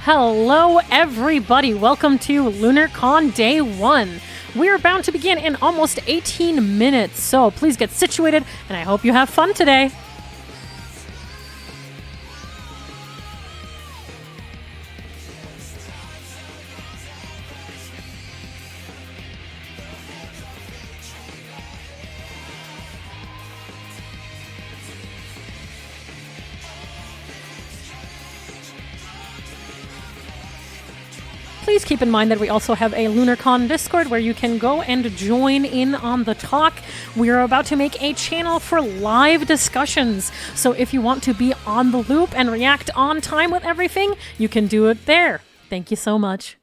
Hello, everybody. Welcome to LunarCon Day 1. We're about to begin in almost 18 minutes, so please get situated, and I hope you have fun today. Please keep in mind that we also have a LunarCon Discord where you can go and join in on the talk. We are about to make a channel for live discussions. So if you want to be on the loop and react on time with everything, you can do it there. Thank you so much.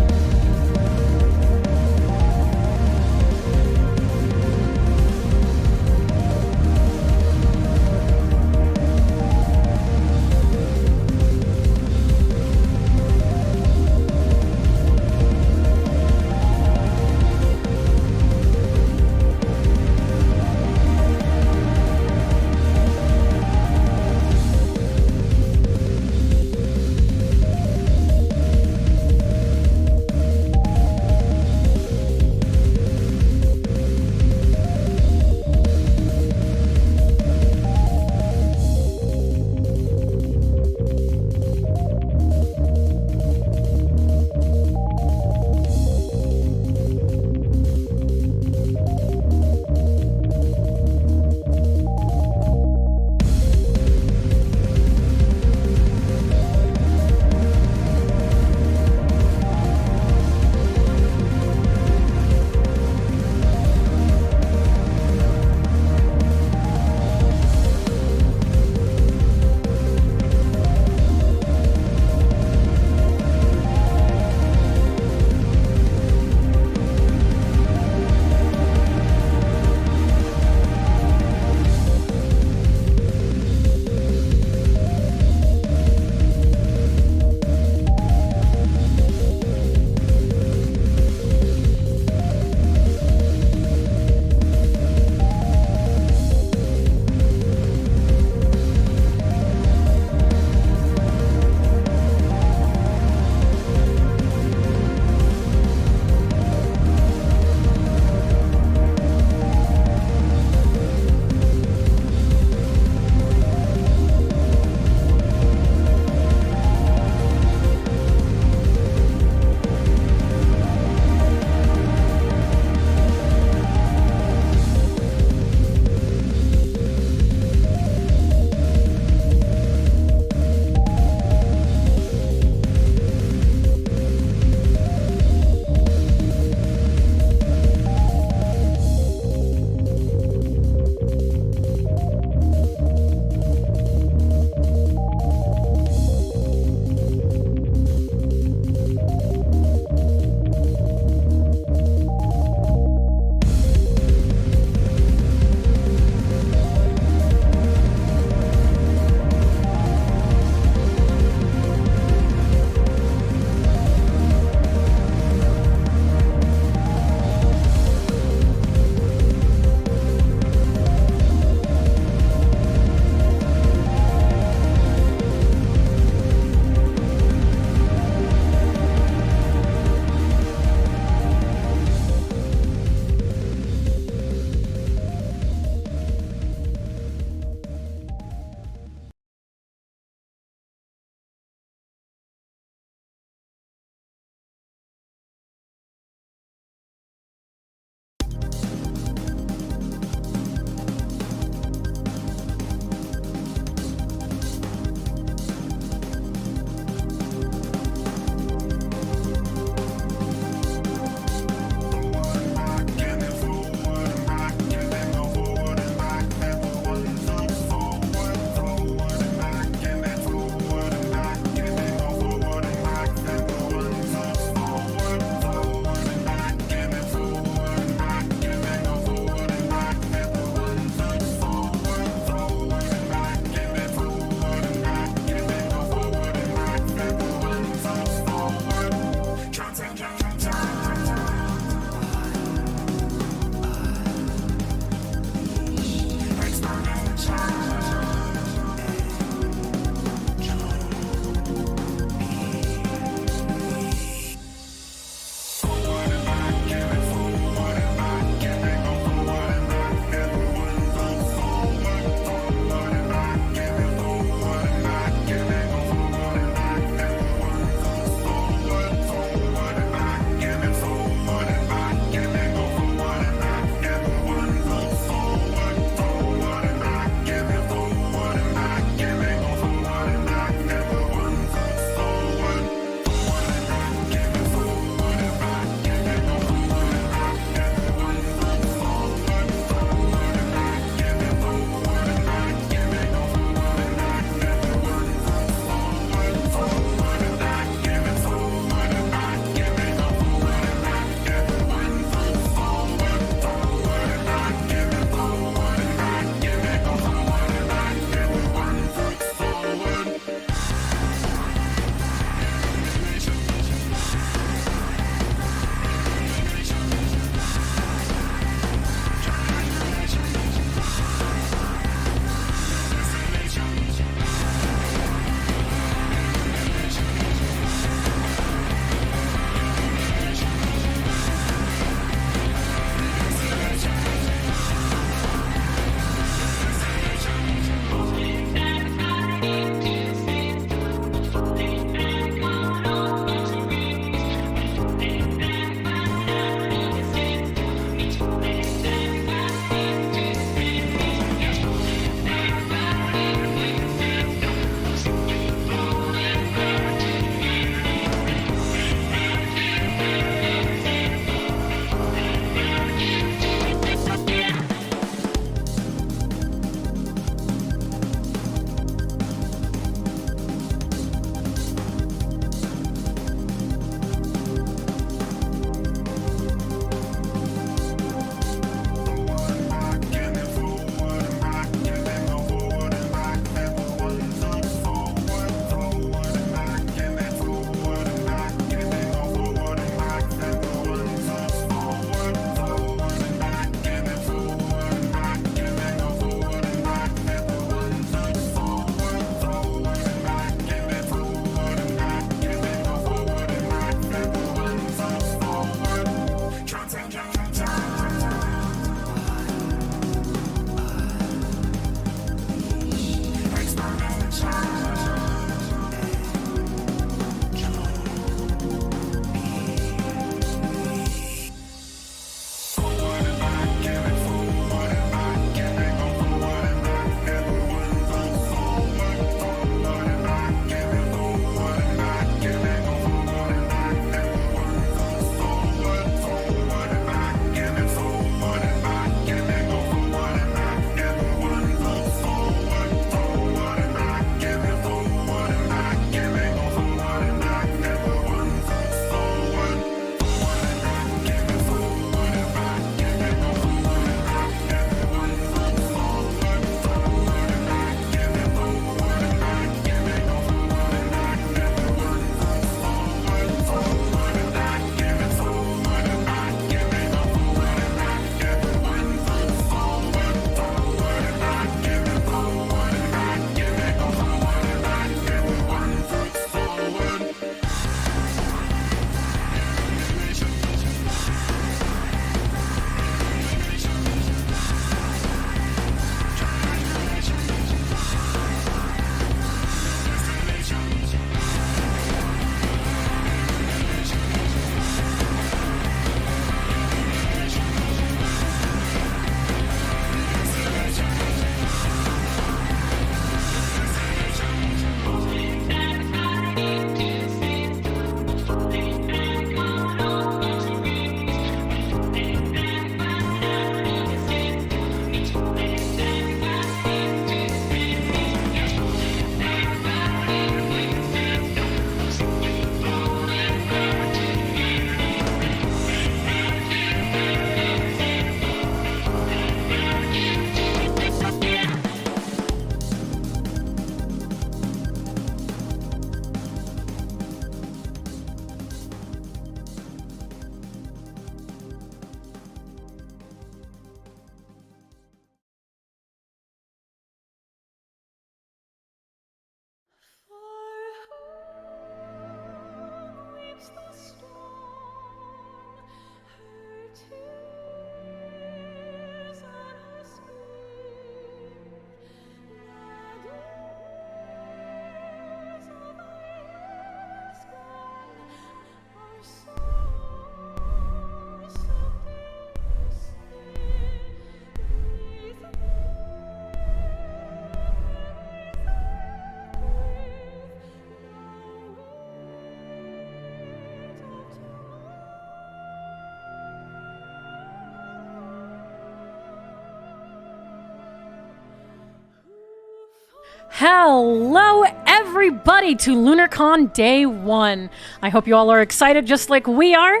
Hello, everybody, to LunarCon Day 1. I hope you all are excited just like we are.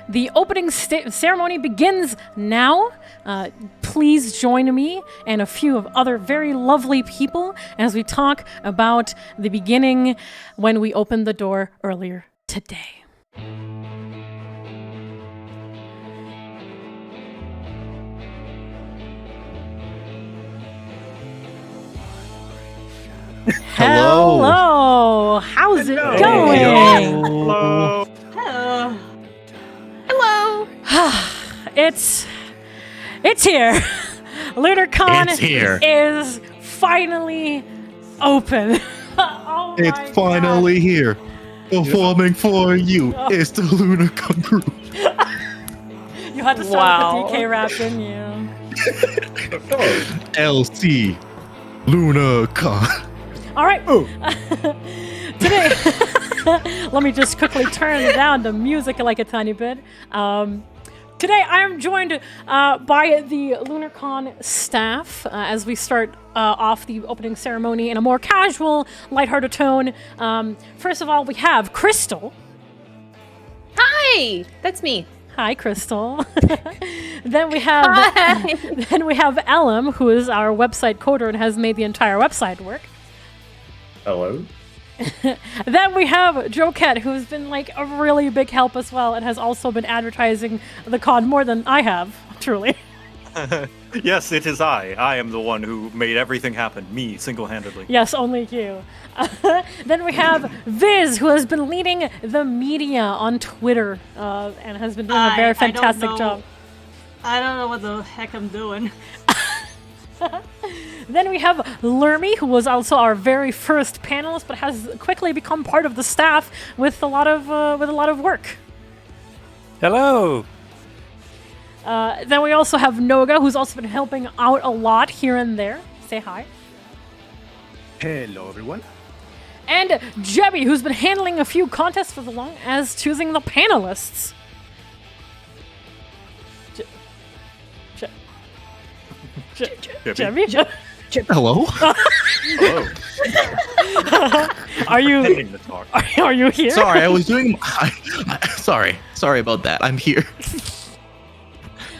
The opening ceremony begins now. Please join me and a few of other very lovely people as we talk about the beginning when we opened the door earlier today. Hello. How's it going? Hello. Hello. Hello. It's here. LunarCon It's here. is finally open. Oh my It's finally here. Performing for you. Oh. It's the LunarCon crew. God. You had to start with the DK rap, didn't you? LC LunarCon. All right. Today, let me just quickly turn down the music like a tiny bit. Today, I am joined by the LunarCon staff as we start off the opening ceremony in a more casual, lighthearted tone. First of all, we have Crystal. Hi. That's me. Hi, Crystal. Then we have Hi. then we have Ellum, who is our website coder and has made the entire website work. Hello. Then we have Joquette, who's been like a really big help as well and has also been advertising the con more than I have, truly. Yes, it is I. I am the one who made everything happen. Me, single-handedly. Yes, only you. Then we have Viz, who has been leading the media on Twitter and has been doing a very fantastic job. I don't know what the heck I'm doing. Then we have Lermy, who was also our very first panelist, but has quickly become part of the staff with a lot of work. Hello. Then we also have Noga, who's also been helping out a lot here and there. Say hi. Hello, everyone. And Jebby, who's been handling a few contests for as long as choosing the panelists. Jebby? Hello. Hello. Are you Ending the talk. are you here? Sorry, I was doing. Sorry about that. I'm here.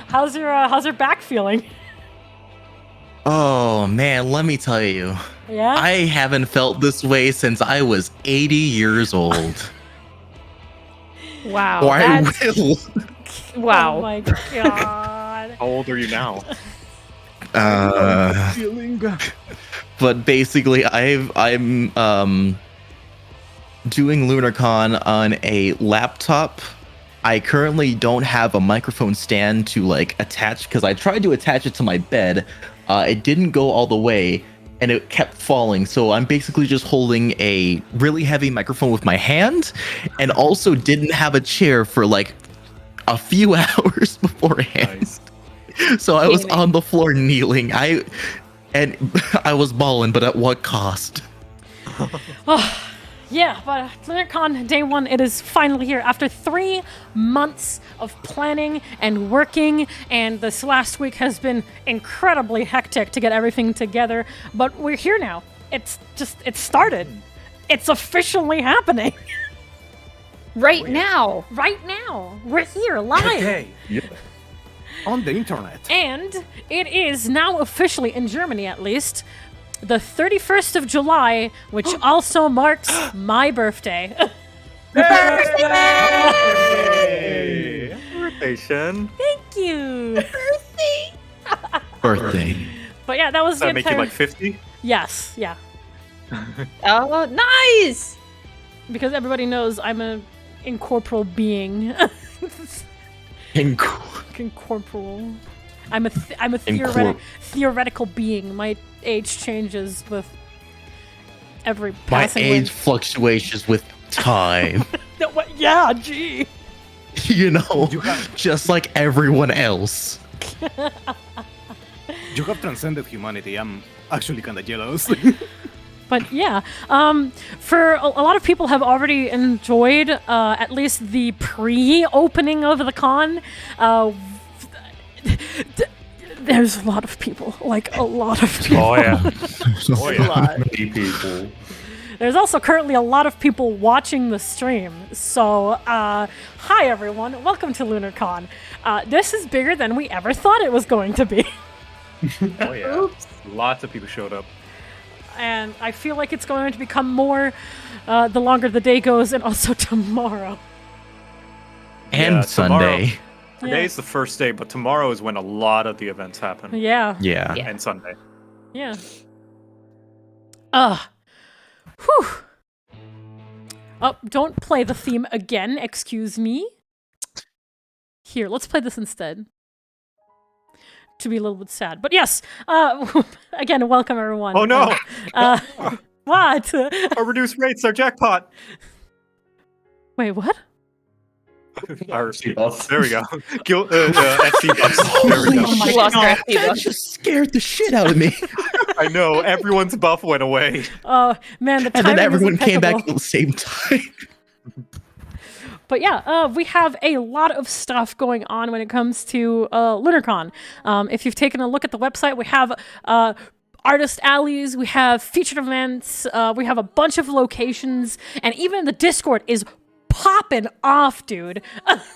How's your back feeling? Oh man, let me tell you. Yeah. I haven't felt this way since I was 80 years old. Wow. Or I that's- will. Wow. Oh my god. How old are you now? But basically, I'm doing LunarCon on a laptop. I currently don't have a microphone stand to like attach because I tried to attach it to my bed. It didn't go all the way and it kept falling. So I'm basically just holding a really heavy microphone with my hand and also didn't have a chair for like a few hours beforehand. Nice. So I was Gaming. on the floor kneeling. I was balling, but at what cost? Yeah, but LunarCon Day 1, it is finally here. After 3 months of planning and working, and this last week has been incredibly hectic to get everything together, but we're here now. It started. It's officially happening. Right now. Right now. We're here, live. Okay. Yeah. On the internet. And it is now officially, in Germany at least, the 31st of July, which also marks my birthday. Hey. Birthday, Shen. Thank you. Birthday. But yeah, that was Does that the make you entire... like 50? Yes, yeah. Oh, nice. Because everybody knows I'm a incorporeal being. Incorporeal. I'm a theoretical being. My age changes with every My passing age fluctuations with time. No, what? Yeah, gee. You know, just like everyone else. You have transcended humanity. I'm actually kind of jealous. But yeah, for a lot of people have already enjoyed at least the pre-opening of the con. There's a lot of people, like a lot of people. Oh yeah. Oh yeah. Many people. There's also currently a lot of people watching the stream. So, hi everyone, welcome to LunarCon. This is bigger than we ever thought it was going to be. Oh yeah. Lots of people showed up. And I feel like it's going to become more the longer the day goes, and also tomorrow. And Yeah, Sunday. Today's the first day, but tomorrow is when a lot of the events happen. Yeah. Yeah. Yeah. And Sunday. Yeah. Whew. Oh, don't play the theme again, excuse me. Here, let's play this instead. To be a little bit sad. But yes, again, welcome everyone. Oh no! What? Our reduced rates, our jackpot! Wait, what? Our FC buff. There we go. FC buffs. There we go. Oh my lost our FC That buff. just scared the shit out of me. I know, everyone's buff went away. Oh man, the And timing then is everyone came back at impeccable. the same time. But yeah, we have a lot of stuff going on when it comes to LunarCon. If you've taken a look at the website, we have artist alleys, we have featured events, we have a bunch of locations, and even the Discord is popping off, dude.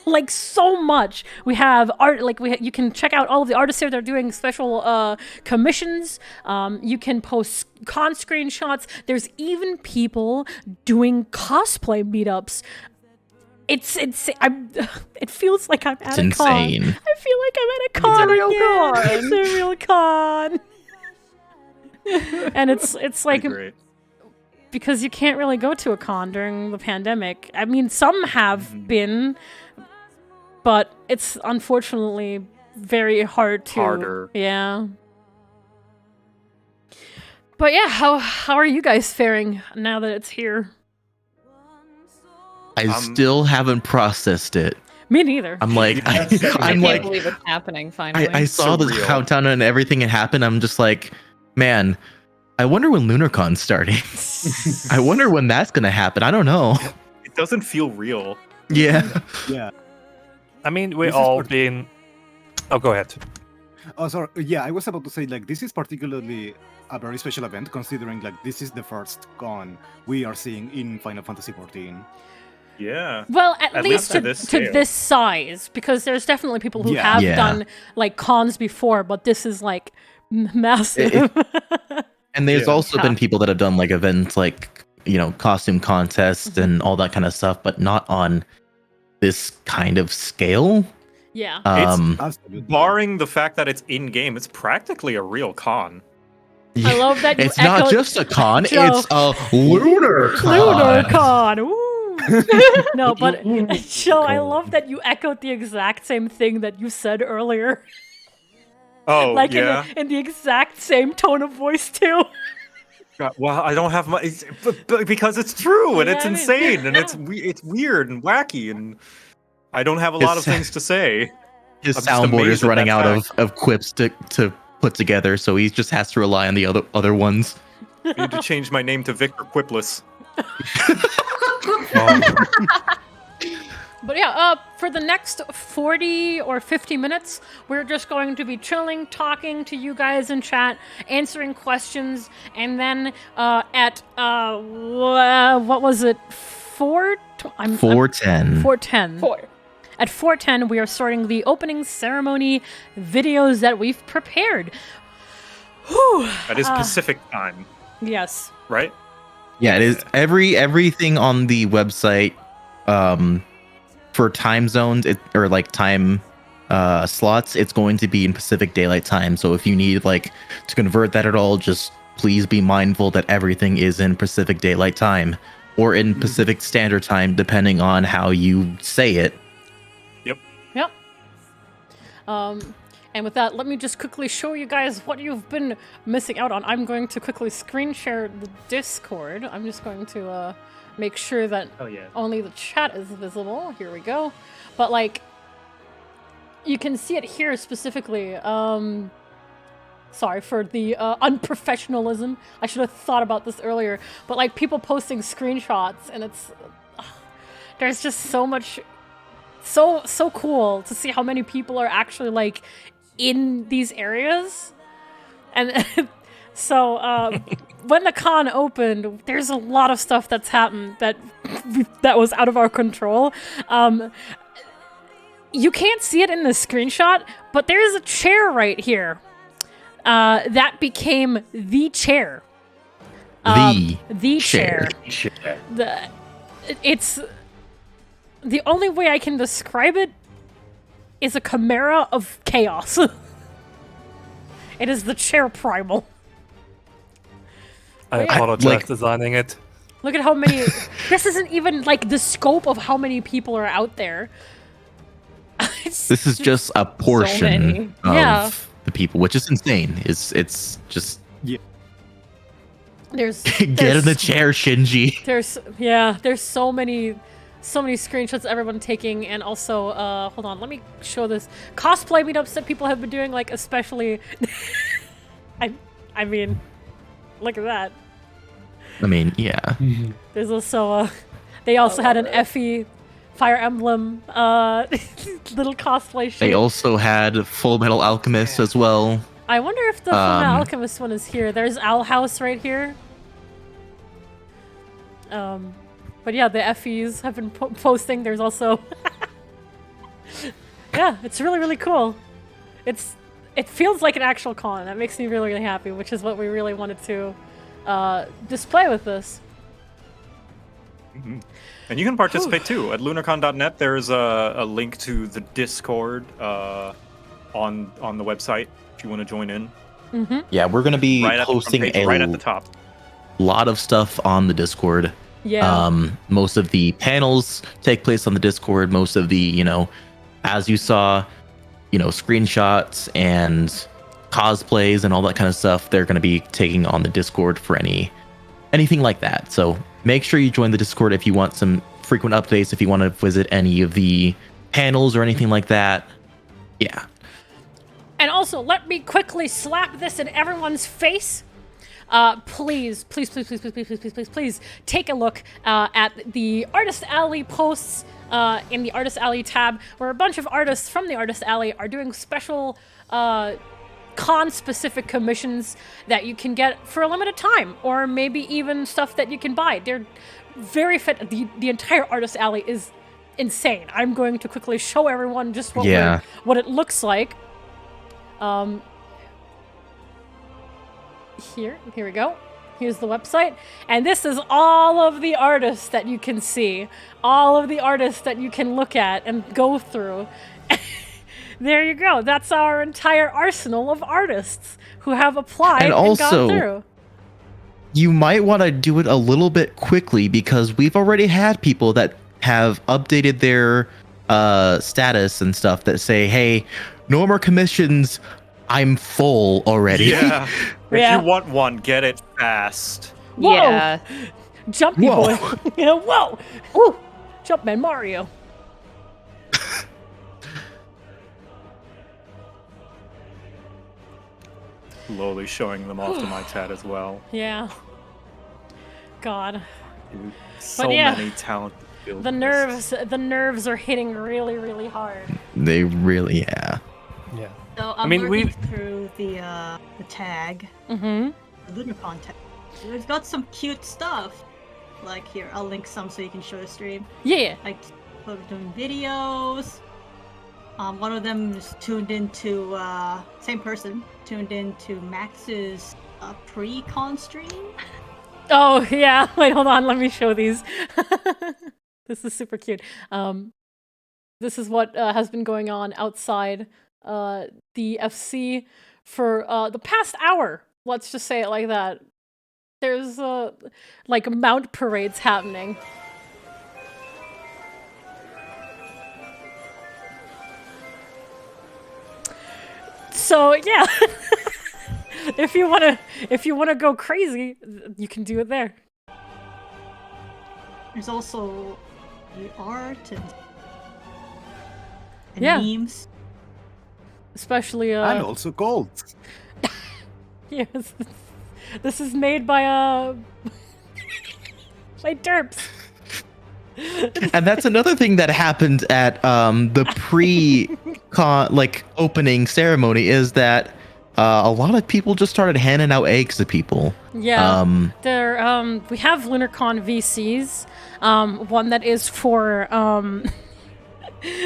Like so much. We have art, like you can check out all of the artists here. They're doing special commissions. You can post con screenshots. There's even people doing cosplay meetups. It feels like I'm at It's a con. insane. I feel like I'm at a con. real again. con. It's a real con. And it's like Great. because you can't really go to a con during the pandemic. I mean, some have been, but it's unfortunately very hard to. Harder. Yeah. But yeah, how are you guys faring now that it's here? I still haven't processed it. Me neither. I'm like, I I'm can't like, believe it's happening finally. I saw the Surreal. countdown and everything had happened. I'm just like, man, I wonder when LunarCon's starting. I wonder when that's gonna happen. I don't know. It doesn't feel real. Yeah. Yeah. I mean, we've This is all part- been. Oh, go ahead. Oh, sorry. Yeah, I was about to say, like, this is particularly a very special event, considering, like, this is the first con we are seeing in Final Fantasy XIV. Yeah. Well, at At least least to to this to scale. this size, because there's definitely people who Yeah. have Yeah. done like cons before, but this is like massive. And there's Yeah. also been people that have done like events like, you know, costume contests and all that kind of stuff, but not on this kind of scale. Yeah. Absolutely. Barring the fact that it's in game, it's practically a real con. I love that you It's not echoed just a con, Joe. it's a lunar con. LunarCon. Ooh. No, but Joe, I love that you echoed the exact same thing that you said earlier. Oh, Like yeah. in the exact same tone of voice too. God, well, I don't have much, but because it's true and Yeah, it's I mean, insane and yeah. it's weird and wacky and I don't have a lot of It's- things to say. His I'm just soundboard amazed is at running that out fact. of quips to put together, so he just has to rely on the other ones. I need to change my name to Victor Quipless. But yeah, for the next 40 or 50 minutes, we're just going to be chilling, talking to you guys in chat, answering questions, and then at what was it? 410. 410. 4. At 4:10, we are starting the opening ceremony videos that we've prepared. Whew. That is Pacific time, Yes. right? Yeah, it is everything on the website for time zones or like time slots, it's going to be in Pacific Daylight Time. So if you need like to convert that at all, just please be mindful that everything is in Pacific Daylight Time or in Pacific Standard Time, depending on how you say it. Yep. And with that, let me just quickly show you guys what you've been missing out on. I'm going to quickly screen share the Discord. I'm just going to make sure that Oh yeah. only the chat is visible. Here we go. But like, you can see it here specifically. Sorry for the unprofessionalism. I should have thought about this earlier. But like people posting screenshots, and it's there's just so much, so cool to see how many people are actually like in these areas. And so when the con opened, there's a lot of stuff that's happened that was out of our control. You can't see it in the screenshot, but there's a chair right here that became the chair. The chair. It's the only way I can describe it is a chimera of chaos. It is the chair primal. I apologize designing it. Look at how many. This isn't even like the scope of how many people are out there. This is just a portion Yeah. of the people, which is insane. It's just There's get in the chair, Shinji. There's so many screenshots everyone taking, and also hold on, let me show this cosplay meetups that people have been doing, like especially. I mean, look at that. I mean, yeah. There's also they also had an Effie Fire Emblem little cosplay shoot. They also had Full Metal Alchemist as well. I wonder if the Fullmetal Alchemist one is here. There's Owl House right here. But yeah, the Effies have been posting. There's also yeah, it's really, really cool. It feels like an actual con. That makes me really, really happy, which is what we really wanted to display with this. Mm-hmm. And you can participate too. At lunarcon.net, there's a link to the Discord on the website if you want to join in. Mm-hmm. Yeah, we're gonna be right posting right at the top. lot of stuff on the Discord. Yeah. Most of the panels take place on the Discord. Most of the, as you saw, screenshots and cosplays and all that kind of stuff, they're going to be taking on the Discord for anything like that. So make sure you join the Discord if you want some frequent updates, if you want to visit any of the panels or anything like that. Yeah. And also, let me quickly slap this in everyone's face. Please take a look at the Artist Alley posts in the Artist Alley tab, where a bunch of artists from the Artist Alley are doing special con-specific commissions that you can get for a limited time, or maybe even stuff that you can buy. They're very fit. The entire Artist Alley is insane. I'm going to quickly show everyone just what it looks like. Here we go. Here's the website, and this is all of the artists that you can see, all of the artists that you can look at and go through. There you go. That's our entire arsenal of artists who have applied and gone through. You might want to do it a little bit quickly, because we've already had people that have updated their status and stuff that say, hey, no more commissions, I'm full already. Yeah. If you want one, get it fast. Whoa. Yeah. Jumpy boy. Whoa. Ooh. Jumpman Mario. Slowly showing them off to my chat as well. Yeah. God. Dude, so yeah, many talented builders. The nerves are hitting really, really hard. They really, yeah. Yeah. So I'm working through the tag, Mm-hmm. the LunarCon tag. We've got some cute stuff. Like here, I'll link some so you can show the stream. Yeah. Like people doing videos. One of them is tuned into same person tuned into Max's pre-con stream. Oh yeah. Wait, hold on. Let me show these. This is super cute. This is what has been going on outside the FC for the past hour. Let's just say it like that. There's like mount parades happening. So yeah, if you wanna go crazy, you can do it there. There's also the art and Yeah. memes. Especially And also gold. yes, this is made by by Derps. And that's another thing that happened at the pre-con opening ceremony is that a lot of people just started handing out eggs to people. Yeah, we have LunarCon VCs. One that is for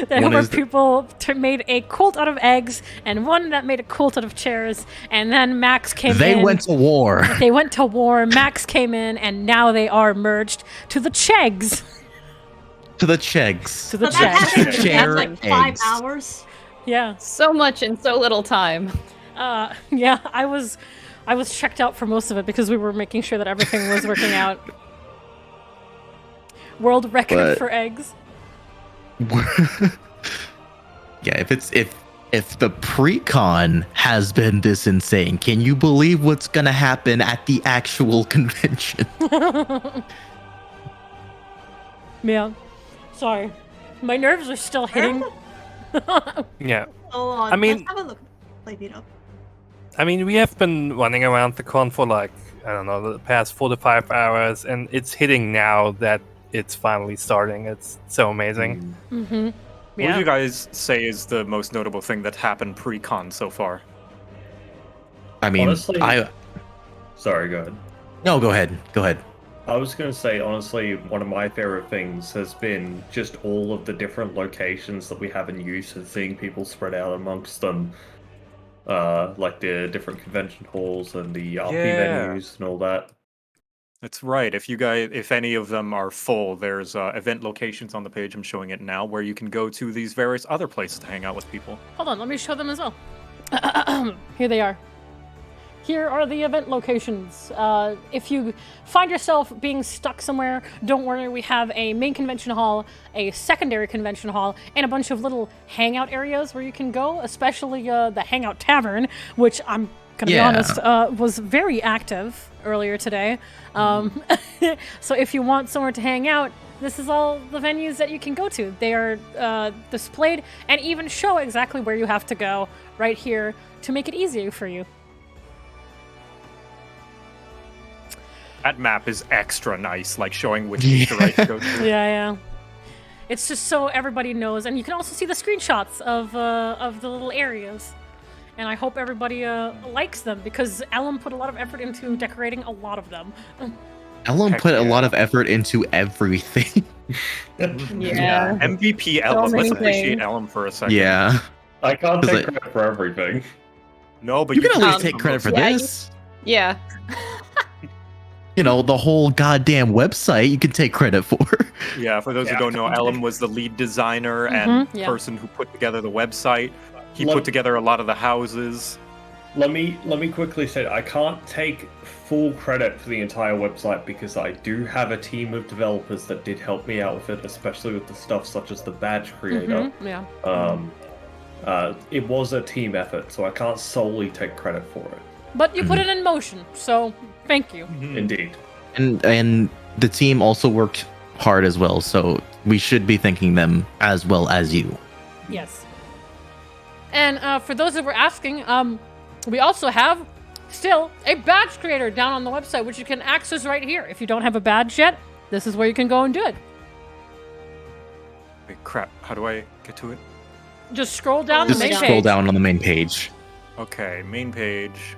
where people made a cult out of eggs, and one that made a cult out of chairs. And then Max came in. They went to war. They went to war. Max came in, and now they are merged to the Chegs. To the Chegs. To the But that happened in Chair like 5 eggs. hours. Yeah. So much in so little time. Yeah, I was checked out for most of it because we were making sure that everything was working out. World record for eggs. Yeah, if the pre-con has been this insane, can you believe what's gonna happen at the actual convention? Yeah. Sorry. My nerves are still hitting. Yeah. Oh, I mean- let's have a look. Play Meetup. I mean, we have been running around the con for like, I don't know, the past 4 to 5 hours, and it's hitting now that it's finally starting. It's so amazing. Mm-hmm. What would Yeah. you guys say is the most notable thing that happened pre-con so far? I mean, Honestly- Sorry, go ahead. No, go ahead. Go ahead. I was going to say, honestly, one of my favorite things has been just all of the different locations that we have in use and seeing people spread out amongst them. Like the different convention halls and the RP Yeah. venues and all that. That's right. If any of them are full, there's event locations on the page. I'm showing it now, where you can go to these various other places to hang out with people. Hold on, let me show them as well. Here they are. Here are the event locations. If you find yourself being stuck somewhere, don't worry, we have a main convention hall, a secondary convention hall, and a bunch of little hangout areas where you can go, especially the Hangout Tavern, which I'm gonna be honest, was very active earlier today. So if you want somewhere to hang out, this is all the venues that you can go to. They are displayed and even show exactly where you have to go right here to make it easier for you. That map is extra nice, like showing which Easter egg to go to. Yeah. It's just so everybody knows, and you can also see the screenshots of the little areas. And I hope everybody likes them because Ellen put a lot of effort into decorating a lot of them. Ellen Heck put a yeah. lot of effort into everything. Yeah. MVP Ellen. many Let's appreciate things. Ellen for a second. Yeah. I can't Does take it- credit for everything. No, but You can at least Um, take credit for yeah, this. Yeah. You know, the whole goddamn website you can take credit for. Yeah, for those who Yeah. don't know, Ellen was the lead designer and yeah. person who put together the website. He Let- put together a lot of the houses. Let me quickly say I can't take full credit for the entire website because I do have a team of developers that did help me out with it, especially with the stuff such as the badge creator. Yeah. It was a team effort, so I can't solely take credit for it. But you put it in motion, so thank you. Indeed. And the team also worked hard as well, so we should be thanking them as well as you. Yes. And for those that were asking, we also have still a badge creator down on the website, which you can access right here. If you don't have a badge yet, this is where you can go and do it. Wait, crap. How do I get to it? Just scroll down Just the main scroll page. down on the main page. Okay, main page.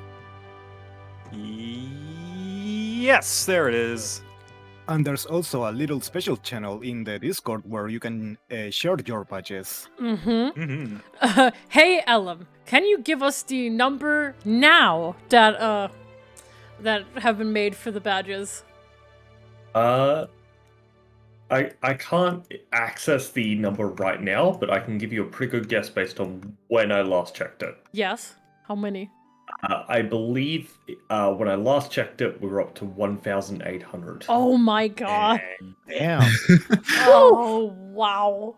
Yes, there it is. And there's also a little special channel in the Discord where you can share your badges. Mm-hmm. Hey, Ellum, can you give us the number now that have been made for the badges? I can't access the number right now, but I can give you a pretty good guess based on when I last checked it. Yes. How many? I believe when I last checked it, we were up to 1,800. Oh my god. Damn. Oh, wow.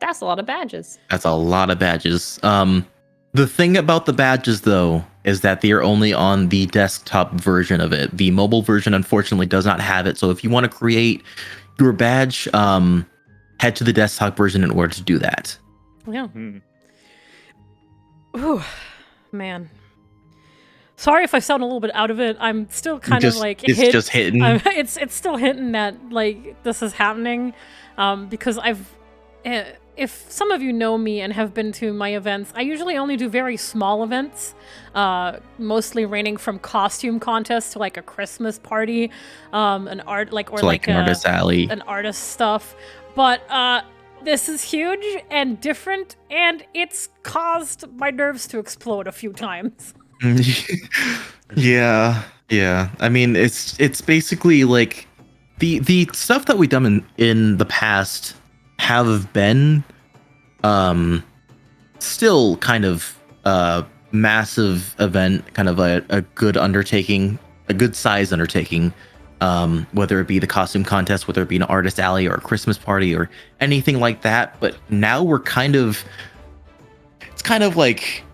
That's a lot of badges. That's a lot of badges. The thing about the badges, though, is that they are only on the desktop version of it. The mobile version, unfortunately, does not have it. So if you want to create your badge, head to the desktop version in order to do that. Yeah. Hmm. Ooh, man. Sorry if I sound a little bit out of it. I'm still kind of like it's hit. just hitting. It's still hitting that like this is happening, because if some of you know me and have been to my events, I usually only do very small events, mostly ranging from costume contests to like a Christmas party, an art like or to like an artist alley, an artist stuff. But this is huge and different, and it's caused my nerves to explode a few times. Yeah. I mean, it's basically like the stuff that we've done in the past have been still kind of massive event, kind of a good undertaking, a good size undertaking, whether it be the costume contest, whether it be an artist alley or a Christmas party or anything like that. But now it's kind of like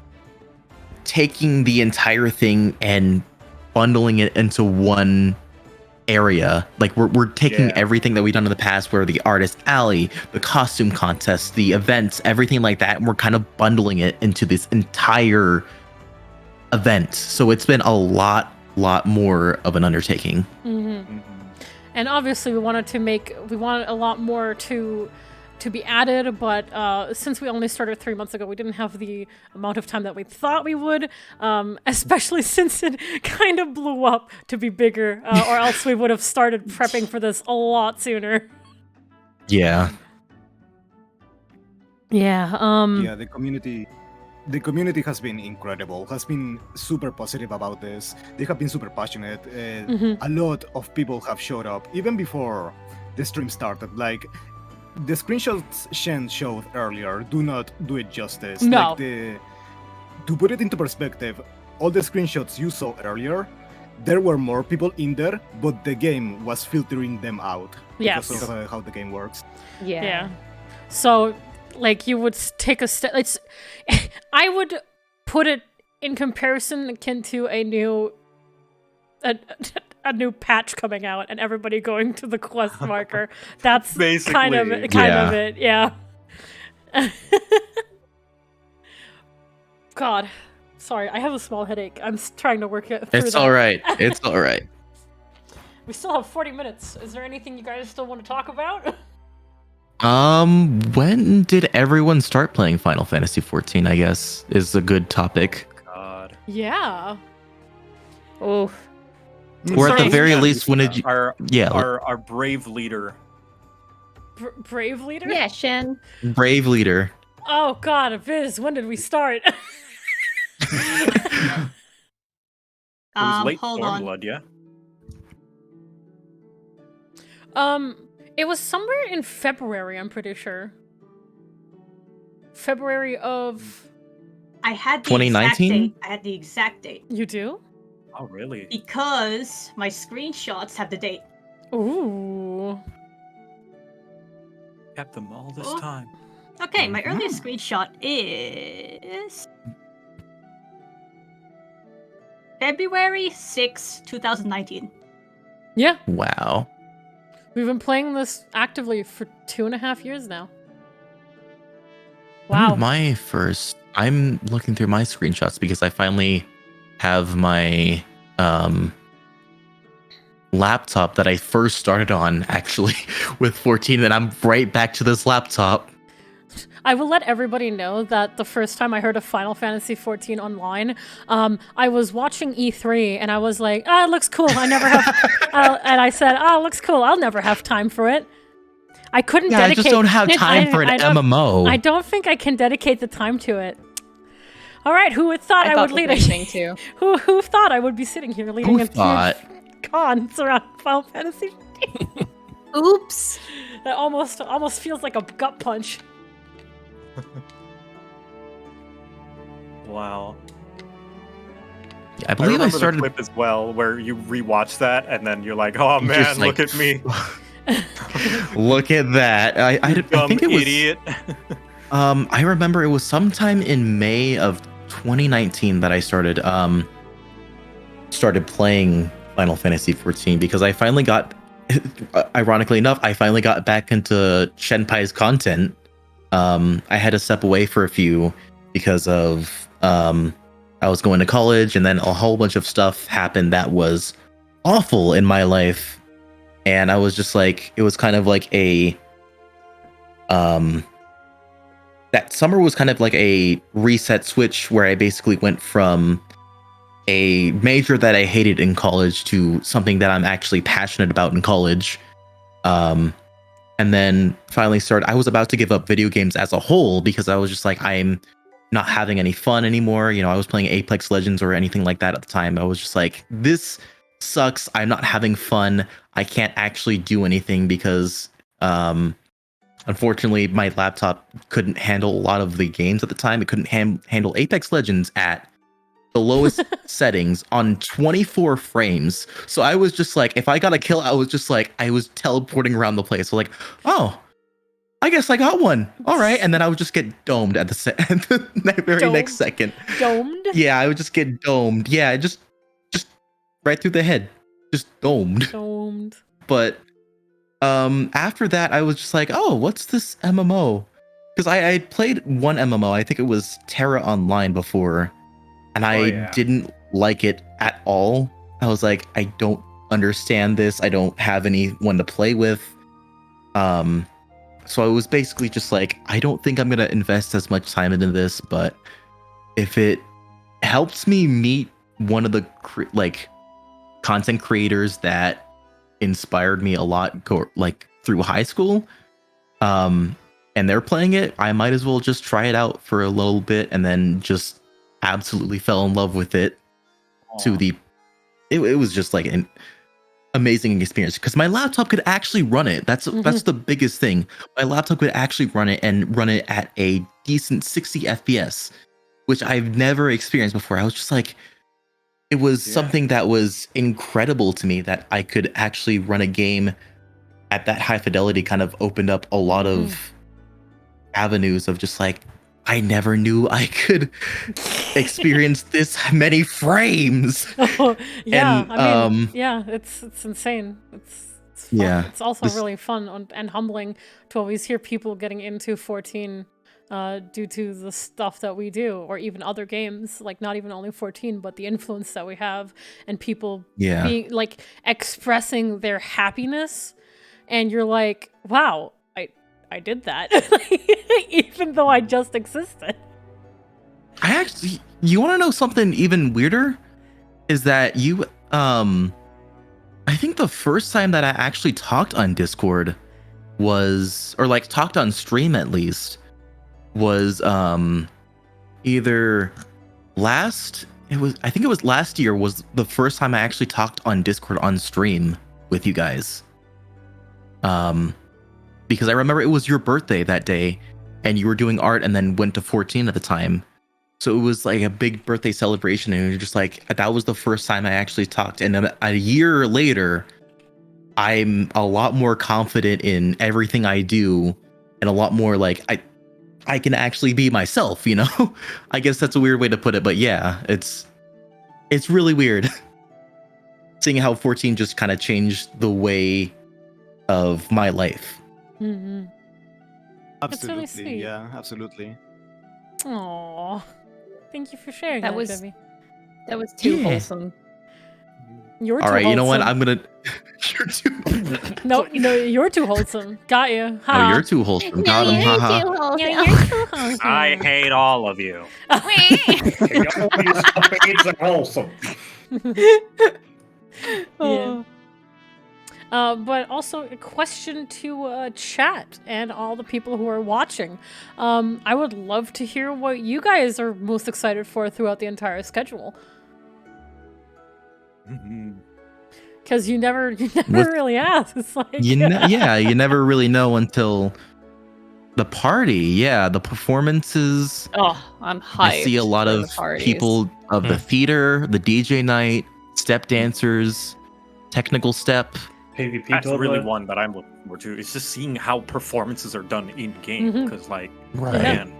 taking the entire thing and bundling it into one area. Like we're taking everything that we've done in the past, where the artist alley, the costume contest, the events, everything like that, and we're kind of bundling it into this entire event. So it's been a lot more of an undertaking. And obviously we wanted a lot more to be added, but since we only started 3 months ago, we didn't have the amount of time that we thought we would, especially since it kind of blew up to be bigger, or else we would have started prepping for this a lot sooner. Yeah. The community has been incredible, has been super positive about this. They have been super passionate. A lot of people have showed up even before the stream started. Like, the screenshots Shen showed earlier do not do it justice. No. Like, to put it into perspective, all the screenshots you saw earlier, there were more people in there, but the game was filtering them out. Yes. Because of how the game works. Yeah. So, like, you would take a step. I would put it in comparison akin to a new patch coming out and everybody going to the quest marker. That's basically kind of it. Yeah. God, sorry, I have a small headache. I'm trying to work it through. It's all right. It's all right. We still have 40 minutes. Is there anything you guys still want to talk about? When did everyone start playing Final Fantasy XIV, I guess, is a good topic. God. Yeah. Oh. Or at the very least, when did you... Our brave leader. Brave leader? Yeah, Shen. Brave leader. Oh God, Viz, when did we start? It was late hold on. Stormblood, yeah? It was somewhere in February, I'm pretty sure. February of... I had the 2019? exact date. I had the exact date. You do? Oh, really? Because my screenshots have the date. Ooh. Kept them all this Oh. time. Okay, my earliest screenshot is February 6, 2019. Yeah, Wow. we've been playing this actively for 2.5 years now. Wow. I'm looking through my screenshots because I finally have my laptop that I first started on, actually, with 14, and I'm right back to this laptop. I will let everybody know that the first time I heard of Final Fantasy XIV online, I was watching E3 and I was like, it looks cool. I never have, and I said, it looks cool. I'll never have time for it. I couldn't dedicate. I just don't have time for an MMO. I don't think I can dedicate the time to it. All right, who would thought I would lead a thing too. Who thought I would be sitting here leading a thought? cons around Final Fantasy? Oops. That almost feels like a gut punch. Wow. I believe I remember started. the clip as well where you rewatch that and then you're like, oh man, Just like- look at me. Look at that. I Dumb think it was. idiot. I remember it was sometime in May of 2019 that I started playing Final Fantasy XIV because I finally got, ironically enough, I finally got back into Shenpai's content. I had to step away for a few because of I was going to college, and then a whole bunch of stuff happened that was awful in my life. And I was just like, it was kind of like that summer was kind of like a reset switch where I basically went from a major that I hated in college to something that I'm actually passionate about in college. And then finally I was about to give up video games as a whole because I was just like, I'm not having any fun anymore. You know, I was playing Apex Legends or anything like that at the time. I was just like, this sucks. I'm not having fun. I can't actually do anything because unfortunately my laptop couldn't handle a lot of the games at the time. It couldn't handle Apex Legends at the lowest settings on 24 frames. So I was just like, if I got a kill, I was just like, I was teleporting around the place. So like, oh, I guess I got one. All right. And then I would just get domed at the very next second. Domed? Yeah, I would just get domed. Yeah, just right through the head. Just domed. Domed. But after that, I was just like, oh, what's this MMO? Because I played one MMO. I think it was Terra Online before. And I didn't like it at all. I was like, I don't understand this. I don't have anyone to play with. So I was basically just like, I don't think I'm going to invest as much time into this, but if it helps me meet one of the content creators that inspired me a lot through high school, and they're playing it, I might as well just try it out for a little bit, and then just absolutely fell in love with it. It was just like an amazing experience because my laptop could actually run it. That's the biggest thing. My laptop could actually run it and run it at a decent 60 FPS, which I've never experienced before. I was just like, it was something that was incredible to me that I could actually run a game at that high fidelity. Kind of opened up a lot of avenues of just like, I never knew I could experience this many frames. Oh, yeah, And, I mean, yeah, it's insane. It's fun. Yeah, It's also really fun and humbling to always hear people getting into 14 due to the stuff that we do, or even other games, like not even only 14, but the influence that we have, and people being like expressing their happiness, and you're like, wow, I did that, even though I just existed. You want to know something even weirder? Is that I think the first time that I actually talked on Discord was, or like talked on stream at least, was either I think it was last year was the first time I actually talked on Discord on stream with you guys. Because I remember it was your birthday that day, and you were doing art and then went to 14 at the time. So it was like a big birthday celebration, and you're just like, that was the first time I actually talked. And then a year later, I'm a lot more confident in everything I do, and a lot more like I can actually be myself, you know? I guess that's a weird way to put it, but yeah, it's really weird. Seeing how 14 just kind of changed the way of my life. Mm-hmm. Absolutely, That's really sweet. yeah, absolutely. Aww. Thank you for sharing that, Debbie. That was too wholesome. You're all too right, wholesome. you know what? I'm gonna. You're too. No, you're too wholesome. Got you. Ha. No, you're too wholesome. Got him. Haha. You're too wholesome. I hate all of you. Wholesome. Yeah. But also a question to chat and all the people who are watching. I would love to hear what you guys are most excited for throughout the entire schedule. Because you never really ask. It's like you never really know until the party. Yeah, the performances. Oh, I'm hyped. You see a lot of people of the theater, the DJ night, step dancers, technical step. PvP. That's really one that I'm looking forward to. It's just seeing how performances are done in game. Because, man.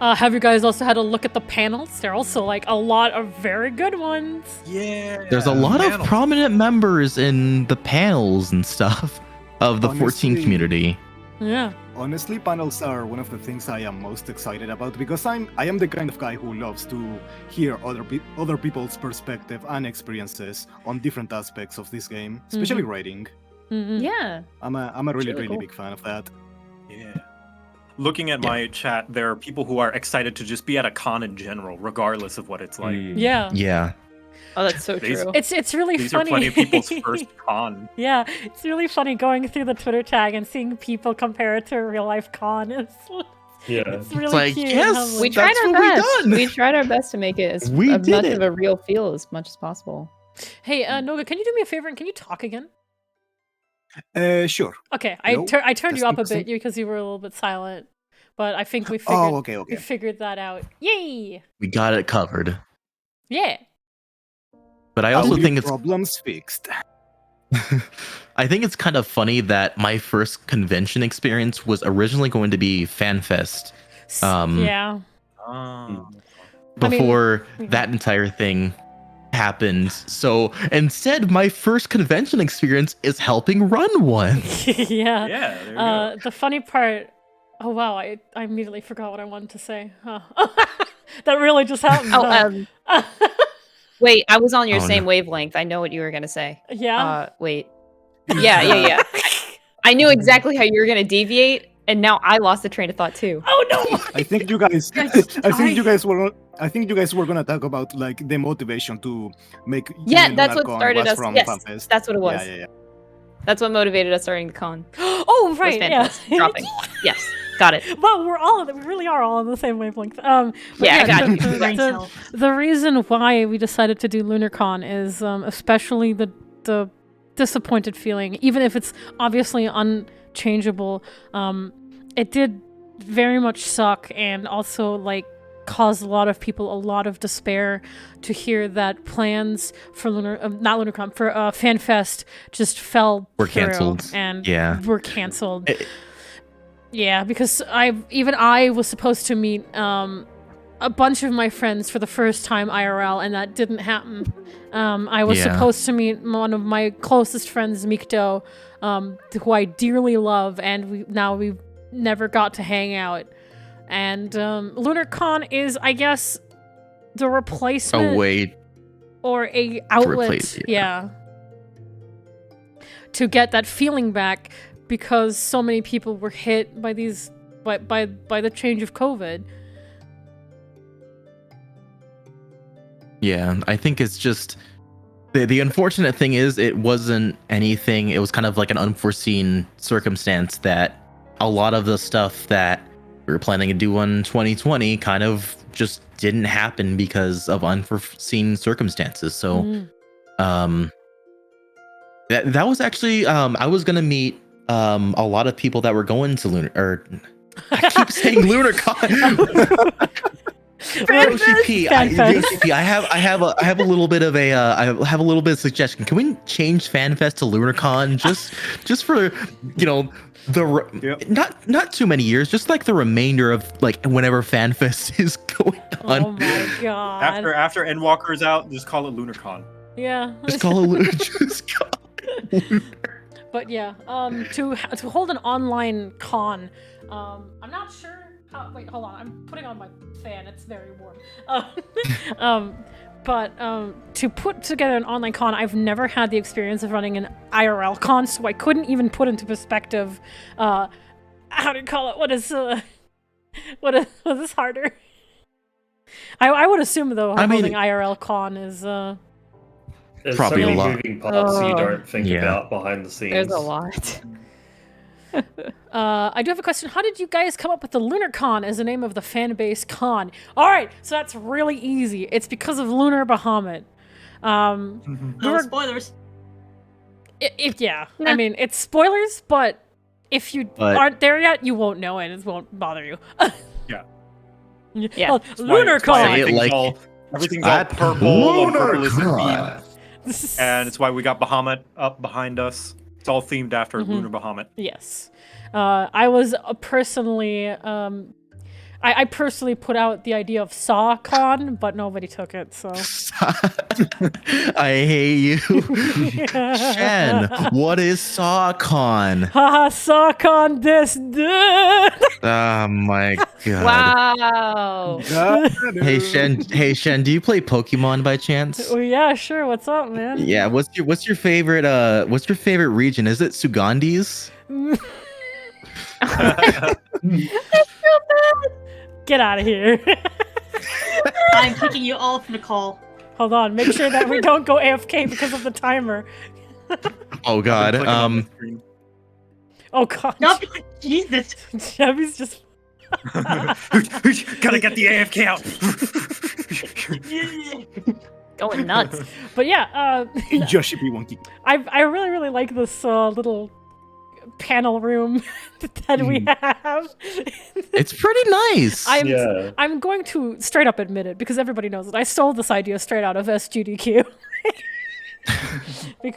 Have you guys also had a look at the panels? There are also like a lot of very good ones. Yeah. There's a lot of prominent members in the panels and stuff of the 14 community. Yeah. honestly, panels are one of the things I am most excited about because I am the kind of guy who loves to hear other people's perspective and experiences on different aspects of this game, especially writing. Yeah. I'm a really really cool. big fan of that. Yeah. Looking at my chat, there are people who are excited to just be at a con in general, regardless of what it's like. Yeah. Yeah. Oh, that's so These- true. It's really These funny. are plenty of people's first con. Yeah, it's really funny going through the Twitter tag and seeing people compare it to a real life con. It's really like, cute. yes, how, We like- tried That's our what we best. done. We tried our best to make it as We much did it. of a real feel as much as possible. Hey, Noga, can you do me a favor and can you talk again? Sure. Okay, Hello? I turned you up a Testing, bit because you were a little bit silent, but I think we figured Oh, okay. we figured that out. Yay! We got it covered. Yeah. But I also Audio think it's problems fixed. I think it's kind of funny that my first convention experience was originally going to be FanFest. Yeah. Before yeah. that entire thing happened. So instead, my first convention experience is helping run one. Yeah. Yeah, there you go. The funny part. Oh wow! I immediately forgot what I wanted to say. Huh. That really just happened. huh? Wait, I was on your Oh, same no. wavelength. I know what you were gonna say. Yeah. Wait. Yeah. I knew exactly how you were gonna deviate, and now I lost the train of thought too. Oh no! I think you guys. I think you guys were. I think you guys were gonna talk about like the motivation to make. Yeah, the that's what LunarCon started was us. from Yes, FanFest. that's what it was. Yeah. That's what motivated us starting the con. Oh Was right, yeah. FanFest dropping. Yes, got it. Well, we really are all on the same wavelength. But Yeah, I got the, you. Brain the- cell. the reason why we decided to do LunarCon is especially the disappointed feeling, even if it's obviously unchangeable. It did very much suck, and also like caused a lot of people a lot of despair to hear that plans for not LunarCon, for FanFest just fell Were through canceled. and Yeah. were canceled. It- Yeah, because I was supposed to meet a bunch of my friends for the first time IRL, and that didn't happen. I was Yeah. supposed to meet one of my closest friends, Mikdo, who I dearly love, and we've never got to hang out. And LunarCon is, I guess, the replacement Oh wait. or a outlet, replace, yeah. to get that feeling back, because so many people were hit by these by the change of COVID. Yeah, I think it's just the unfortunate thing is it wasn't anything. It was kind of like an unforeseen circumstance that a lot of the stuff that we were planning to do in 2020 kind of just didn't happen because of unforeseen circumstances. So, that was actually I was gonna meet a lot of people that were going to Lunar, or I keep saying LunarCon. OCP, I have a little bit of a I have a little bit of suggestion. Can we change FanFest to LunarCon just for not too many years, just like the remainder of like whenever FanFest is going on. Oh my god! After Endwalker's out, just call it LunarCon. Yeah. Just call it just call it Lunar. But yeah, to hold an online con, I'm not sure. Wait, hold on. I'm putting on my fan. It's very warm. But to put together an online con, I've never had the experience of running an IRL con, so I couldn't even put into perspective. How do you call it? What is this harder? I would assume though, holding IRL con is There's Probably so a many lot. moving parts you don't think Yeah. about behind the scenes. There's a lot. I do have a question. How did you guys come up with the LunarCon as the name of the fan base con? All right, so that's really easy. It's because of Lunar Bahamut. No spoilers. Yeah. Nah. I mean, it's spoilers, but if you But- aren't there yet, you won't know it. It won't bother you. Yeah. Yeah. Well, That's why LunarCon. Say it like- everything's all That purple, and purple is the LunarCon. theme, and it's why we got Bahamut up behind us. It's all themed after Mm-hmm. Lunar Bahamut. Yes. I was personally, I personally put out the idea of SawCon, but nobody took it. So I hate you. Shen, what is SawCon? haha, SawCon this dude. Oh my god. Wow. Hey Shen, do you play Pokemon by chance? Oh yeah, sure. What's up, man? Yeah, what's your favorite region? Is it Sugandis? Get out of here. I'm kicking you all from the call. Hold on, make sure that we don't go AFK because of the timer. Oh god. Oh god. No, Jesus. Chevy's just Gotta get the AFK out. Going nuts. But yeah, Joshi be wonky. I really like this little panel room that we have. It's pretty nice. I'm going to straight up admit it because everybody knows it. I stole this idea straight out of SGDQ.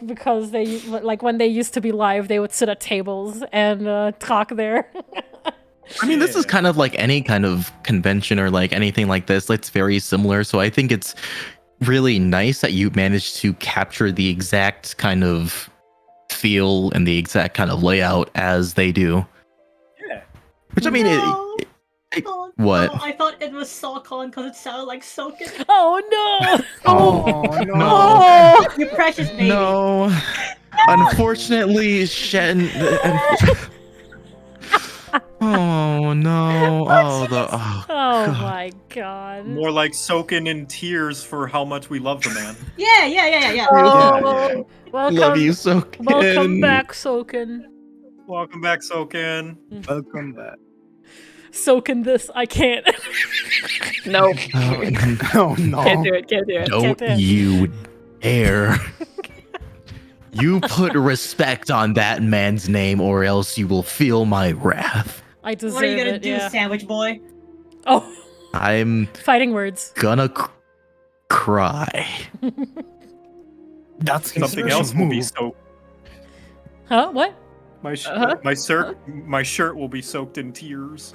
Because they like when they used to be live, they would sit at tables and talk there. I mean, this is kind of like any kind of convention or like anything like this. It's very similar. So I think it's really nice that you managed to capture the exact kind of feel and the exact kind of layout as they do. Yeah. Which I mean, No. what? No, I thought it was SawCon because it sounded like soaking. Oh no! Oh no. Oh! You precious baby. No. Unfortunately, Shen. Oh no! Oh Oh God. my god! More like soaking in tears for how much we love the man. Yeah. Oh, welcome, Love you, Soken. welcome back, Soken. Welcome back, Soken. Welcome back. Soken this, I can't. No. Oh no. Can't do it. Can't do it. Don't do it. you dare! You put respect on that man's name, or else you will feel my wrath. I deserve What are you gonna it, do, yeah. sandwich boy? Oh, I'm fighting words. gonna cry. That's his Something special else will be move. soaked. Huh? What? My Uh-huh. my shirt will be soaked in tears.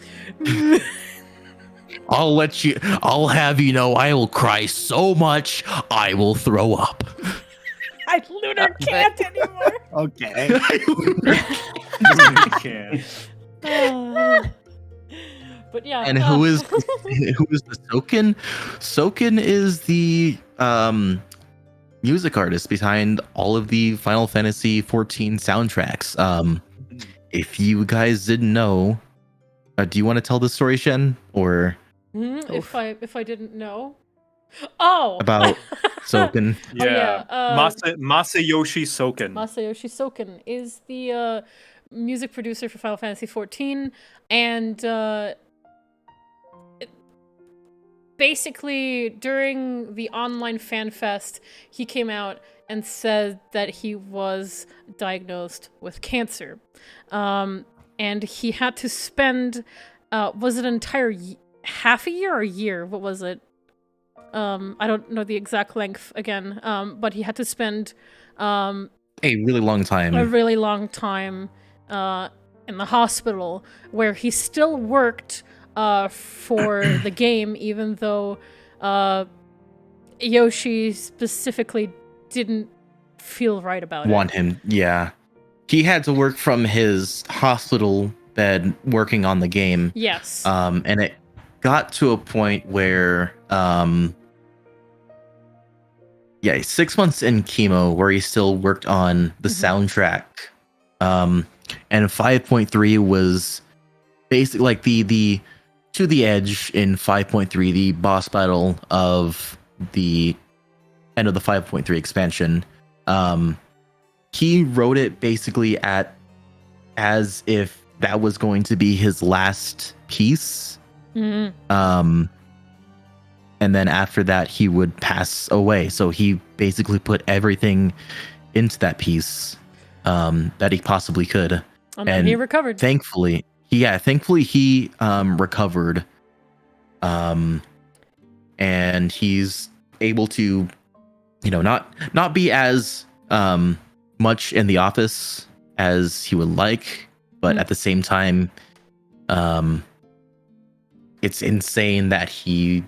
I'll have you know, I will cry so much, I will throw up. Lunar can't anymore. Okay. Can. But yeah. And who is the Soken? Soken is the music artist behind all of the Final Fantasy 14 soundtracks. If you guys didn't know, do you want to tell the story, Shen, or if I didn't know? Oh, about Soken? Yeah. yeah, Masayoshi Soken. Masayoshi Soken is the music producer for Final Fantasy XIV, and basically during the online fan fest, he came out and said that he was diagnosed with cancer, and he had to spend was it an entire half a year or a year? What was it? I don't know the exact length again, but he had to spend A really long time. a really long time in the hospital, where he still worked for the game, even though Yoshi specifically didn't feel right about Want him, yeah. He had to work from his hospital bed working on the game. Yes. And it got to a point where 6 months in chemo where he still worked on the soundtrack. And 5.3 was basically like the to the edge in 5.3, the boss battle of the end of the 5.3 expansion. He wrote it basically as if that was going to be his last piece. Mhm. And then after that, he would pass away. So he basically put everything into that piece that he possibly could. And then he recovered. Thankfully he recovered. And he's able to, not be as much in the office as he would like, but at the same time, it's insane that he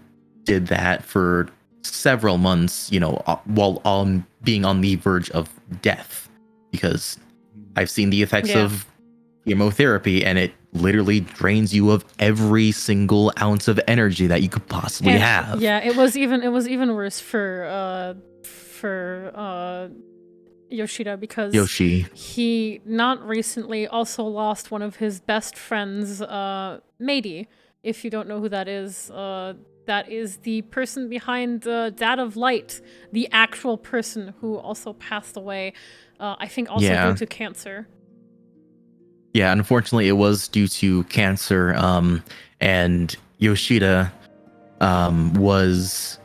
did that for several months, while on being on the verge of death, because I've seen the effects of chemotherapy, and it literally drains you of every single ounce of energy that you could possibly have. Yeah, it was even worse for Yoshida, because he not recently also lost one of his best friends, Maid. If you don't know who that is the person behind Dad of Light, the actual person who also passed away, I think also due to cancer. Yeah, unfortunately, it was due to cancer. And Yoshida was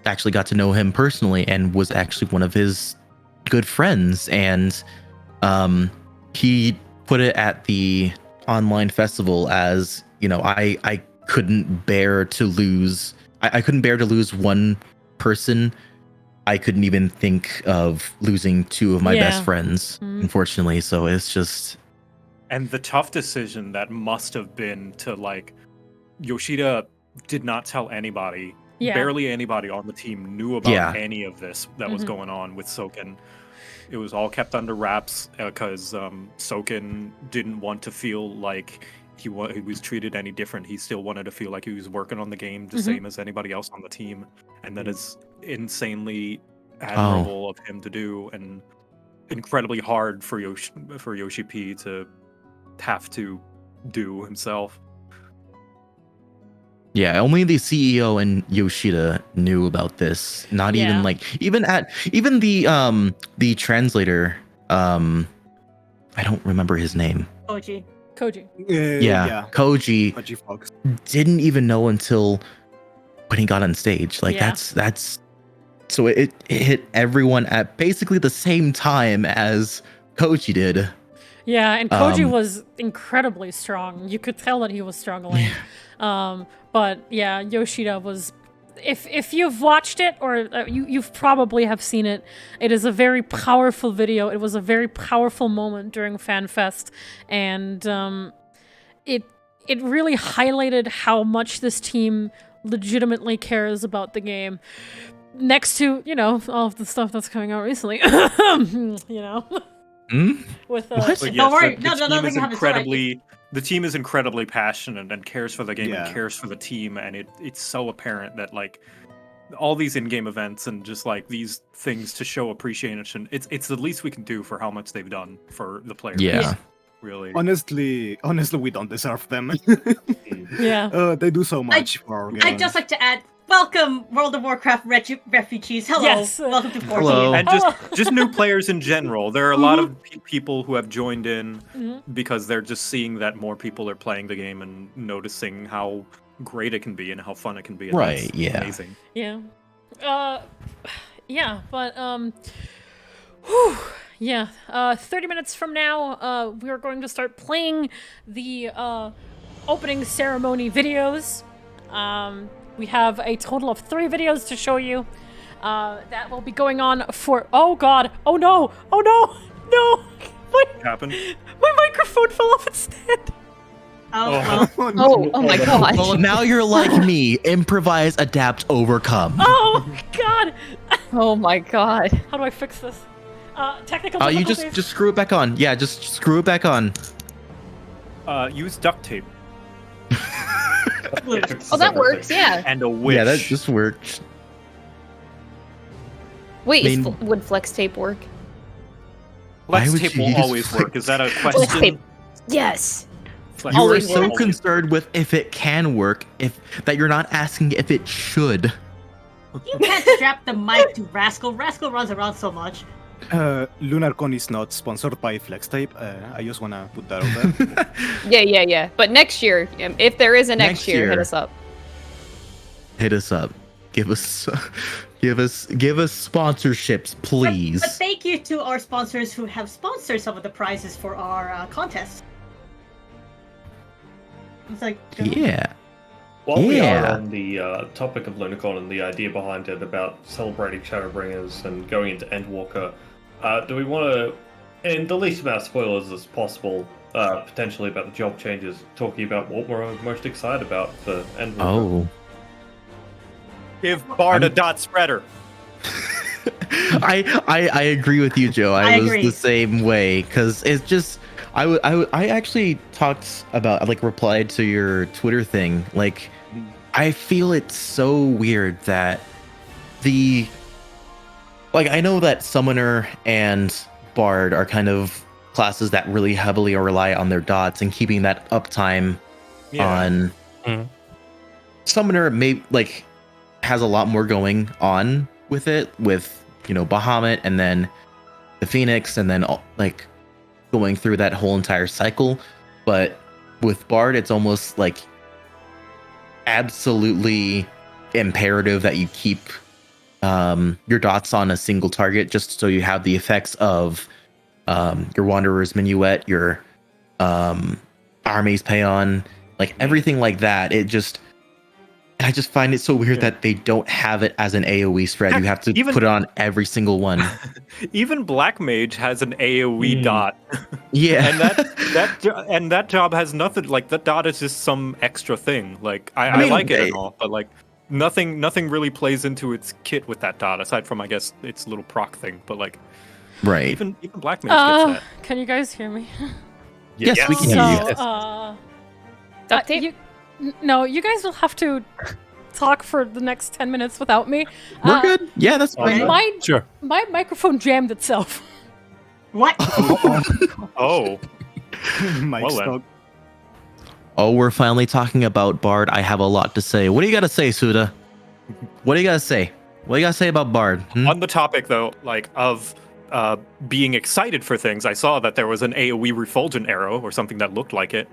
actually got to know him personally and was actually one of his good friends. And he put it at the online festival as, I couldn't bear to lose. I couldn't bear to lose one person. I couldn't even think of losing two of my best friends, unfortunately. So it's just. And the tough decision that must have been to, like, Yoshida did not tell anybody. Yeah. Barely anybody on the team knew about any of this that was going on with Soken. It was all kept under wraps because Soken didn't want to feel like he was treated any different. He still wanted to feel like he was working on the game the same as anybody else on the team. And that is insanely admirable of him to do, and incredibly hard for Yoshi P to have to do himself. Yeah, only the CEO and Yoshida knew about this. Not even the translator. I don't remember his name. Koji. Koji Fox didn't even know until when he got on stage. Like that's so it hit everyone at basically the same time as Koji did. Yeah, and Koji was incredibly strong. You could tell that he was struggling. But yeah, Yoshida was. If you've watched it, or you've probably have seen it, it is a very powerful video. It was a very powerful moment during FanFest, and it really highlighted how much this team legitimately cares about the game. Next to all of the stuff that's coming out recently, with don't worry, nothing happens. The team is incredibly passionate and cares for the game and cares for the team, and it's so apparent that, like, all these in-game events and just like these things to show appreciation, it's the least we can do for how much they've done for the players. Yeah. Really. Honestly, we don't deserve them. They do so much for our game. I'd just like to add, welcome, World of Warcraft refugees. Hello. Yes. Welcome to 14. Hello. And just new players in general. There are a lot of people who have joined in because they're just seeing that more people are playing the game and noticing how great it can be and how fun it can be. Right, yeah. Amazing. Yeah. But 30 minutes from now, we are going to start playing the opening ceremony videos. We have a total of 3 videos to show you. That will be going on for. Oh God! Oh no! Oh no! No! What happened? My microphone fell off its stand. Oh my God! Well, now you're like me. Improvise, adapt, overcome. Oh God! Oh my God! How do I fix this? Technical You difficulties. just screw it back on. Yeah, just screw it back on. Use duct tape. Oh, that works. Yeah. And a wish. Yeah, that just works. Wait, would flex tape work? Flex tape will always work. Is that a question? Flex tape. Yes. Flex You are always so works. concerned with if it can work, that you're not asking if it should. You can't strap the mic to Rascal. Rascal runs around so much. LunarCon is not sponsored by FlexTape. I just wanna put that out there. Yeah. But next year, if there is a next year, hit us up. Hit us up. Give us sponsorships, please. But thank you to our sponsors who have sponsored some of the prizes for our contests. It's like Yeah. While we are on the topic of LunarCon and the idea behind it about celebrating Shadowbringers and going into Endwalker, do we want to, in the least amount of spoilers as possible, potentially about the job changes, talking about what we're most excited about for end. Give Bard a dot spreader. I agree with you, Joe. I was agree. the same way because it's just I actually talked about replied to your Twitter thing. Like, I feel it's so weird that I know that Summoner and Bard are kind of classes that really heavily rely on their dots and keeping that uptime on. Summoner has a lot more going on with it, with Bahamut and then the Phoenix, and then going through that whole entire cycle. But with Bard, it's almost absolutely imperative that you keep your dots on a single target, just so you have the effects of your Wanderer's Minuet, your Army's Paeon, everything like that. I just find it so weird that they don't have it as an AoE spread. You have to put it on every single one. Even Black Mage has an AoE dot. Yeah. And that job has nothing. That dot is just some extra thing. I like it and all, but nothing really plays into its kit with that dot, aside from, I guess, its little proc thing. But right. Even Black Mage gets that. Can you guys hear me? Yes, we can hear you. No, you guys will have to talk for the next 10 minutes without me. We're good. Yeah, that's fine. My microphone jammed itself. What? Oh. Mike's dog. Oh, we're finally talking about Bard. I have a lot to say. What do you got to say, Suda? What do you got to say? What do you got to say about Bard? On the topic, though, of being excited for things, I saw that there was an AoE refulgent arrow or something that looked like it.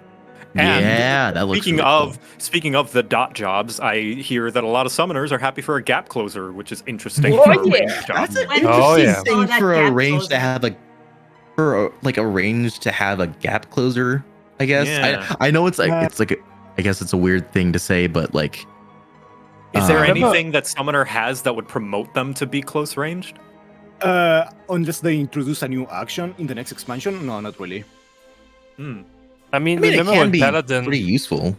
And that looks really cool. Speaking of the dot jobs, I hear that a lot of summoners are happy for a gap closer, which is interesting for a range job. That's an interesting thing for a range to have a range to have a gap closer, I guess. Yeah. I know I guess it's a weird thing to say, but is there anything that Summoner has that would promote them to be close ranged? Unless they introduce a new action in the next expansion, no, not really. I mean, it remember can when be Paladin? pretty useful.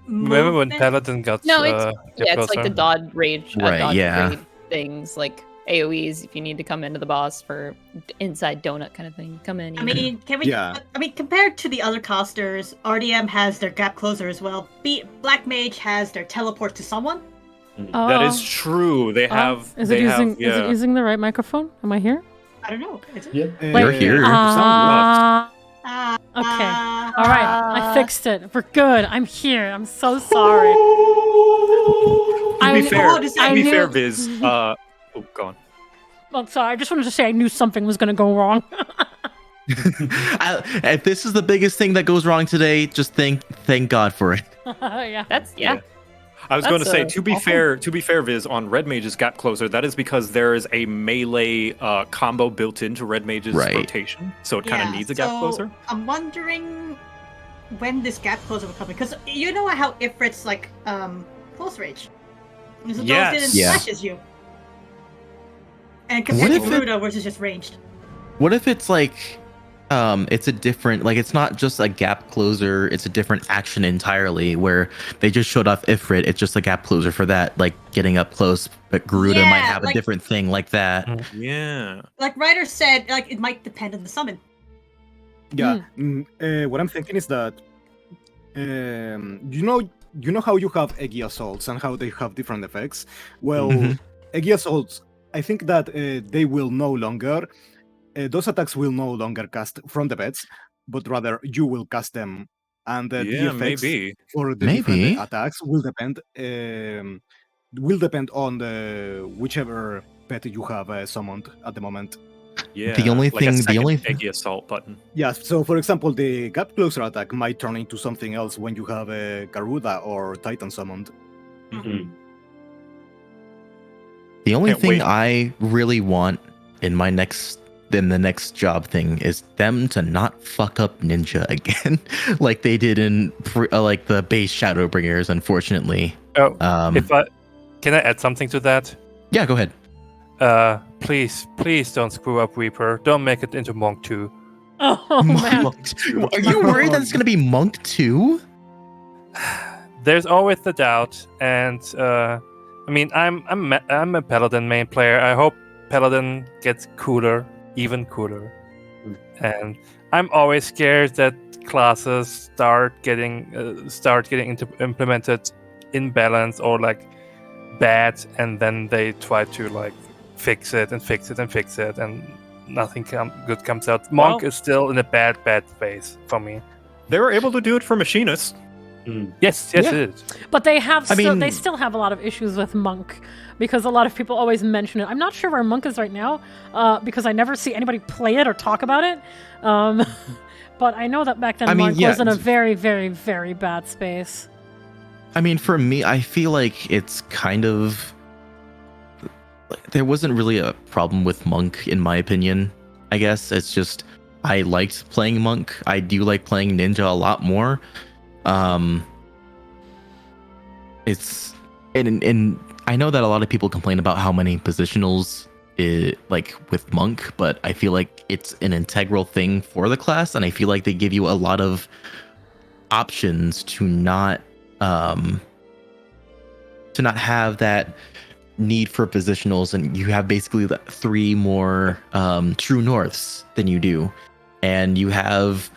Remember when Paladin got? It's like the dod rage, right? Raid things like AOE's. If you need to come into the boss for inside donut kind of thing, come in. I mean, compared to the other casters, RDM has their gap closer as well. Black Mage has their teleport to someone. Oh. That is true. They have. Is it using the right microphone? Am I here? I don't know. Is it? Yeah. You're here. Okay. All right. I fixed it. We're good. I'm here. I'm so sorry. To be fair, Viz. Go on. Well, sorry. I just wanted to say I knew something was going to go wrong. If this is the biggest thing that goes wrong today, just thank God for it. Yeah. Yeah. I was going to say, to be fair, Viz, on Red Mage's Gap Closer, that is because there is a melee combo built into Red Mage's rotation, so it kind of needs a Gap Closer. I'm wondering when this Gap Closer will come in, because you know how Ifrit's close range. So yes. Those didn't flashes you. And compared to Garuda, which is just ranged. What if it's it's a different, it's not just a gap closer, it's a different action entirely, where they just showed off Ifrit, it's just a gap closer for that, getting up close, but Garuda might have a different thing like that. Yeah. Like Ryder said, it might depend on the summon. Yeah. What I'm thinking is that, you know how you have Eggy Assaults and how they have different effects? Well, Eggy Assaults, I think that they will no longer... those attacks will no longer cast from the beds, but rather you will cast them, and the effects for the different attacks will depend on the whichever pet you have summoned at the moment. Yeah. The only Eggy Assault button. Yeah. So, for example, the Gap Closer attack might turn into something else when you have a Garuda or Titan summoned. The only thing I really want in the next job thing is them to not fuck up Ninja again, like they did in the base Shadowbringers, unfortunately. Can I add something to that? Yeah, go ahead. Please don't screw up Reaper. Don't make it into Monk 2. Oh man. Are you worried that it's gonna be Monk 2? There's always the doubt, and I mean, I'm a Paladin main player. I hope Paladin gets cooler, even cooler, and I'm always scared that classes start getting implemented in balance or like bad, and then they try to like fix it, and nothing good comes out. Monk is still in a bad phase for me. They were able to do it for Machinists. Yes, it is. But they still have a lot of issues with Monk because a lot of people always mention it. I'm not sure where Monk is right now because I never see anybody play it or talk about it. But I know that back then Monk was in a very, very, very bad space. I mean, for me, I feel like it's kind of... There wasn't really a problem with Monk, in my opinion. I guess it's just I liked playing Monk. I do like playing Ninja a lot more. It's and I know that a lot of people complain about how many positionals like with Monk, but I feel like it's an integral thing for the class, and I feel like they give you a lot of options to not have that need for positionals, and you have basically 3 more true norths than you do, and you have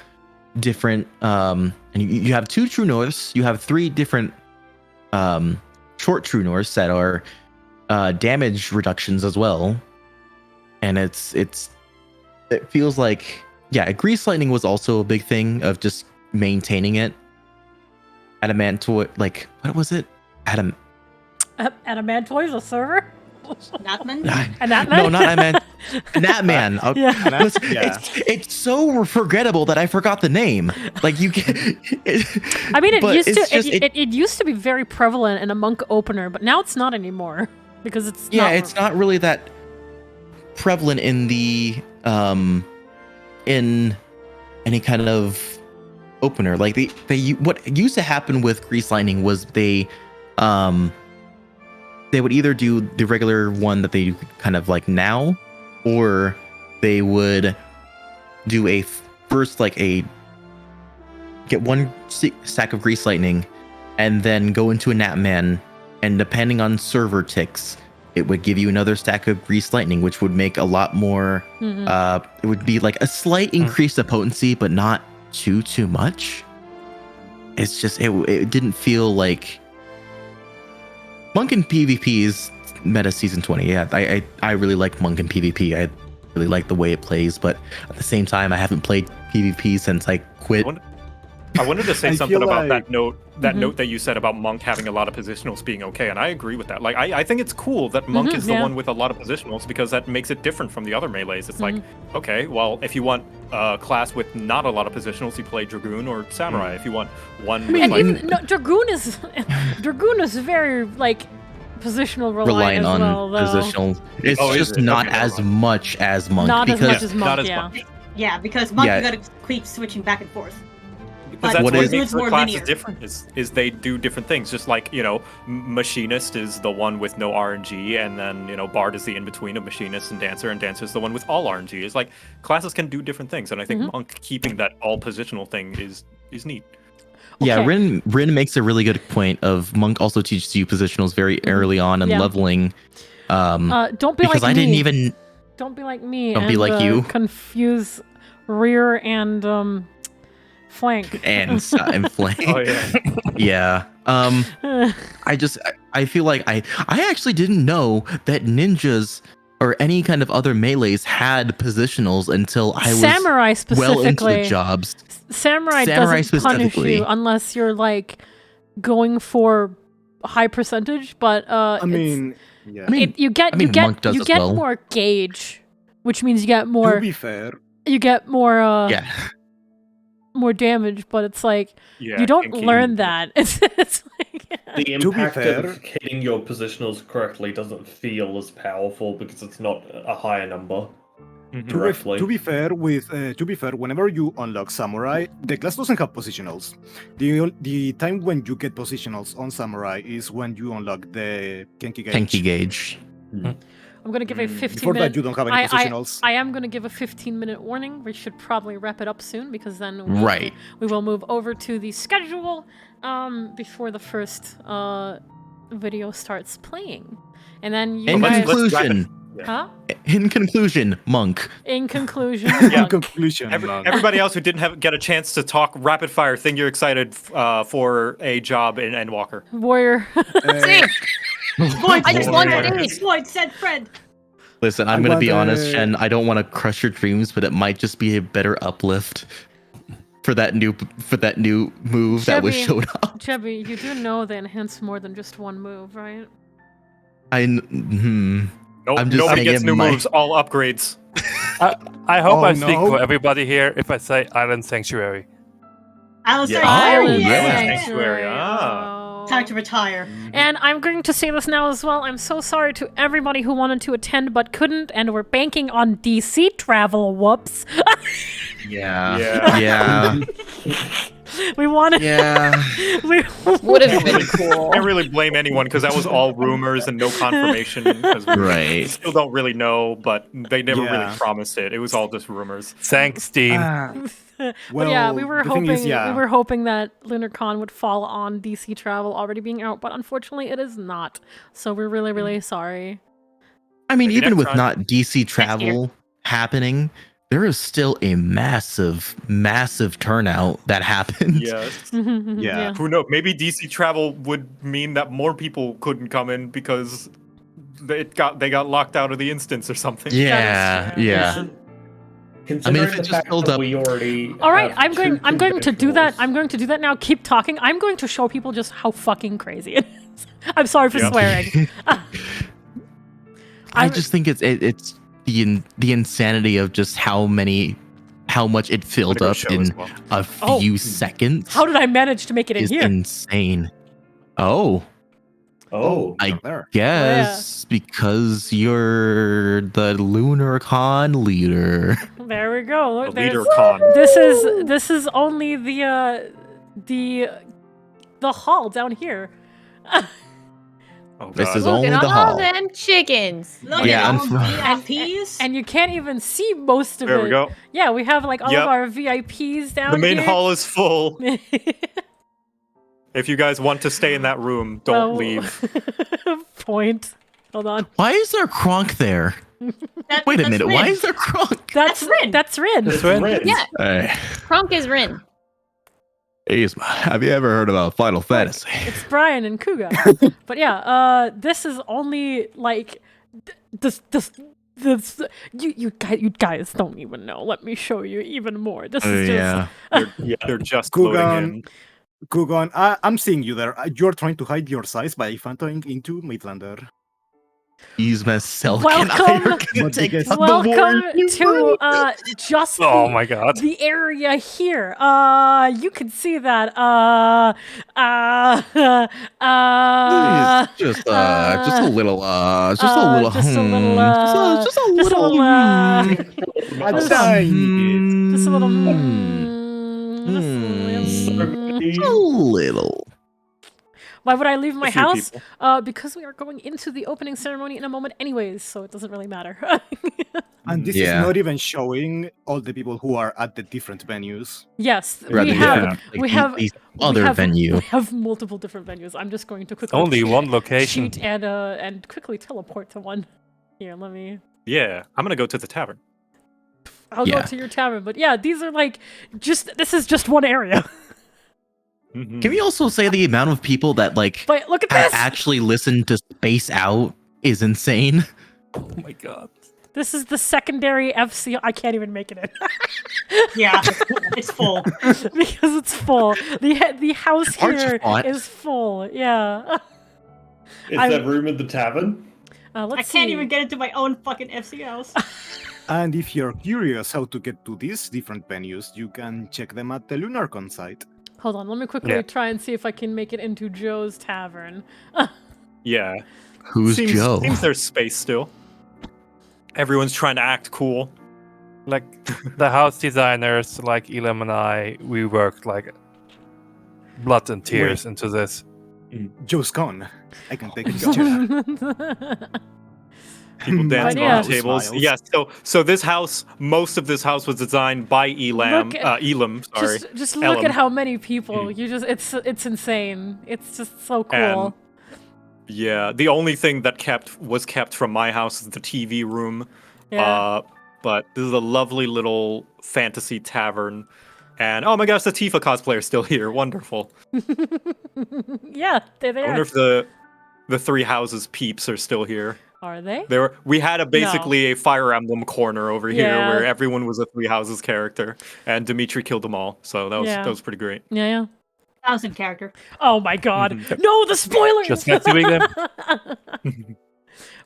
different and you have 2 true norths, you have 3 different short true norths that are damage reductions as well, and it feels like grease lightning was also a big thing of just maintaining it. Adamantoid, like what was it? Adamantoid is a server? Natman? No, not Adaman. Natman. Yeah. It's so forgettable that I forgot the name. Like you can. I mean, it used to be very prevalent in a Monk opener, but now it's not anymore because it's not really that prevalent in the in any kind of opener. Like what used to happen with Grease Lightning was they would either do the regular one that they kind of like now, or they would do a first get 1 stack of Grease Lightning and then go into a Natman, and depending on server ticks, it would give you another stack of Grease Lightning, which would make a lot more it would be like a slight increase of potency, but not too much. It's just it didn't feel like Monk in PvP is meta season 20. Yeah, I really like Monk in PvP. I really like the way it plays, but at the same time, I haven't played PvP since I quit. I wanted to say something about that note that you said about Monk having a lot of positionals being okay, and I agree with that. Like, I think it's cool that Monk is the one with a lot of positionals because that makes it different from the other melees. It's like, okay, well, if you want a class with not a lot of positionals, you play Dragoon or Samurai. If you want one, Dragoon is very like positional reliant on well, positional. It's just not as much as Monk. Not as much as Monk. Yeah, because Monk you gotta keep switching back and forth. Because that's what makes the classes different is they do different things. Just like, Machinist is the one with no RNG, and then, Bard is the in-between of Machinist and Dancer is the one with all RNG. It's like, classes can do different things, and I think Monk keeping that all positional thing is neat. Okay. Yeah, Rin makes a really good point of Monk also teaches you positionals very early on in leveling. Don't be like me. I didn't even... Don't be like me. Don't be like you. Confuse rear and... flank and flank. Oh yeah. I feel like I actually didn't know that ninjas or any kind of other melees had positionals until I was Samurai specifically. Well into the jobs. Samurai doesn't punish you unless you're like going for high percentage, but you get more gauge, which means you get more. To be fair, you get more. More damage, but it's like you don't learn that. It's like the impact of hitting your positionals correctly doesn't feel as powerful because it's not a higher number. Directly. To be fair, whenever you unlock Samurai, the class doesn't have positionals. The time when you get positionals on Samurai is when you unlock the Kenki Gauge. I'm going to give a 15 Before minute... that, you don't have any positionals. I am going to give a 15-minute warning. We should probably wrap it up soon because then we will move over to the schedule before the first video starts playing. And then you guys... conclusion... Huh? In conclusion, Monk. In conclusion, In conclusion, everybody else who didn't get a chance to talk rapid fire, think you're excited for a job in Endwalker. Warrior. Same. I just launched Floyd said friend. Listen, I'm going to be honest, Shen. I don't want to crush your dreams, but it might just be a better uplift for that new move that was showed up. Chubby, you do know they enhance more than just one move, right? Nobody gets new moves, all upgrades. I hope I speak for everybody here if I say Island Sanctuary. Island Sanctuary. Time to retire. And I'm going to say this now as well. I'm so sorry to everybody who wanted to attend but couldn't, and we're banking on DC travel. Whoops. Yeah. We wanted. Yeah. Would have been cool. Can't really blame anyone because that was all rumors and no confirmation. We still don't really know, but they never really promised it. It was all just rumors. Thanks, team. But yeah, we were hoping that LunarCon would fall on DC travel already being out, but unfortunately it is not. So we're really, really sorry. I mean, even with not DC travel happening, there is still a massive turnout that happened. Yes. Yeah. Who knows? Maybe DC travel would mean that more people couldn't come in because they got locked out of the instance or something. Yeah. I mean, if it just built up. We already all right, I'm going to do that. I'm going to do that now. Keep talking. I'm going to show people just how fucking crazy it is. I'm sorry for swearing. I just think it's the insanity of just how much it filled up in a few seconds. How did I manage to make it in here? Insane. I guess because you're the LunarCon leader. There we go. Look, LunarCon. This is only the hall down here. This is Look only at the all hall. them chickens. Look at all VIPs. And you can't even see most of it. There we go. Yeah, we have like all of our VIPs down here. The main here. hall is full. If you guys want to stay in that room, don't leave. Point. Hold on. Why is there Kronk there? Wait a minute. Rin. Why is there Kronk? That's Rin. That's Rin. Yeah. Kronk is Rin. Yzma, have you ever heard about Final Fantasy? It's Brian and Kuga. But yeah, this is only like this. You guys don't even know. Let me show you even more. This is they're just loading in. Kugon, I'm seeing you there. You're trying to hide your size by fantoing into Midlander. Yzma self welcome to just oh my god the area here. You can see that just a little Why would I leave my house? Because we are going into the opening ceremony in a moment anyways, so it doesn't really matter. And this is not even showing all the people who are at the different venues. Yes, we have multiple different venues. I'm just going to quickly only one location cheat and quickly teleport to one. Here, let me. Yeah, I'm gonna go to the tavern. I'll go to your tavern, but yeah, these are like this is just one area. Can we also say the amount of people that like but look at this! actually listen to Space Out is insane? Oh my god. This is the secondary FC. I can't even make it in. Yeah, it's full. Because it's full. The house here is full. Yeah. Is that room in the tavern? I can't even get into my own fucking FC house. And if you're curious how to get to these different venues, you can check them at the LunarCon site. Hold on, let me quickly try and see if I can make it into Joe's tavern. Yeah. Who's Joe? Seems there's space still. Everyone's trying to act cool. Like the house designers, like Elam and I, we worked like blood and tears into this. Joe's gone. I can take a picture. People dancing yeah. on the tables. Smiles. Yes. So this house, most of this house was designed by Elam. Elam. Sorry. Just look Elam. at how many people. It's insane. It's just so cool. And, yeah. The only thing that was kept from my house is the TV room. Yeah. But this is a lovely little fantasy tavern. And oh my gosh, the Tifa cosplayer is still here. Wonderful. Yeah, they're I there. wonder if the Three Houses peeps are still here. Are they? We had basically a Fire Emblem corner over here Yeah. where everyone was a Three Houses character, and Dimitri killed them all. So that was pretty great. Yeah. 1,000 character. Oh my god. No, the spoilers! Just not doing them.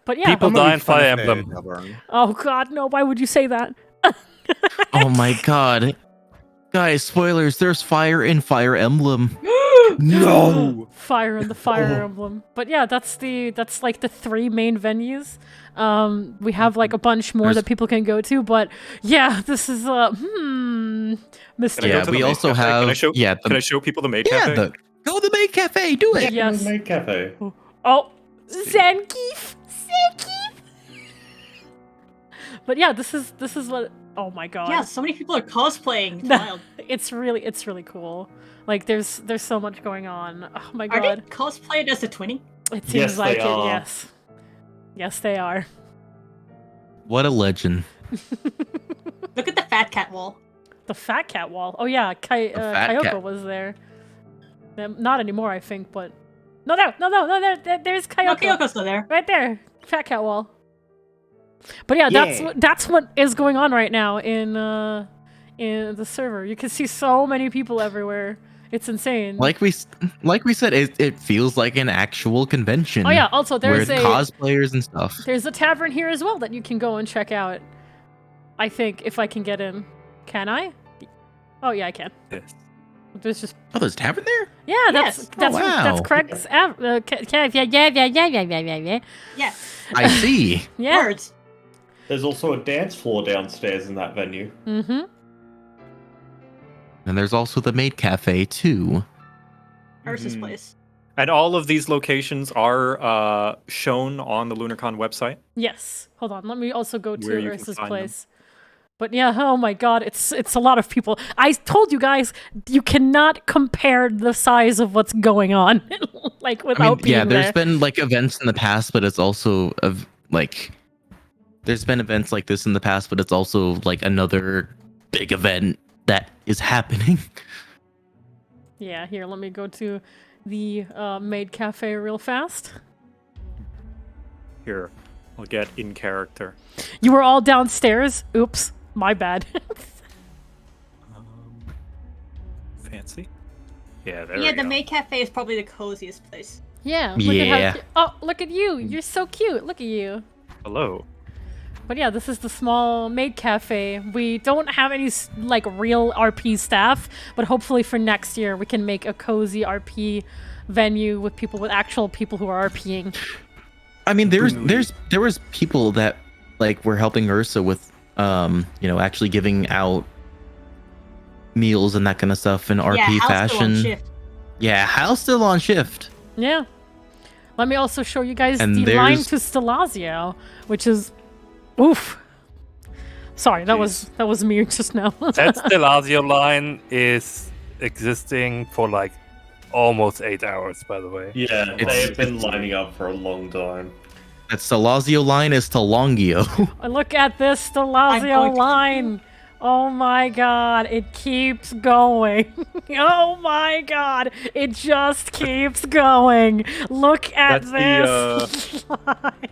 But yeah. People I'm a die big in fan Fire of the Emblem. Tavern. Oh god, no, why would you say that? Oh my god. Guys, spoilers, there's fire in Fire Emblem. No! Fire in the Fire Emblem. But yeah, that's like the 3 main venues. We have like a bunch more that people can go to, but yeah, this is Can I Mr. go Yeah, to the we Maid also Cafe? have- Can I show, yeah, can I show people the Maid Yeah, Cafe? go to the Maid Cafe, do it. Yes. Maid Cafe. Oh, Zangief. But yeah, this is what. Oh my god. Yeah, so many people are cosplaying. It's wild. It's really cool. Like there's so much going on. Oh my Are god. they cosplayed as a twinning? It seems Yes, like they it. are. Yes. Yes, they are. What a legend. Look at the fat cat wall. The fat cat wall. Oh yeah, fat Kyoko cat. was there. Not anymore, I think, but no. There's Kyoko. No, Kyoko's still there. Right there, fat cat wall. But yeah, that's what is going on right now in the server. You can see so many people everywhere. It's insane. Like we said, it feels like an actual convention. Oh yeah, also there's with cosplayers and stuff. There's a tavern here as well that you can go and check out. I think if I can get in. Can I? Oh yeah, I can. Yes. There's just Oh, there's a tavern there? yeah, Yes. that's wow. Craig's yeah. Yeah. I see. Yeah. Words. There's also a dance floor downstairs in that venue. Mm-hmm. And there's also the Maid Cafe too. Ursa's Mhm. place. And all of these locations are shown on the LunarCon website. Yes. Hold on. Let me also go Where to you can Ursa's find place. But yeah, oh my god, it's a lot of people. I told you guys, you cannot compare the size of what's going on like without being yeah, there's there. been like events in the past, but it's also like there's been events like this in the past, but it's also like another big event that is happening. Yeah, here, let me go to the Maid Cafe real fast. Here, I'll get in character. You were all downstairs. Oops, my bad. Fancy. Yeah, there Yeah, we the go. Maid Cafe is probably the coziest place. Yeah. Yeah. Oh, look at you. You're so cute. Look at you. Hello. But yeah, this is the small Maid Cafe. We don't have any like real RP staff, but hopefully for next year we can make a cozy RP venue with actual people who are RPing. I mean, there was people that like were helping Ursa with actually giving out meals and that kind of stuff in RP yeah, Hal's fashion. still on shift. Yeah, Hal's still on shift. Yeah. Let me also show you guys And the line there's- to Stelazio, which is oof. Sorry, that was me just now. That Stelazio line is existing for like almost 8 hours, by the way. Yeah, It's- they've been it's- lining up for a long time. That Stelazio line is Stelongio. Look at this I'm Stelazio going to- line. Oh my god, it keeps going. Oh my god, it just keeps going. Look at That's this line.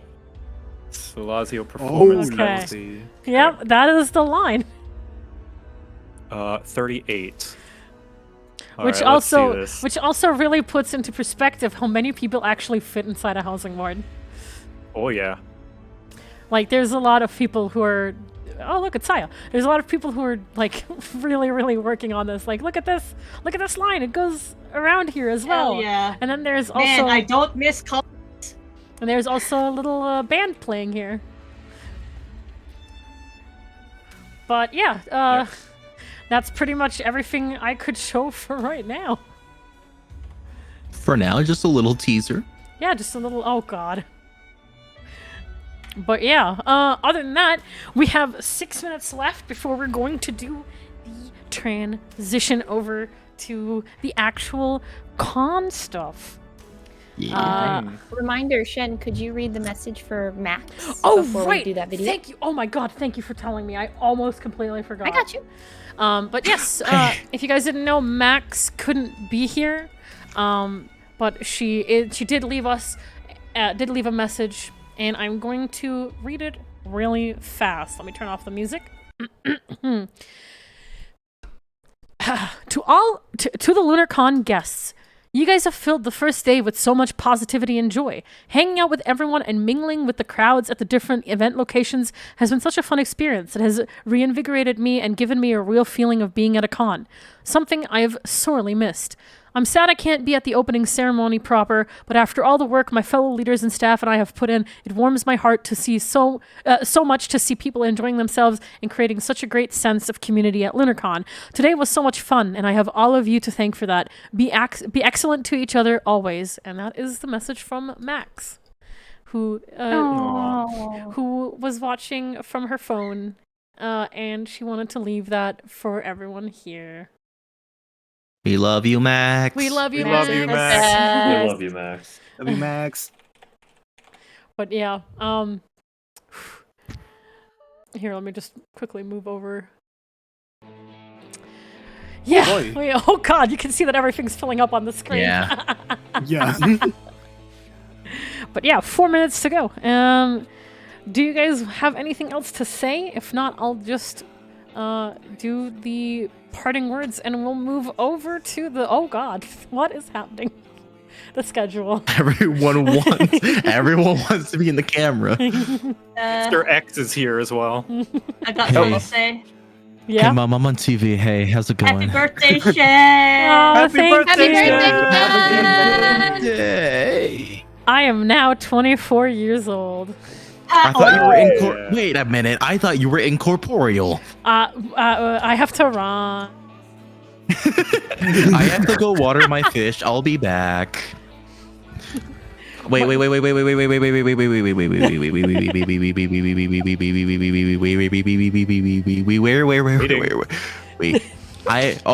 Salazio performance. Okay. That was the Yep, that is the line. 38. All Which right, let's see also this. which also really puts into perspective how many people actually fit inside a housing ward. Oh yeah. Like there's a lot of people who are oh look at Saya. There's a lot of people who are like really, really working on this. Like look at this line. It goes around here as well. Hell yeah. And then there's also Man, I don't miss and there's also a little band playing here. But yeah, that's pretty much everything I could show for right now. For now, just a little teaser. Yeah, just a little. Oh god. But yeah, other than that, we have 6 minutes left before we're going to do the transition over to the actual con stuff. Reminder, Shen, could you read the message for Max before we do that video? Thank you. Oh my god, thank you for telling me. I almost completely forgot. I got you. But yes, if you guys didn't know, Max couldn't be here. But she did leave a message, and I'm going to read it really fast. Let me turn off the music. To the LunarCon guests, you guys have filled the first day with so much positivity and joy. Hanging out with everyone and mingling with the crowds at the different event locations has been such a fun experience. It has reinvigorated me and given me a real feeling of being at a con, something I have sorely missed. I'm sad I can't be at the opening ceremony proper, but after all the work my fellow leaders and staff and I have put in, it warms my heart to see so much to see people enjoying themselves and creating such a great sense of community at LunarCon. Today was so much fun, and I have all of you to thank for that. Be excellent to each other always, and that is the message from Max, who was watching from her phone, and she wanted to leave that for everyone here. We love you, Max. We love you, Max. We love you, Max. Love you, Max. But yeah, here, let me just quickly move over. Yeah. Boy. Oh god, you can see that everything's filling up on the screen. Yeah. Yeah. But yeah, 4 minutes to go. Do you guys have anything else to say? If not, I'll just do the parting words and we'll move over to the... Oh god, what is happening? The schedule. Everyone wants to be in the camera. Mr. X is here as well. I got something to say. Yeah. Hey, Mom, I'm on TV. Hey, how's it going? Happy birthday, Shen! Oh, thank Happy you. birthday, Shen! Yay! I am now 24 years old. I thought you were Wait a minute. I thought you were incorporeal. I have to run. I have to go water my fish. I'll be back. Wait. Wait.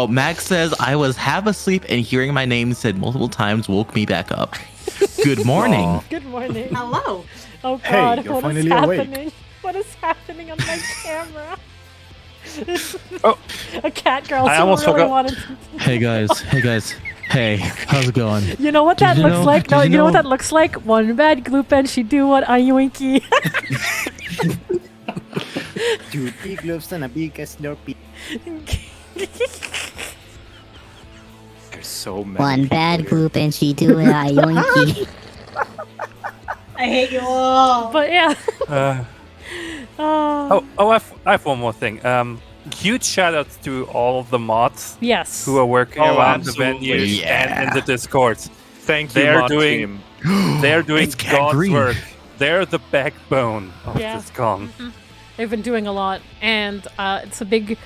Max says I was half asleep and hearing my name said multiple times woke me back up. Good morning. Good morning. Hello. Oh god, Hey, you're what is finally happening? awake. What is happening on my camera? Oh. A cat girl. I so almost really forgot. wanted to... Hey guys. Hey, how's it going? You know what that Did you looks know- like? No, did you you know what know- that looks like? One bad gloop and she do what I yoinky. 2 big gloves and a big Slurpee. There's so many. One people bad here. group and she do it a yoinky. I hate you all. But yeah. I have one more thing. Huge shout out to all of the mods Yes. who are working Oh, around the absolutely. venues and in the Discords. Thank you, They're mod doing- team. They're doing It's Cat God's Green. work. They're the backbone of Yeah. this con. They've been doing a lot, and it's a big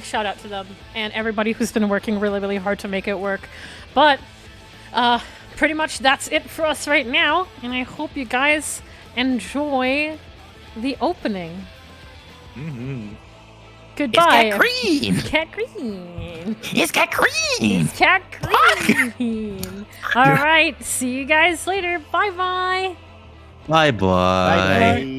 shout out to them and everybody who's been working really, really hard to make it work. But pretty much that's it for us right now, and I hope you guys enjoy the opening. Mm-hmm. Goodbye. It's Cat Green. Cat Green. It's Cat Green. It's Cat Green. All right. See you guys later. Bye-bye. Bye bye. Bye.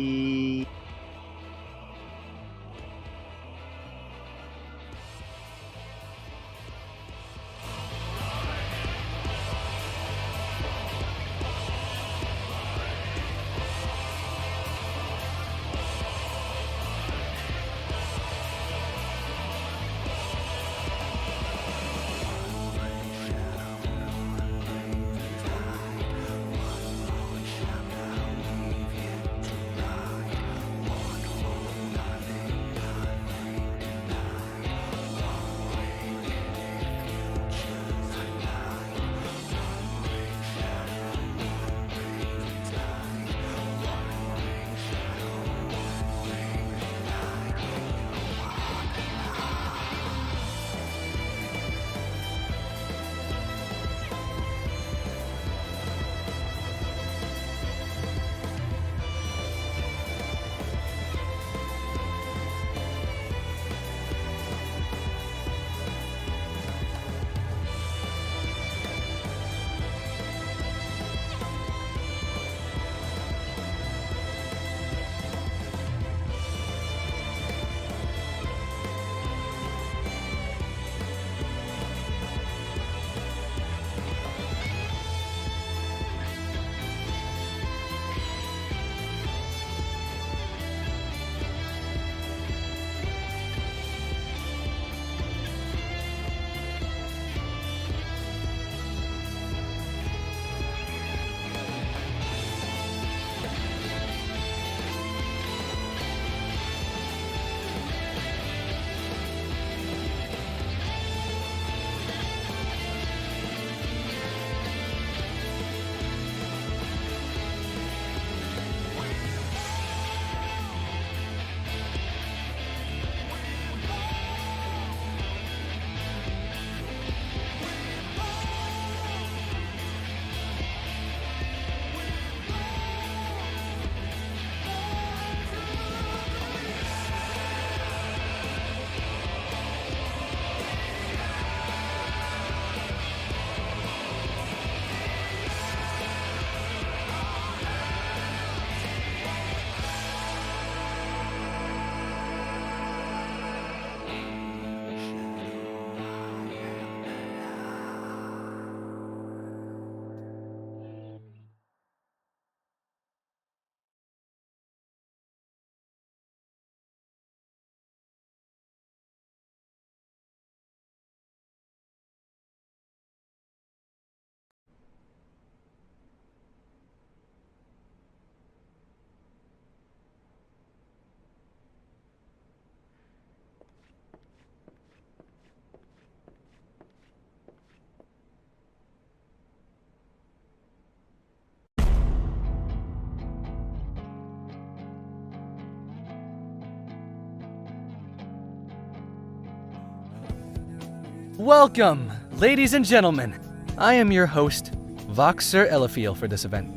Welcome, ladies and gentlemen. I am your host, Voxer Elafiel, for this event,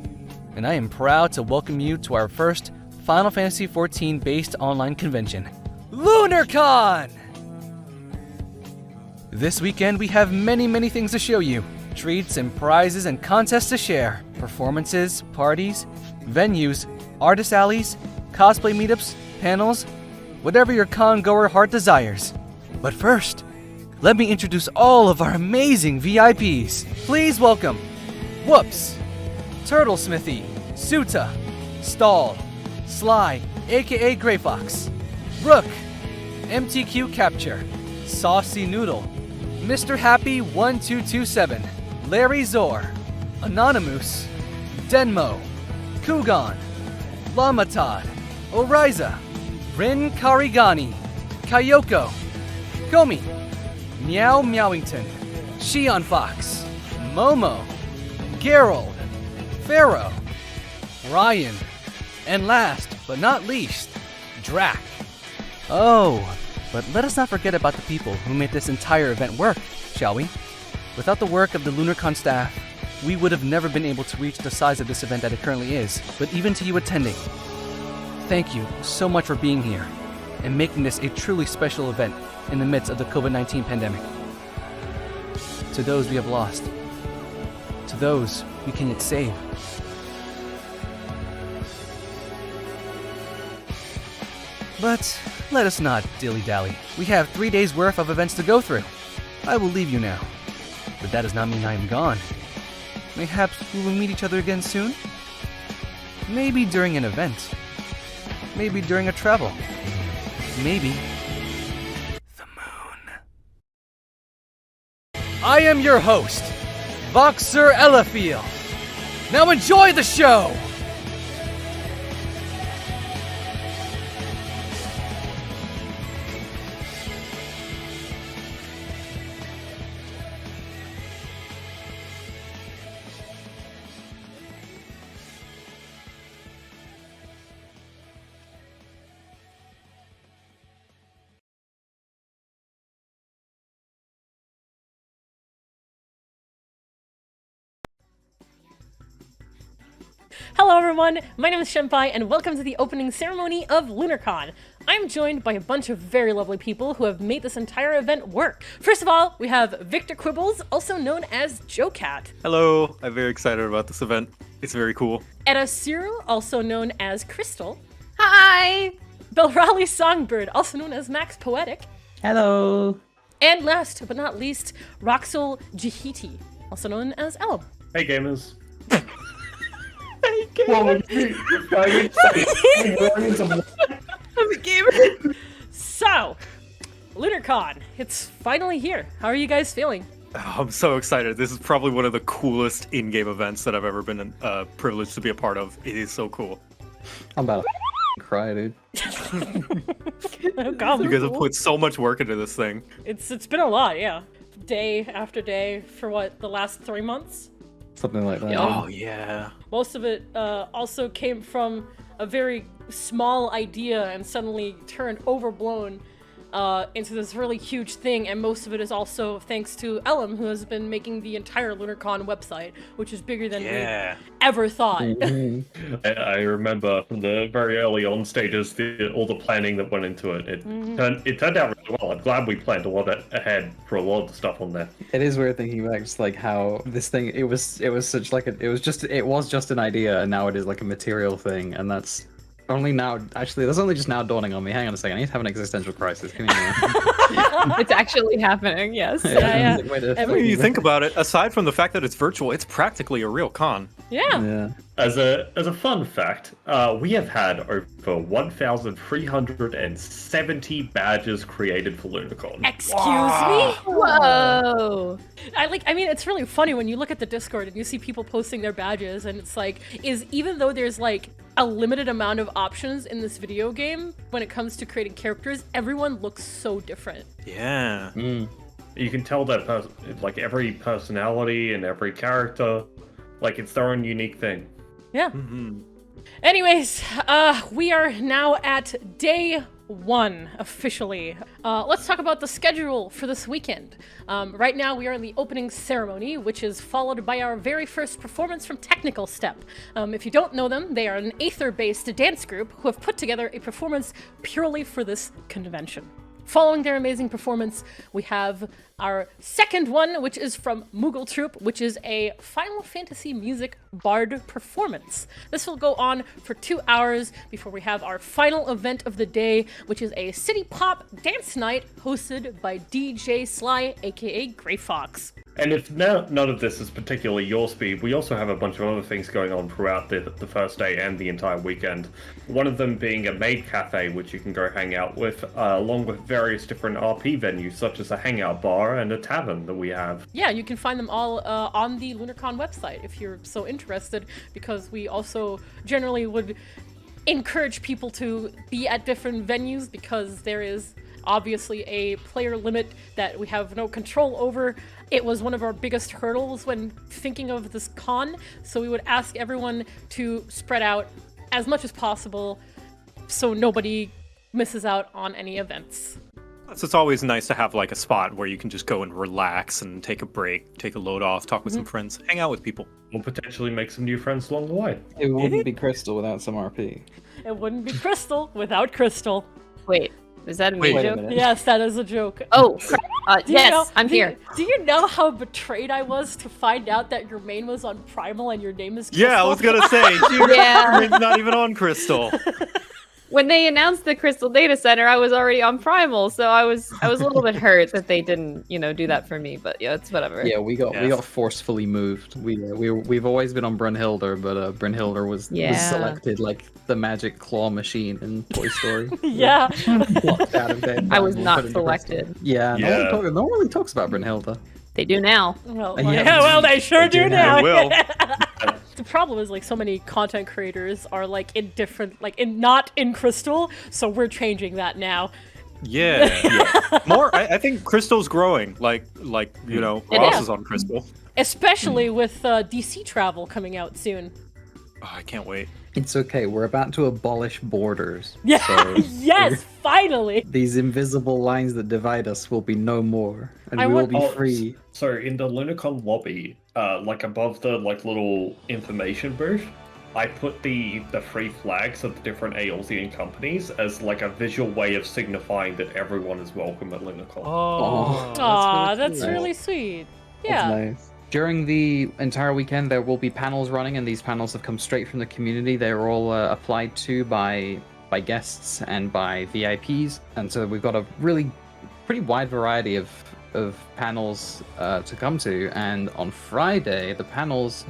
and I am proud to welcome you to our first Final Fantasy XIV based online convention, LunarCon! This weekend we have many things to show you. Treats and prizes and contests to share. Performances, parties, venues, artist alleys, cosplay meetups, panels, whatever your con-goer heart desires. But first, let me introduce all of our amazing VIPs. Please welcome Whoops, Turtle Smithy, Suta, Stall, Sly, aka Grey Fox, Rook, MTQ Capture, Saucy Noodle, Mr. Happy 1227, Larry Zor, Anonymous, Denmo, Kugan, Lamatad, Oriza, Rin Karigani, Kayoko, Komi, Meow Meowington, Shion Fox, Momo, Gerald, Pharaoh, Ryan, and last but not least, Drac. Oh, but let us not forget about the people who made this entire event work, shall we? Without the work of the LunarCon staff, we would have never been able to reach the size of this event that it currently is. But even to you attending, thank you so much for being here and making this a truly special event in the midst of the COVID-19 pandemic. To those we have lost, to those we can yet save, but let us not dilly-dally. We have 3 days worth of events to go through. I will leave you now, but that does not mean I am gone. Mayhaps we will meet each other again soon? Maybe during an event. Maybe during a travel. Maybe the moon. I am your host, Voxer Elafiel. Now enjoy the show! Hello everyone, my name is Shenpai and welcome to the opening ceremony of LunarCon. I'm joined by a bunch of very lovely people who have made this entire event work. First of all, we have Victor Quibbles, also known as Joe Cat. Hello, I'm very excited about this event. It's very cool. Etta Siru, also known as Crystal. Hi! Belrali Songbird, also known as Max Poetic. Hello. And last but not least, Roxel Jihiti, also known as Elm. Hey gamers. I'm a gamer. So, LunarCon, it's finally here. How are you guys feeling? Oh, I'm so excited. This is probably one of the coolest in-game events that I've ever been privileged to be a part of. It is so cool. I'm about to cry, dude. Oh, God. You guys have put so much work into this thing. It's been a lot, yeah. Day after day for what, the last 3 months? Something like that. Oh, yeah. Most of it also came from a very small idea and suddenly turned overblown into this really huge thing, and most of it is also thanks to Ellum, who has been making the entire LunarCon website, which is bigger than we ever thought. I remember from the very early on stages, all the planning that went into it. It turned out really well. I'm glad we planned a lot ahead for a lot of the stuff on there. It is weird thinking back, just like how this thing, it was such like it was just an idea, and now it is like a material thing, and that's only now. Actually, that's only just now dawning on me. Hang on a second, I need to have an existential crisis. Give me a minute. It's actually happening, yes. Yeah. When you think about it, aside from the fact that it's virtual, it's practically a real con. Yeah. As a fun fact, we have had over 1,370 badges created for LunarCon. Excuse me? Whoa! I mean, it's really funny when you look at the Discord and you see people posting their badges, and it's like, even though there's like a limited amount of options in this video game when it comes to creating characters, everyone looks so different. Yeah. You can tell that like every personality and every character, like it's their own unique thing. Yeah. Anyways, we are now at day 1 officially. Let's talk about the schedule for this weekend. Right now we are in the opening ceremony, which is followed by our very first performance from Technical Step. If you don't know them, they are an Aether-based dance group who have put together a performance purely for this convention. Following their amazing performance, we have our second one, which is from Moogle Troop, which is a Final Fantasy music bard performance. This will go on for 2 hours before we have our final event of the day, which is a city pop dance night hosted by DJ Sly, aka Grey Fox. And if none of this is particularly your speed, we also have a bunch of other things going on throughout the first day and the entire weekend. One of them being a Maid Cafe, which you can go hang out with, along with various different RP venues, such as a hangout bar and a tavern that we have. Yeah, you can find them all on the LunarCon website if you're so interested, because we also generally would encourage people to be at different venues because there is obviously a player limit that we have no control over. It was one of our biggest hurdles when thinking of this con, so we would ask everyone to spread out as much as possible so nobody misses out on any events. So it's always nice to have like a spot where you can just go and relax and take a break, take a load off, talk with some friends, hang out with people. We'll potentially make some new friends along the way. It wouldn't be Crystal without some RP. It wouldn't be Crystal without Crystal. Wait, is that a me joke? Yes, that is a joke. Oh, yes, I'm here. Do you know how betrayed I was to find out that your main was on Primal and your name is Crystal? Yeah, I was gonna say, Yeah. your name's not even on Crystal. When they announced the Crystal Data Center, I was already on Primal, so I was a little bit hurt that they didn't, do that for me. But yeah, it's whatever. Yeah, we got forcefully moved. We've always been on Brunhilde, but Brunhilde was selected like the magic claw machine in Toy Story. Yeah. I was not selected. Yeah, no one really talks about Brunhilde. They do now. Well, they sure do now. They will. The problem is, like, so many content creators are, like, in different, like, not in Crystal, so we're changing that now. Yeah. More, I think Crystal's growing. Like Ross is on Crystal. Especially with DC travel coming out soon. Oh, I can't wait. It's okay. We're about to abolish borders. Yeah. So Yes, finally. these invisible lines that divide us will be no more, and we will be free. So in the Lunacon lobby, like above the little information booth, I put the free flags of the different Aeolzian companies as like a visual way of signifying that everyone is welcome at Lunacon. That's really sweet. Yeah. That's nice. During the entire weekend, there will be panels running, and these panels have come straight from the community. They're all applied to by guests and by VIPs, and so we've got a really pretty wide variety of panels to come to. And on Friday, the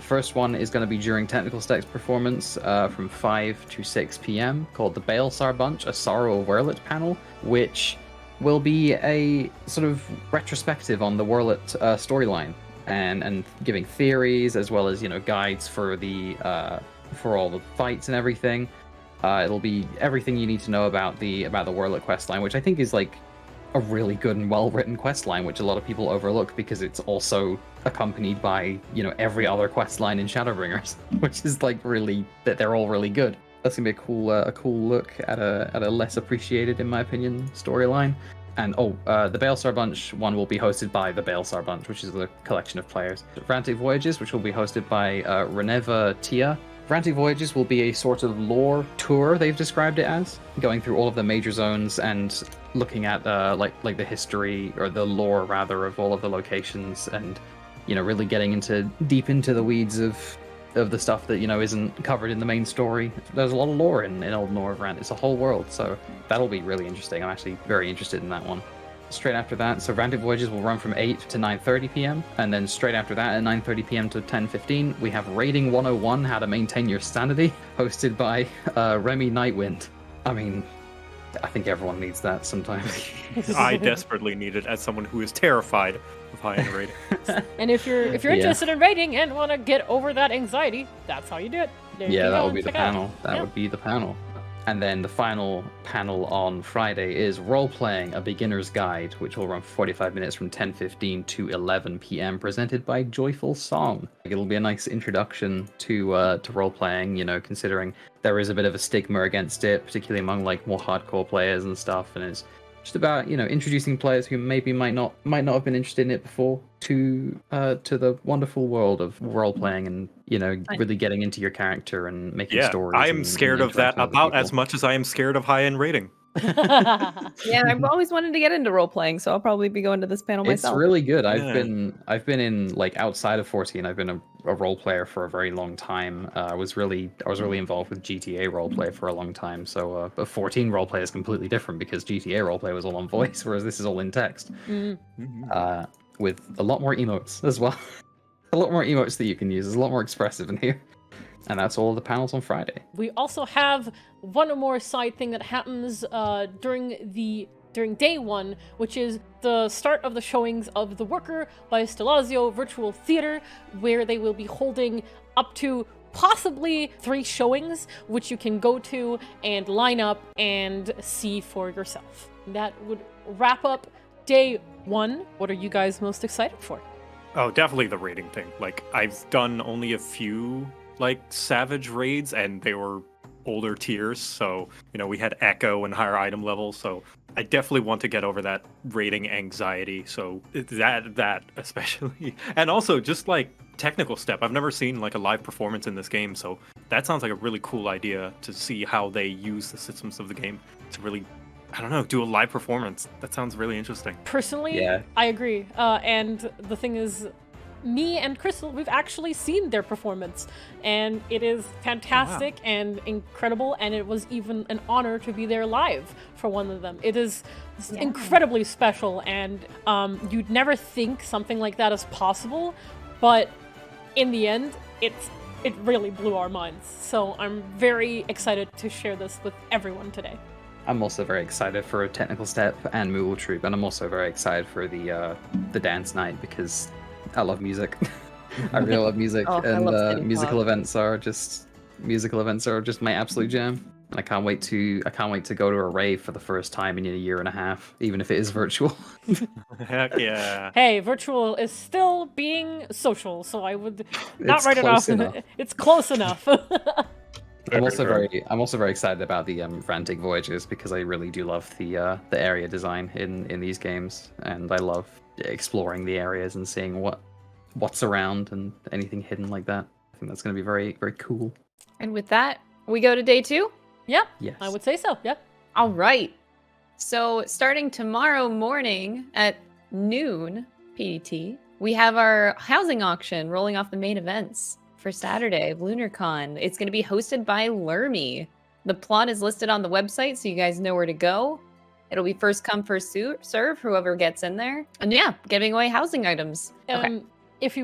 first one is going to be during Technical Step's performance from 5 to 6 p.m. called the Balesar Bunch, a Sorrow of Werlet panel, which will be a sort of retrospective on the Werlet storyline. And giving theories as well as guides for for all the fights and everything. It'll be everything you need to know about the Werlet questline, which I think is like a really good and well written questline, which a lot of people overlook because it's also accompanied by every other questline in Shadowbringers, which is like really that they're all really good. That's gonna be a cool look at a less appreciated, in my opinion, storyline. And the Balesar Bunch one will be hosted by the Balesar Bunch, which is a collection of players. Frantic Voyages, which will be hosted by Reneva Tia. Frantic Voyages will be a sort of lore tour, they've described it as, going through all of the major zones and looking at like the history, or the lore rather, of all of the locations, and really getting deep into the weeds of the stuff that isn't covered in the main story. There's a lot of lore in Old Norvrand. It's a whole world, so that'll be really interesting. I'm actually very interested in that one. Straight after that, so Frantic Voyages will run from 8 to 9:30 p.m. and then straight after that at 9:30 p.m. to 10:15 we have Raiding 101, How to Maintain Your Sanity, hosted by Remy Nightwind. I mean, I think everyone needs that sometimes. I desperately need it as someone who is terrified of high-end raiding. And if you're interested in raiding and want to get over that anxiety, that's how you do it. That would be the panel. That would be the panel. And then the final panel on Friday is Role-Playing, a Beginner's Guide, which will run for 45 minutes from 10:15 to 11 p.m., presented by Joyful Song. It'll be a nice introduction to role-playing, considering there is a bit of a stigma against it, particularly among like more hardcore players and stuff, and it's just about introducing players who maybe might not have been interested in it before to the wonderful world of role playing and really getting into your character and making stories. I am scared of that about as much as I am scared of high-end rating. Yeah, I've always wanted to get into role playing, so I'll probably be going to this panel myself. It's really good. I've been in like outside of 14. I've been a role player for a very long time. I was really involved with GTA roleplay for a long time. So, but 14 roleplay is completely different because GTA roleplay was all on voice, whereas this is all in text, with a lot more emotes as well. A lot more emotes that you can use. There's a lot more expressive in here. And that's all of the panels on Friday. We also have one more side thing that happens during day one, which is the start of the showings of The Worker by Stelazio Virtual Theater, where they will be holding up to possibly 3 showings, which you can go to and line up and see for yourself. That would wrap up day 1. What are you guys most excited for? Oh, definitely the rating thing. Like, I've done only a few Savage raids, and they were older tiers, so we had Echo and higher item levels, so I definitely want to get over that rating anxiety. So that especially, and also just technical step. I've never seen a live performance in this game, so that sounds like a really cool idea to see how they use the systems of the game to really, I don't know, do a live performance. That sounds really interesting. Personally, yeah. I agree. And the thing is, me and Crystal, we've actually seen their performance, and it is fantastic and incredible, and it was even an honor to be there live for one of them. It is incredibly special, and you'd never think something like that is possible, but in the end, it really blew our minds. So I'm very excited to share this with everyone today. I'm also very excited for a Technical Step and Moogle Troop, and I'm also very excited for the dance night because I love music. I really love music, and musical events are just my absolute jam. And I can't wait to go to a rave for the first time in a year and a half, even if it is virtual. Heck yeah! Hey, virtual is still being social, so I would not write it off. It's close enough. I'm also very excited about the Frantic Voyages because I really do love the area design in these games, and I love exploring the areas and seeing what's around and anything hidden like that. I think that's going to be very, very cool. And with that, we go to day 2? Yep. Yes. I would say so. Yep. All right. So starting tomorrow morning at noon PDT, we have our housing auction rolling off the main events for Saturday of LunarCon. It's going to be hosted by Lermy. The plot is listed on the website, so you guys know where to go. It'll be first come, first serve, whoever gets in there. And yeah, giving away housing items. Okay. If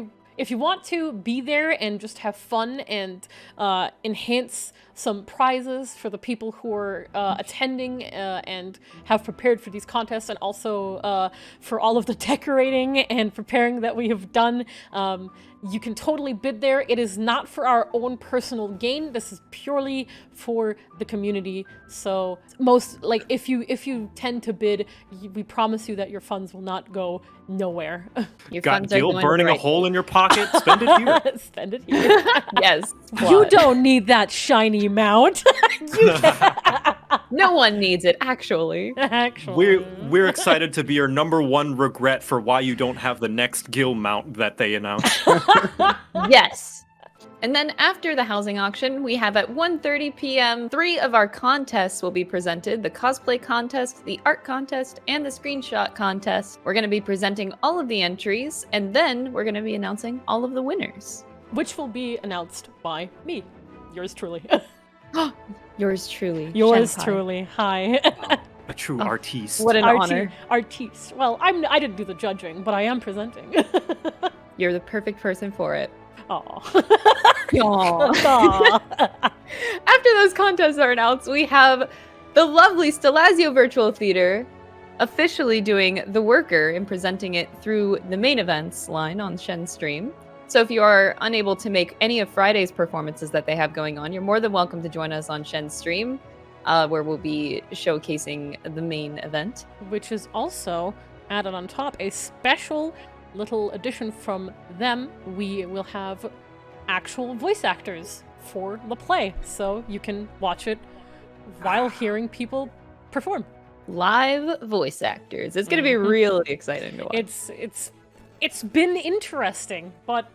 you want to be there and just have fun and enhance some prizes for the people who are attending and have prepared for these contests, and also for all of the decorating and preparing that we have done, you can totally bid there. It is not for our own personal gain. This is purely for the community. So if you tend to bid, we promise you that your funds will not go nowhere. Your got funds Gil burning a hole in your pocket? Spend it here. Spend it here. Yes. You don't need that shiny mount. No one needs it, actually. We're excited to be your #1 regret for why you don't have the next Gil mount that they announced. Yes. And then after the housing auction, we have at 1:30 p.m. 3 of our contests will be presented: the cosplay contest, the art contest, and the screenshot contest. We're going to be presenting all of the entries, and then we're going to be announcing all of the winners. Which will be announced by me, yours truly. Yours truly. Yours Shanghai. truly. Hi. A true artiste. What an honor. Artiste. Well, I didn't do the judging, but I am presenting. You're the perfect person for it. Aww. After those contests are announced, we have the lovely Stelazio Virtual Theater officially doing The Worker and presenting it through the main events line on Shen's stream. So if you are unable to make any of Friday's performances that they have going on, you're more than welcome to join us on Shen's stream. where we'll be showcasing the main event. Which is also added on top, a special little addition from them. We will have actual voice actors for the play, so you can watch it while hearing people perform. Live voice actors. It's going to be really exciting to watch. It's been interesting, but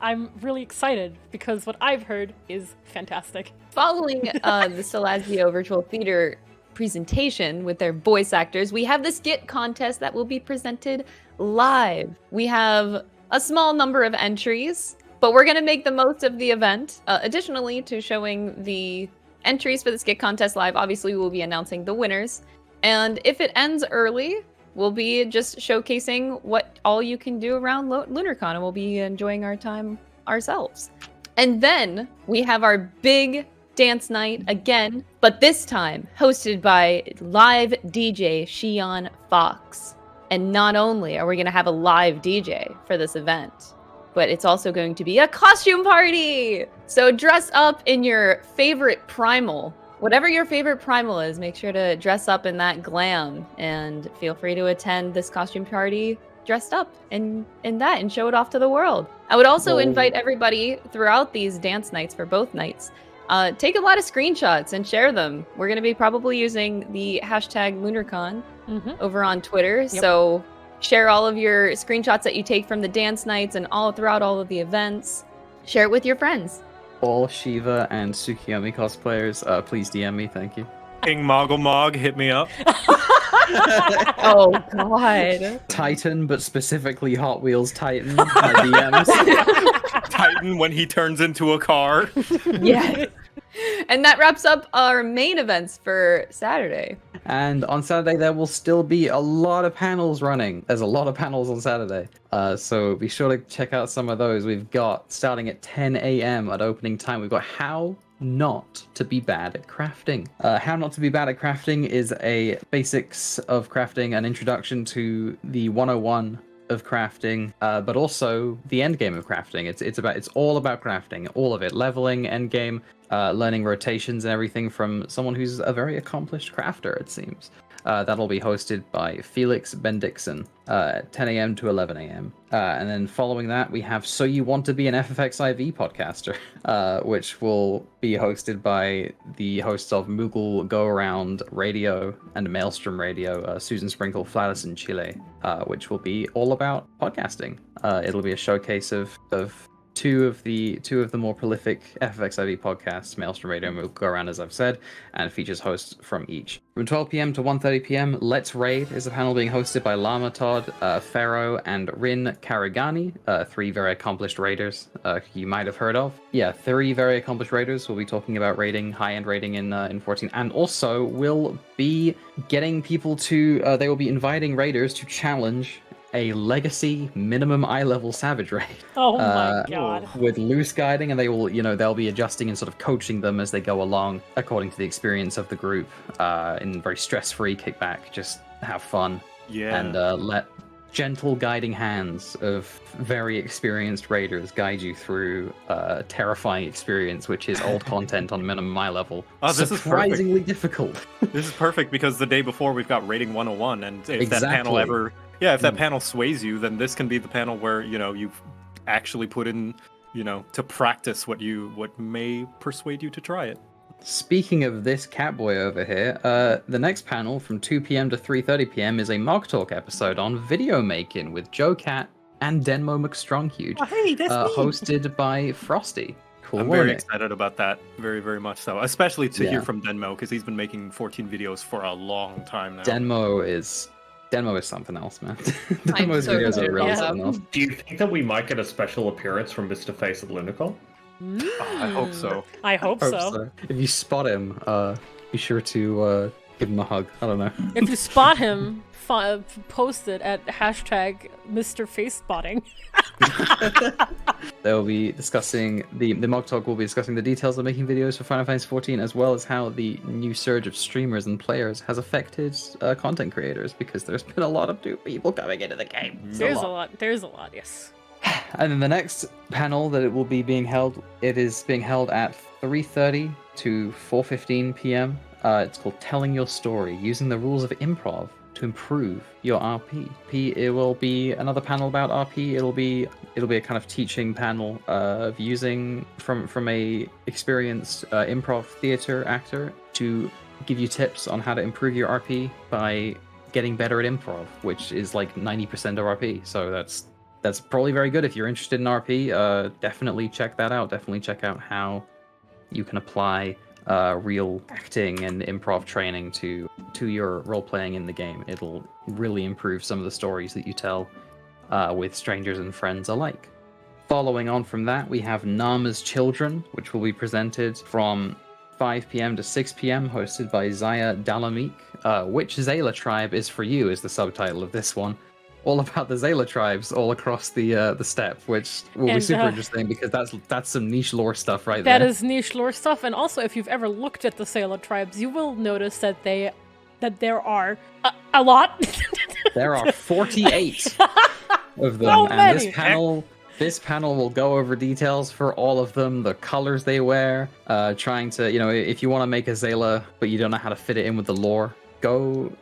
I'm really excited because what I've heard is fantastic. Following the Salazio Virtual Theater presentation with their voice actors, we have the skit contest that will be presented live. We have a small number of entries, but we're going to make the most of the event. Additionally to showing the entries for the skit contest live, obviously we will be announcing the winners. And if it ends early, we'll be just showcasing what all you can do around LunarCon, and we'll be enjoying our time ourselves. And then we have our big dance night again, but this time hosted by live DJ Shion Fox. And not only are we going to have a live DJ for this event, but it's also going to be a costume party! So dress up in your favorite primal. Whatever your favorite primal is, make sure to dress up in that glam, and feel free to attend this costume party dressed up in that and show it off to the world. I would also invite everybody throughout these dance nights for both nights. Take a lot of screenshots and share them. We're going to be probably using the hashtag LunarCon over on Twitter. So share all of your screenshots that you take from the dance nights and all throughout all of the events. Share it with your friends. All Shiva and Tsukiyomi cosplayers, please DM me, thank you. King Moggle Mog, hit me up. Oh god. Titan, but specifically Hot Wheels Titan. DMs. Titan when he turns into a car. Yes. And that wraps up our main events for Saturday. And on Saturday, there will still be a lot of panels running. There's a lot of panels on Saturday. So be sure to check out some of those. We've got, starting at 10 a.m. at opening time, we've got How Not to Be Bad at Crafting. How Not to Be Bad at Crafting is a basics of crafting, an introduction to the 101 of crafting, but also the end game of crafting. It's all about crafting, all of it, leveling, end game, learning rotations and everything from someone who's a very accomplished crafter, it seems. That'll be hosted by Felix Bendixson, 10 a.m. to 11 a.m. And then following that, we have So You Want to Be an FFXIV podcaster, which will be hosted by the hosts of Moogle Go Around Radio and Maelstrom Radio, Susan Sprinkle, Flatus in Chile, which will be all about podcasting. It'll be a showcase of two of the more prolific FFXIV podcasts, Maelstrom Radio and Moogle Go Around, as I've said, and features hosts from each. From 12 p.m. to 1:30 p.m., Let's Raid is a panel being hosted by Lama Todd, Pharaoh, and Rin Karagani, three very accomplished raiders you might have heard of. Yeah, three very accomplished raiders will be talking about raiding, high-end raiding in 14, and also will be getting people to, they will be inviting raiders to challenge a legacy minimum eye level savage raid. Oh my god. With loose guiding, and they'll be adjusting and sort of coaching them as they go along according to the experience of the group, in very stress-free kickback, just have fun. Yeah. And let gentle guiding hands of very experienced raiders guide you through a terrifying experience, which is old content on minimum eye level. Oh, this surprisingly is difficult. This is perfect because the day before we've got rating 101, and if that panel Exactly. if that panel sways you, then this can be the panel where you've actually put in to practice what may persuade you to try it. Speaking of this catboy over here, the next panel from 2 p.m. to 3:30 p.m. is a Mog Talk episode on video making with Joe Cat and Denmo McStronghuge, Oh, hey, that's me. hosted by Frosty. Cool. I'm very excited about that, very, very much so. Especially to Yeah. hear from Denmo, because he's been making 14 videos for a long time now. Denmo is something else, man. Denmo's so videos are excited really about something else. Do you think that we might get a special appearance from Mr. Face at LunarCon? Oh, I hope so. I hope Hope so. so. If you spot him, be sure to give him a hug. I don't know. If you spot him, post it at hashtag Mr. Face Spotting. They'll be discussing the Mog Talk will be discussing the details of making videos for Final Fantasy XIV, as well as how the new surge of streamers and players has affected content creators, because there's been a lot of new people coming into the game. There's a lot, yes. And then the next panel that it is being held at 3:30 to 4:15 p.m. It's called Telling Your Story, using the rules of improv to improve your RP. It will be another panel about RP. It'll be a kind of teaching panel of using from a experienced improv theater actor to give you tips on how to improve your RP by getting better at improv, which is like 90% of RP. So that's probably very good if you're interested in RP. Definitely check that out. Definitely check out how you can apply real acting and improv training to your role playing in the game. It'll really improve some of the stories that you tell with strangers and friends alike. Following on from that, we have Nama's Children, which will be presented from 5 p.m. to 6 p.m., hosted by Zaya Dalamik. Which Zayla tribe is for you is the subtitle of this one. All about the Zayla tribes all across the steppe, which will be super interesting because that's some niche lore stuff right there. That is niche lore stuff, and also if you've ever looked at the Zayla tribes, you will notice that there are a lot. There are 48 of them, So and many. this panel will go over details for all of them, the colors they wear, trying to, if you want to make a Zayla but you don't know how to fit it in with the lore, go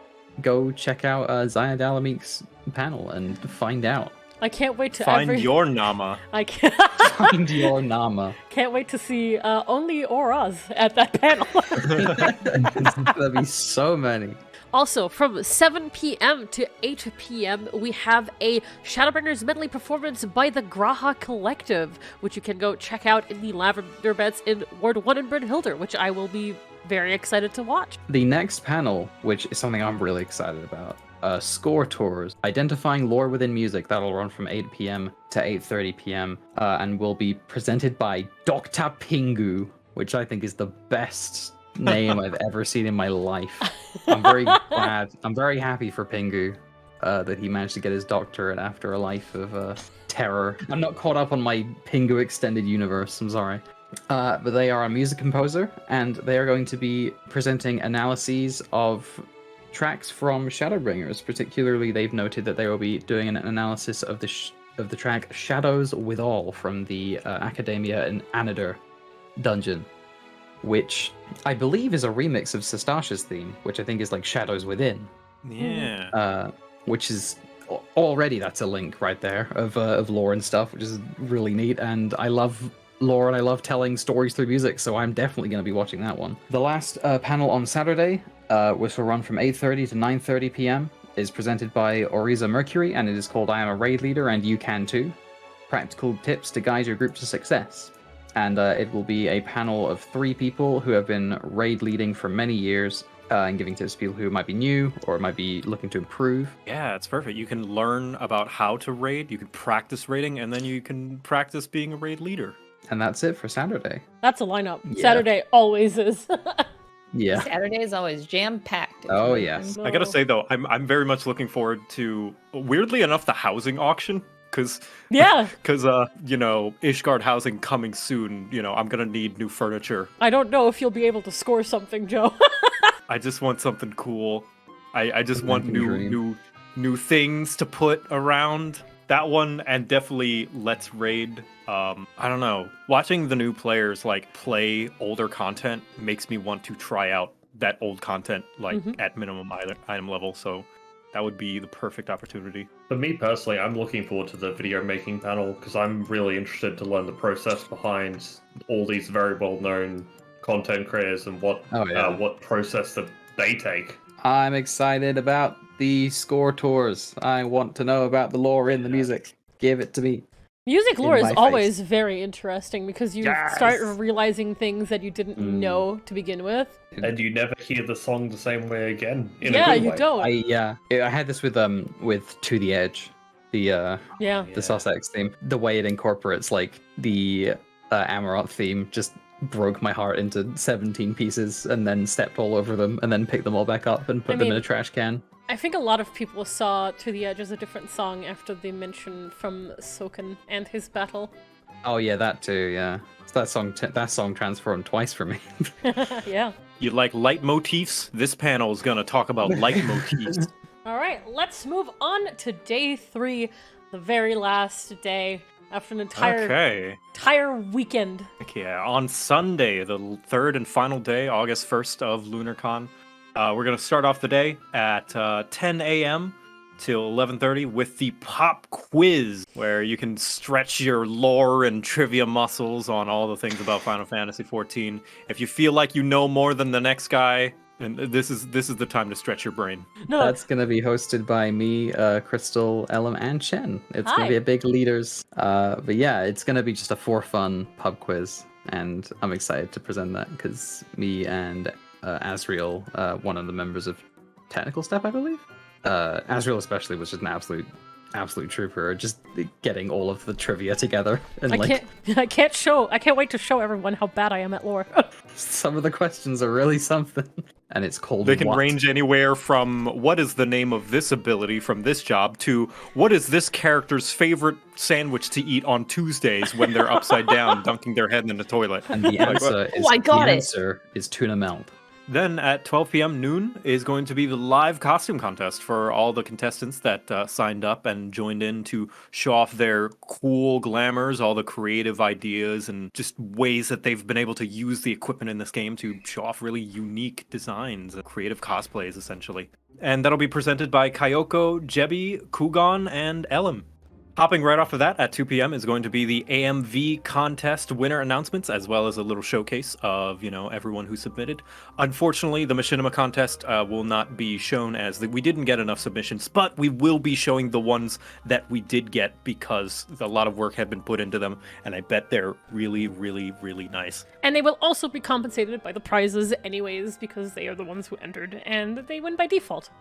check out Zaya Dalamik's panel and find out. I can't wait to find your Nama. I can't. Find your Nama. Can't wait to see only or us at that panel. There'll be so many. Also, from 7 p.m. to 8 p.m., we have a Shadowbringers medley performance by the Graha Collective, which you can go check out in the Lavender Beds in Ward 1 in Brynhildr, which I will be very excited to watch. The next panel, which is something I'm really excited about, Score Tours, Identifying Lore Within Music. That'll run from 8 p.m. to 8:30 p.m. And will be presented by Dr. Pingu, which I think is the best name I've ever seen in my life. I'm very glad. I'm very happy for Pingu that he managed to get his doctorate after a life of terror. I'm not caught up on my Pingu extended universe. I'm sorry. But they are a music composer, and they are going to be presenting analyses of tracks from Shadowbringers. Particularly, they've noted that they will be doing an analysis of the track Shadows Withal from the Academia and Anador dungeon, which I believe is a remix of Sestasha's theme, which I think is like Shadows Within. Yeah. Which is already, that's a link right there of lore and stuff, which is really neat. And I love lore and I love telling stories through music, so I'm definitely going to be watching that one. The last panel on Saturday, which will run from 8:30 to 9:30 p.m., is presented by Oriza Mercury, and it is called I Am a Raid Leader and You Can Too. Practical tips to guide your group to success. And it will be a panel of 3 people who have been raid leading for many years and giving tips to people who might be new or might be looking to improve. Yeah, it's perfect. You can learn about how to raid, you can practice raiding, and then you can practice being a raid leader. And that's it for Saturday. That's a lineup. Yeah. Saturday always is. Yeah. Saturday is always jam-packed. Oh, yes. I gotta say, though, I'm very much looking forward to, weirdly enough, the housing auction. Because, Ishgard housing coming soon, I'm going to need new furniture. I don't know if you'll be able to score something, Joe. I just want something cool. I just want new things to put around that one, and definitely Let's Raid. I don't know. Watching the new players, play older content makes me want to try out that old content, at minimum item level, so that would be the perfect opportunity. For me personally, I'm looking forward to the video making panel because I'm really interested to learn the process behind all these very well-known content creators and what process that they take. I'm excited about the Score Tours. I want to know about the lore in the music. Give it to me. Music lore is always very interesting because you start realizing things that you didn't know to begin with. And you never hear the song the same way again. Don't. I had this with To the Edge, the Sussex theme. The way it incorporates the Amaranth theme just broke my heart into 17 pieces and then stepped all over them and then picked them all back up and put them in a trash can. I think a lot of people saw To the Edge as a different song after the mention from Soken and his battle. Oh yeah, that too, yeah. So that song transformed twice for me. Yeah. You like leitmotifs? This panel is going to talk about leitmotifs. All right, let's move on to day 3, the very last day. after an entire weekend. Heck yeah. On Sunday, the third and final day, August 1st of LunarCon, we're going to start off the day at 10 a.m. till 11:30 with the pop quiz, where you can stretch your lore and trivia muscles on all the things about Final Fantasy XIV. If you feel like you know more than the next guy, and this is the time to stretch your brain. No, That's gonna be hosted by me, Crystal, Ellum, and Chen. It's gonna be a big leaders. But yeah, it's gonna be just a for fun pub quiz, and I'm excited to present that because me and Asriel, one of the members of Technical Step, I believe. Asriel especially was just an absolute trooper, just getting all of the trivia together. And I can't wait to show everyone how bad I am at lore. Some of the questions are really something. And it's called They can what? range anywhere from what is the name of this ability from this job to what is this character's favorite sandwich to eat on Tuesdays when they're upside down dunking their head in the toilet. And the answer is tuna melt. Then at 12 p.m. noon is going to be the live costume contest for all the contestants that signed up and joined in to show off their cool glamours, all the creative ideas, and just ways that they've been able to use the equipment in this game to show off really unique designs, creative cosplays, essentially. And that'll be presented by Kyoko, Jebi, Kugan, and Ellum. Hopping right off of that, at 2 p.m. is going to be the AMV contest winner announcements, as well as a little showcase of, everyone who submitted. Unfortunately, the Machinima contest will not be shown as we didn't get enough submissions, but we will be showing the ones that we did get because a lot of work had been put into them, and I bet they're really, really, really nice. And they will also be compensated by the prizes anyways, because they are the ones who entered, and they win by default.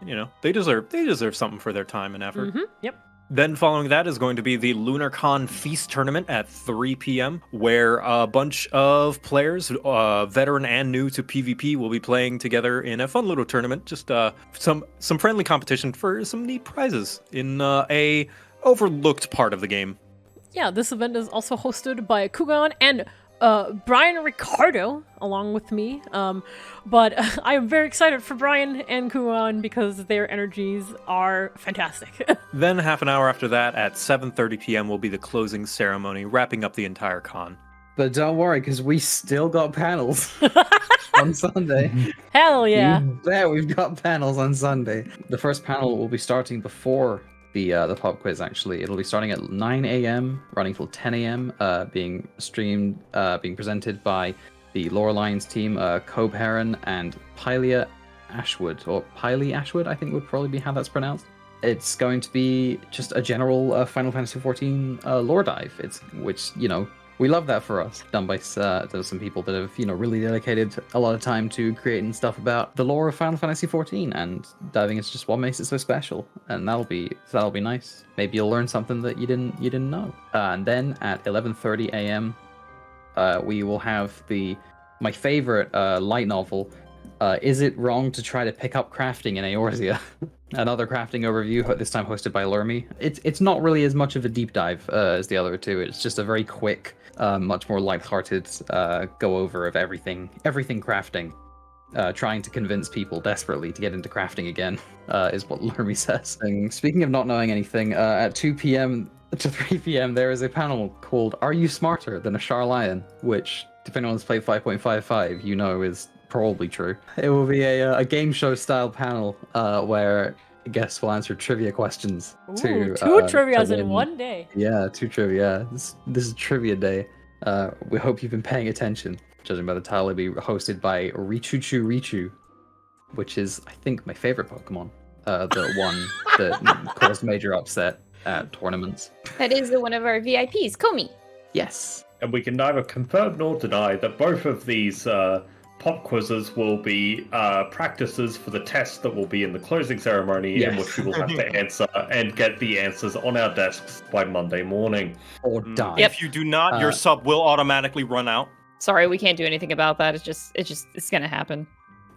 They deserve something for their time and effort. Mm-hmm. Yep. Then following that is going to be the LunarCon Feast Tournament at 3 p.m., where a bunch of players, veteran and new to PvP, will be playing together in a fun little tournament. Just some friendly competition for some neat prizes in a overlooked part of the game. Yeah, this event is also hosted by Kugan and Brian Ricardo, along with me. But I am very excited for Brian and Kugan because their energies are fantastic. Then half an hour after that, at 7:30 p.m., will be the closing ceremony, wrapping up the entire con. But don't worry, because we still got panels on Sunday. Hell yeah! You bet we've got panels on Sunday. The first panel will be starting before the pop quiz, actually. It'll be starting at 9 a.m., running till 10 a.m., being streamed, being presented by the Lorelines team, Cobe Heron and Pylia Ashwood, or Pylie Ashwood, I think would probably be how that's pronounced. It's going to be just a general Final Fantasy XIV lore dive, which we love that for us. Done by some people that have, really dedicated a lot of time to creating stuff about the lore of Final Fantasy XIV and diving into just what makes it so special. And that'll be nice. Maybe you'll learn something that you didn't know. And then at 11:30 a.m., we will have my favorite light novel. Is it wrong to try to pick up crafting in Eorzea? Another crafting overview, this time hosted by Lermy. It's not really as much of a deep dive as the other two. It's just a very quick, much more lighthearted go over of everything crafting. Trying to convince people desperately to get into crafting again, is what Lermy says. And speaking of not knowing anything, at 2 p.m. to 3 p.m. there is a panel called Are You Smarter Than a Shar Lion? Which, depending on who's played 5.55, is probably true. It will be a game show style panel where guests will answer trivia questions. Ooh, two trivias in one day. Yeah, 2 trivia. This is trivia day. We hope you've been paying attention. Judging by the title, it'll be hosted by Richu, which is, I think, my favorite Pokemon. The one that caused major upset at tournaments. That is one of our VIPs, Komi. Yes. And we can neither confirm nor deny that both of these pop quizzes will be practices for the test that will be in the closing ceremony, in which we will have to answer and get the answers on our desks by Monday morning. Or die. If you do not, your sub will automatically run out. Sorry, we can't do anything about that. It's gonna happen.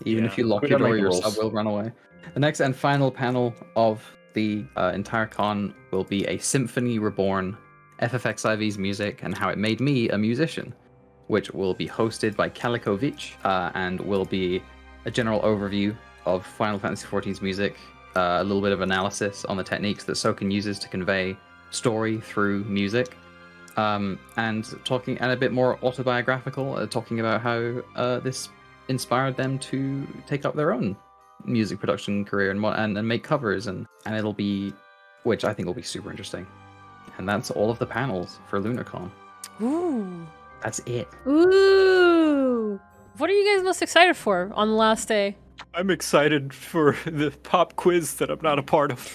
Even if you lock your door, your sub will run away. The next and final panel of the entire con will be a Symphony Reborn, FFXIV's music and how it made me a musician, which will be hosted by Kalikovic, and will be a general overview of Final Fantasy XIV's music, a little bit of analysis on the techniques that Soken uses to convey story through music, and talking and a bit more autobiographical, talking about how this inspired them to take up their own music production career and make covers, and it'll be, which I think will be super interesting. And that's all of the panels for LunarCon. Ooh. That's it. Ooh. What are you guys most excited for on the last day? I'm excited for the pop quiz that I'm not a part of.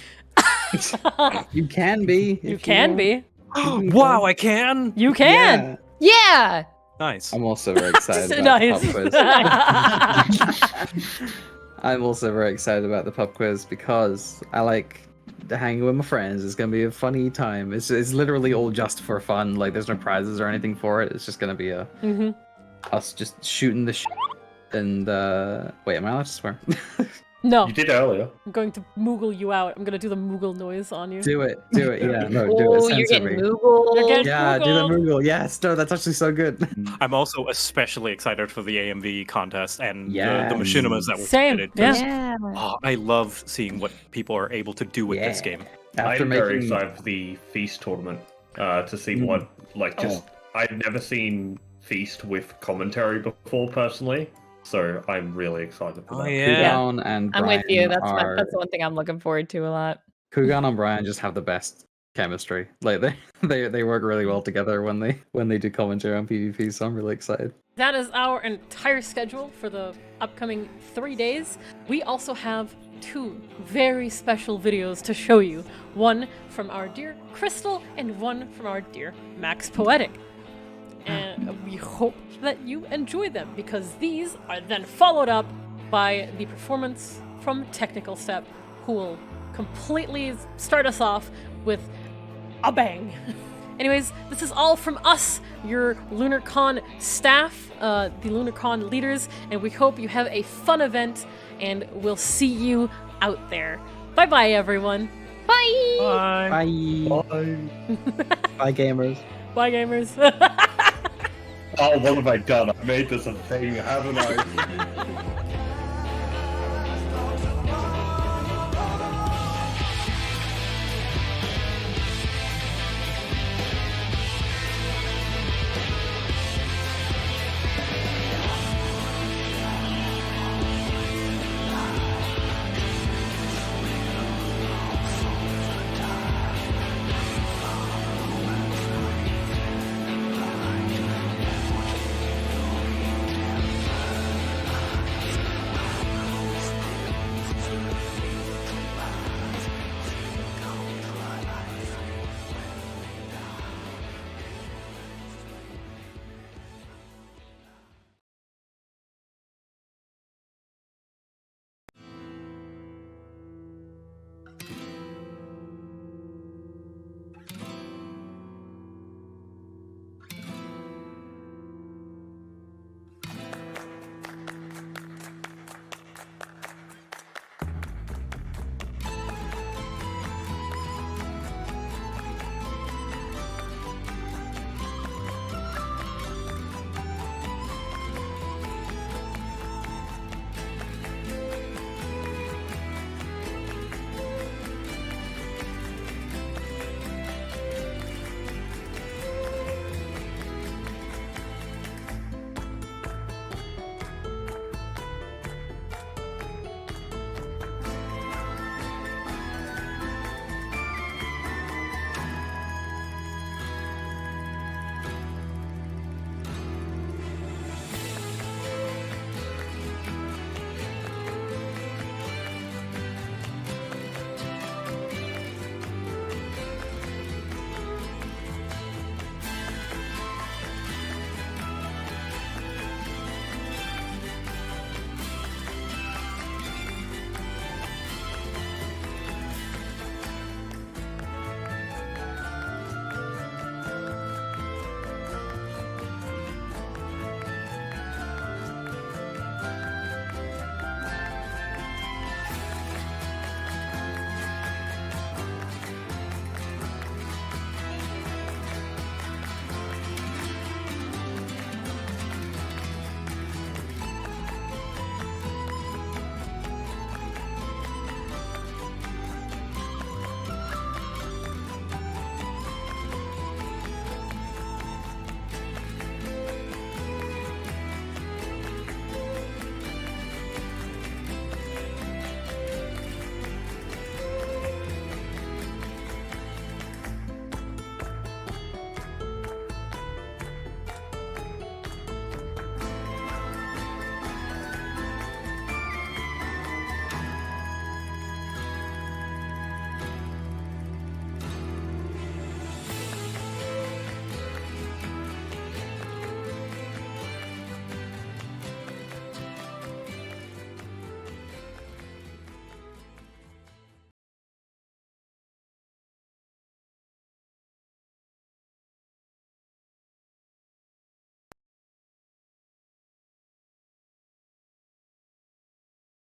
You can be. You can be. Wow, I can? You can. Yeah. Nice. I'm also very excited about the pub quiz. I'm also very excited about the pub quiz because I like hanging with my friends. It's gonna be a funny time. It's literally all just for fun. Like there's no prizes or anything for it. It's just gonna be us just shooting the shit. And wait, am I allowed to swear? No. You did earlier. I'm going to moogle you out. I'm going to do the moogle noise on you. Do it. Yeah, no, do it. Oh, you're getting moogled. Yeah, do the moogle. Yes, no, that's actually so good. I'm also especially excited for the AMV contest and the machinimas that were submitted. Yeah. Oh, I love seeing what people are able to do with this game. I'm very excited for the Feast tournament to see what, I've never seen Feast with commentary before, personally. So I'm really excited for that. Kugan and Brian I'm with you. That's the one thing I'm looking forward to a lot. Kugan and Brian just have the best chemistry. Like they work really well together when they do commentary on PvP. So I'm really excited. That is our entire schedule for the upcoming 3 days. We also have 2 very special videos to show you. One from our dear Crystal and one from our dear Max Poetic. And we hope that you enjoy them because these are then followed up by the performance from Technical Step, who will completely start us off with a bang. Anyways, this is all from us, your LunarCon staff, the LunarCon leaders, and we hope you have a fun event, and we'll see you out there. Bye-bye, everyone. Bye! Bye! Bye, gamers. Bye, gamers. Oh, what have I done? I made this a thing, haven't I?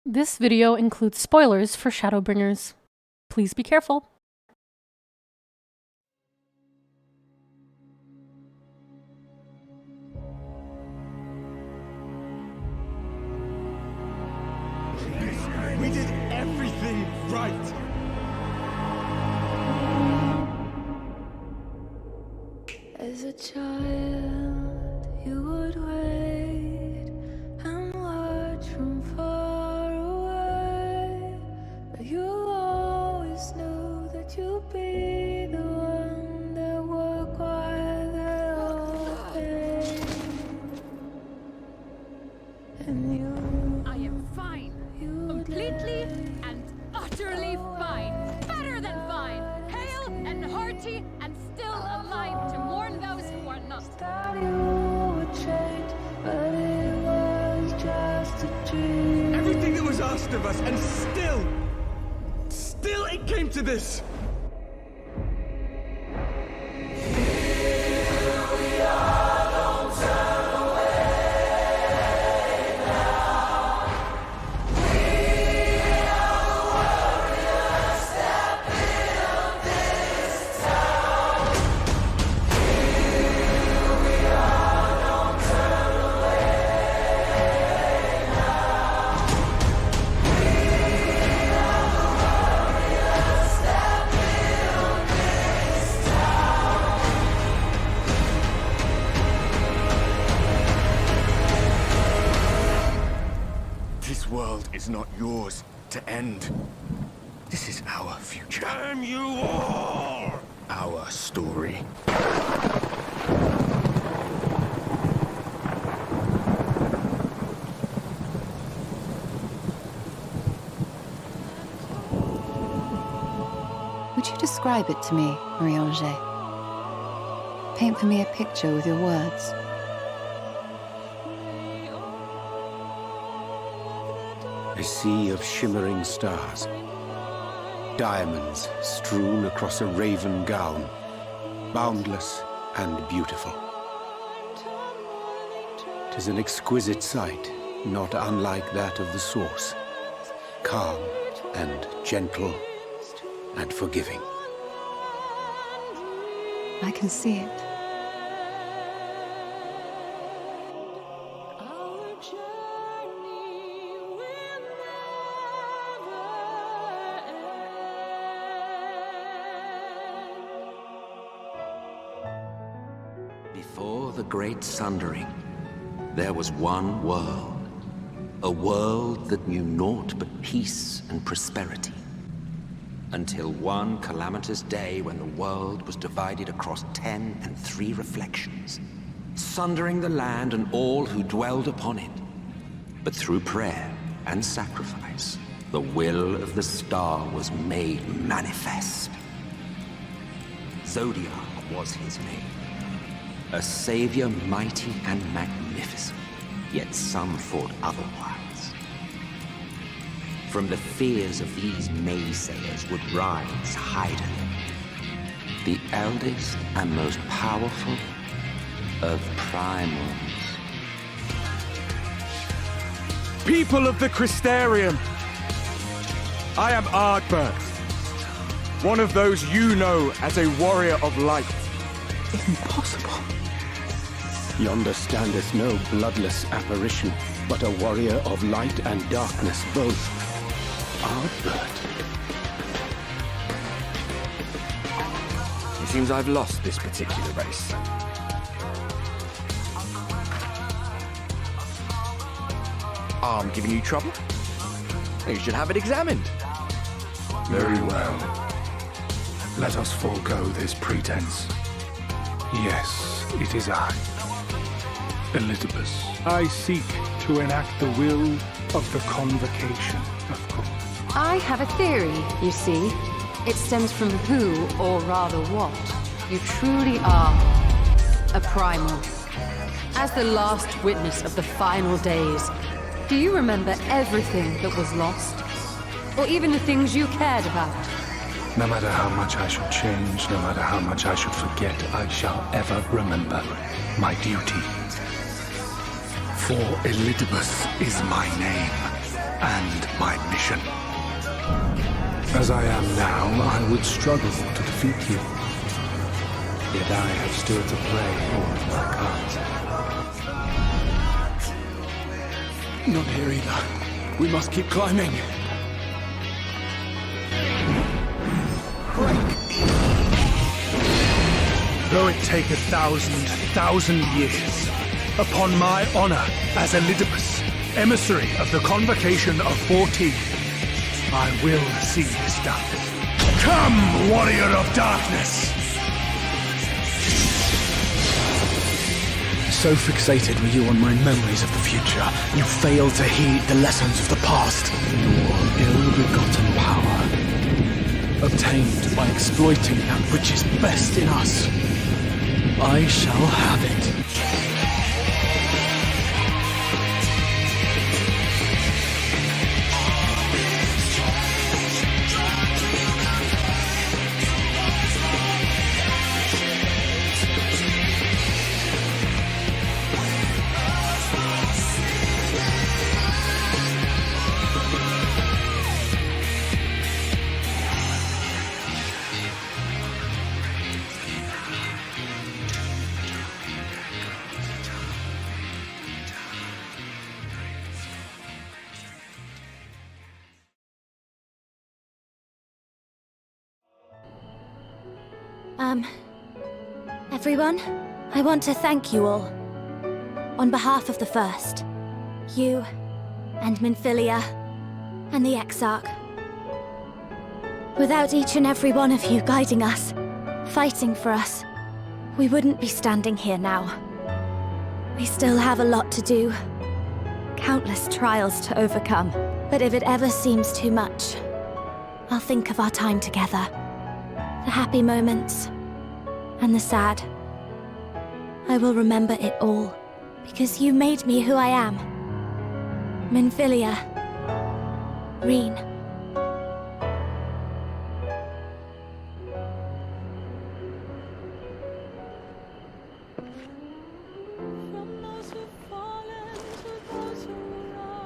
This video includes spoilers for Shadowbringers. Please be careful. We did everything right! As a child, you would wait and watch from far away. But you always knew that you'd be the one that worked while they all paid. And you, I am fine. Completely and utterly fine. Better than fine. Hale and hearty and still alive to mourn those who are not. thought you would change, but it was just a dream. Everything that was asked of us, and still it came to this! This world is not yours to end. This is our future. Damn you all! Our story. Would you describe it to me, Marie-Ange? Paint for me a picture with your words. A sea of shimmering stars. Diamonds strewn across a raven gown. Boundless and beautiful. 'Tis an exquisite sight, not unlike that of the source. Calm and gentle and forgiving. I can see it. Before the Great Sundering, there was one world. A world that knew naught but peace and prosperity. Until one calamitous day when the world was divided across 10 and 3 reflections, sundering the land and all who dwelled upon it. But through prayer and sacrifice, the will of the star was made manifest. Zodiac was his name. A savior mighty and magnificent, yet some thought otherwise. From the fears of these naysayers would rise Hydaelyn, the eldest and most powerful of primals. People of the Crystarium! I am Ardbert, one of those you know as a warrior of light. Impossible. Yonder standeth no bloodless apparition, but a warrior of light and darkness both. Ardbert. It seems I've lost this particular race. Arm giving you trouble? You should have it examined. Very well. Let us forego this pretense. Yes, it is I, Elizabeth. I seek to enact the will of the Convocation, of course. I have a theory, you see. It stems from who, or rather what, you truly are. A primal. As the last witness of the final days, do you remember everything that was lost? Or even the things you cared about? No matter how much I should change, no matter how much I should forget, I shall ever remember my duty. For Elizabeth is my name, and my mission. As I am now, I would struggle to defeat you. Yet I have still to play all of my cards. Not here either. We must keep climbing. Though it take 1,000 years, upon my honor as Elidipus, emissary of the Convocation of 14, I will see this done. Come, warrior of darkness! So fixated were you on my memories of the future, you failed to heed the lessons of the past. Your ill-begotten power, obtained by exploiting that which is best in us. I shall have it. Everyone, I want to thank you all. On behalf of the First, you, and Minfilia, and the Exarch. Without each and every one of you guiding us, fighting for us, we wouldn't be standing here now. We still have a lot to do, countless trials to overcome. But if it ever seems too much, I'll think of our time together. The happy moments, and the sad. I will remember it all, because you made me who I am. Minfilia. Reen.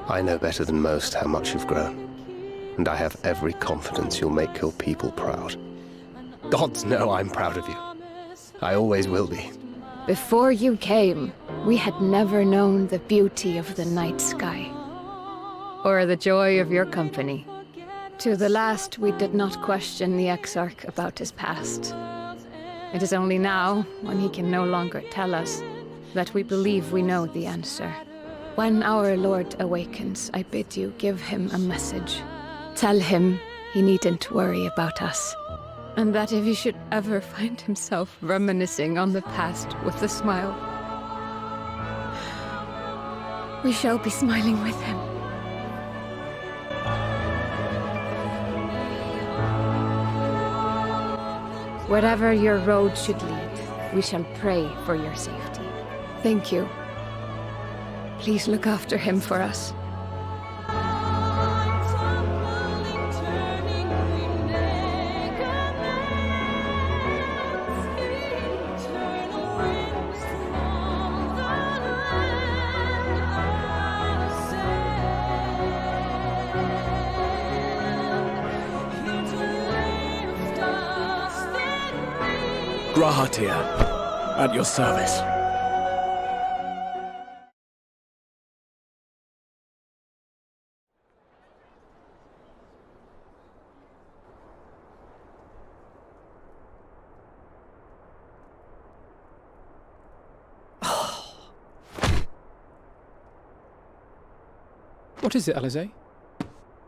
I know better than most how much you've grown, and I have every confidence you'll make your people proud. Gods know I'm proud of you. I always will be. Before you came, we had never known the beauty of the night sky, or the joy of your company. To the last, we did not question the Exarch about his past. It is only now, when he can no longer tell us, that we believe we know the answer. When our Lord awakens, I bid you give him a message. Tell him he needn't worry about us. And that if he should ever find himself reminiscing on the past with a smile, we shall be smiling with him. Wherever your road should lead, we shall pray for your safety. Thank you. Please look after him for us. Grahatir, at your service. What is it, Alize?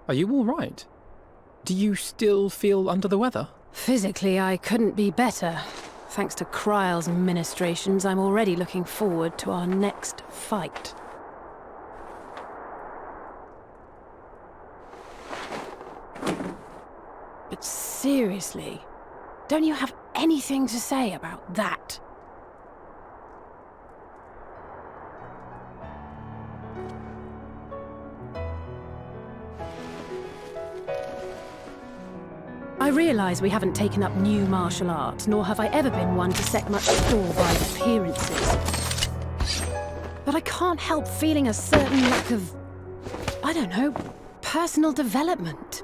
Are you all right? Do you still feel under the weather? Physically, I couldn't be better. Thanks to Kryle's ministrations, I'm already looking forward to our next fight. But seriously, don't you have anything to say about that? I realise we haven't taken up new martial arts, nor have I ever been one to set much store by appearances. But I can't help feeling a certain lack of, I don't know, personal development.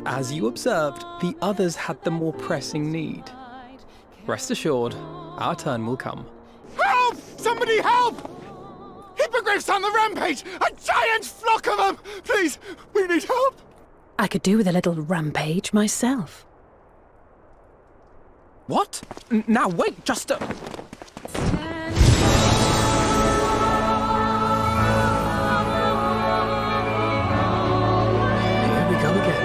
As you observed, the others had the more pressing need. Rest assured, our turn will come. Help! Somebody help! Hippogriffs on the rampage! A giant flock of them! Please, we need help! I could do with a little rampage myself. What? Now wait, just a... Here we go again.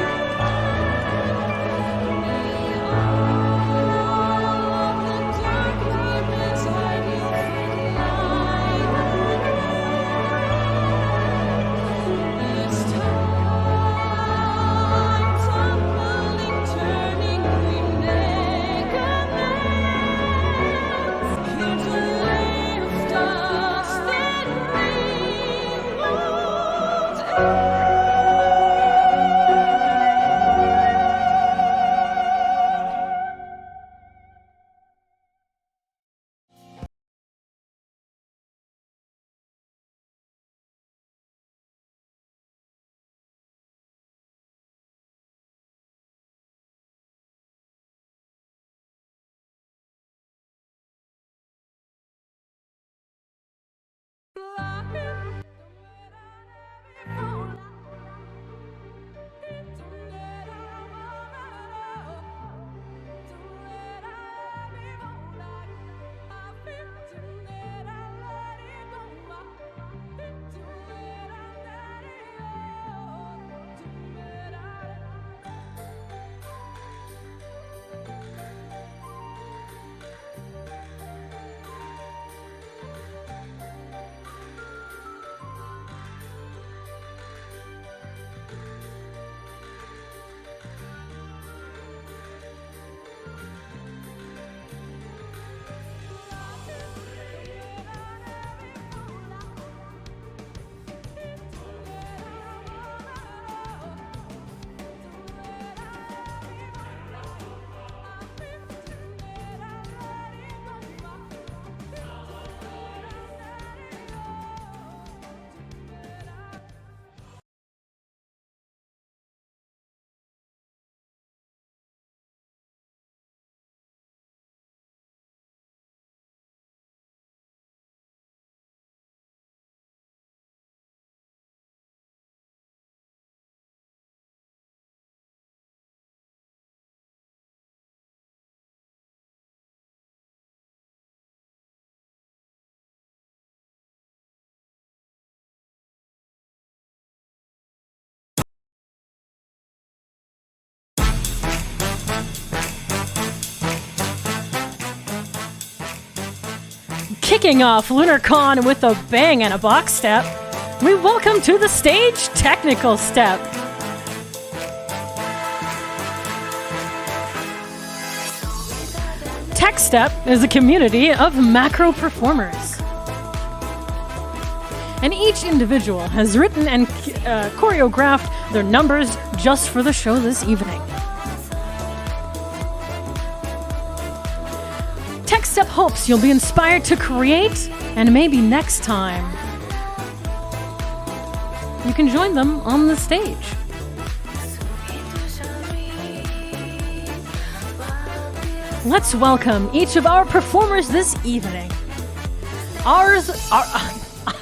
Kicking off LunarCon with a bang and a box step, we welcome to the stage Technical Step. Tech Step is a community of macro performers. And each individual has written and choreographed their numbers just for the show this evening. Tech Step hopes you'll be inspired to create, and maybe next time you can join them on the stage. Let's welcome each of our performers this evening. ROZ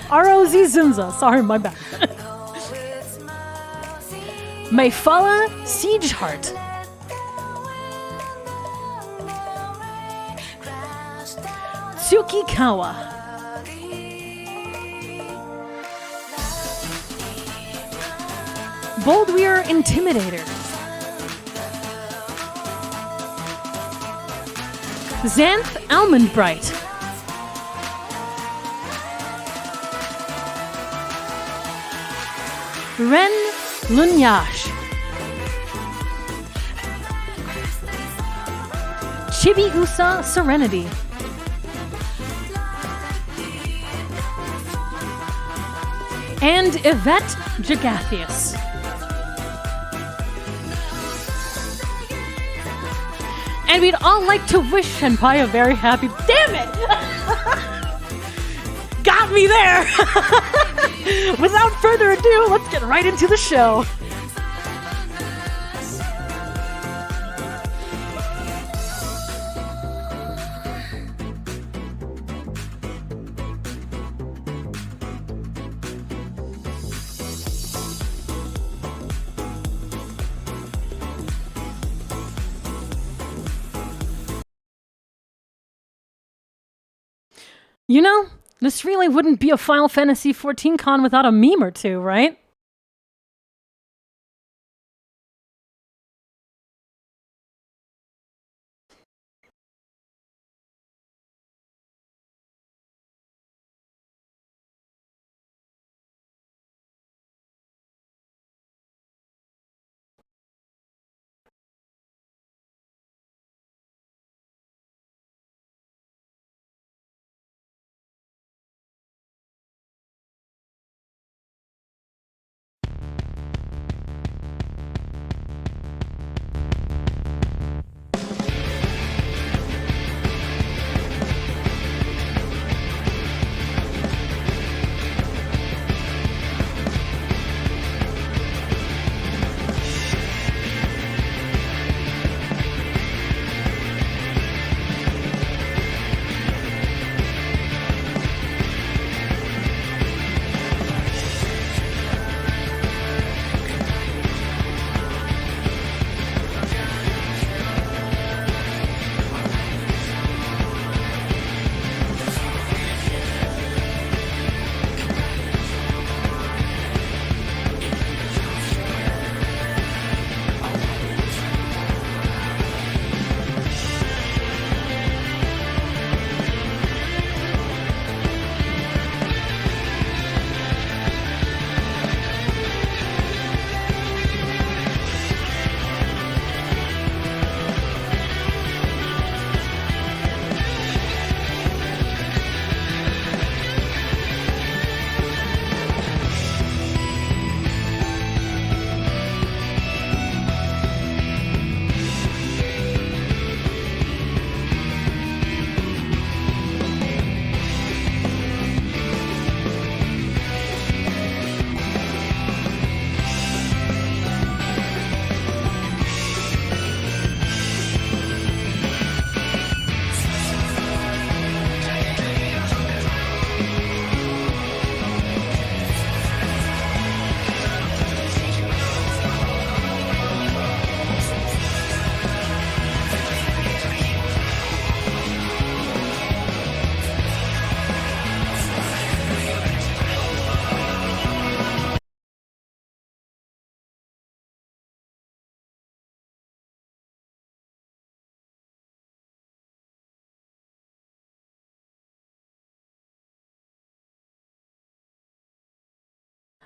Zinza, sorry, my bad. Mayfala Siegeheart. Tsukikawa. Boldweir Intimidator. Xanth Almondbright. Ren Lunyash. Chibi-Usa Serenity. And Yvette Jagathius. And we'd all like to wish Senpai a very happy... Damn it! Got me there! Without further ado, let's get right into the show. You know, this really wouldn't be a Final Fantasy XIV con without a meme or two, right?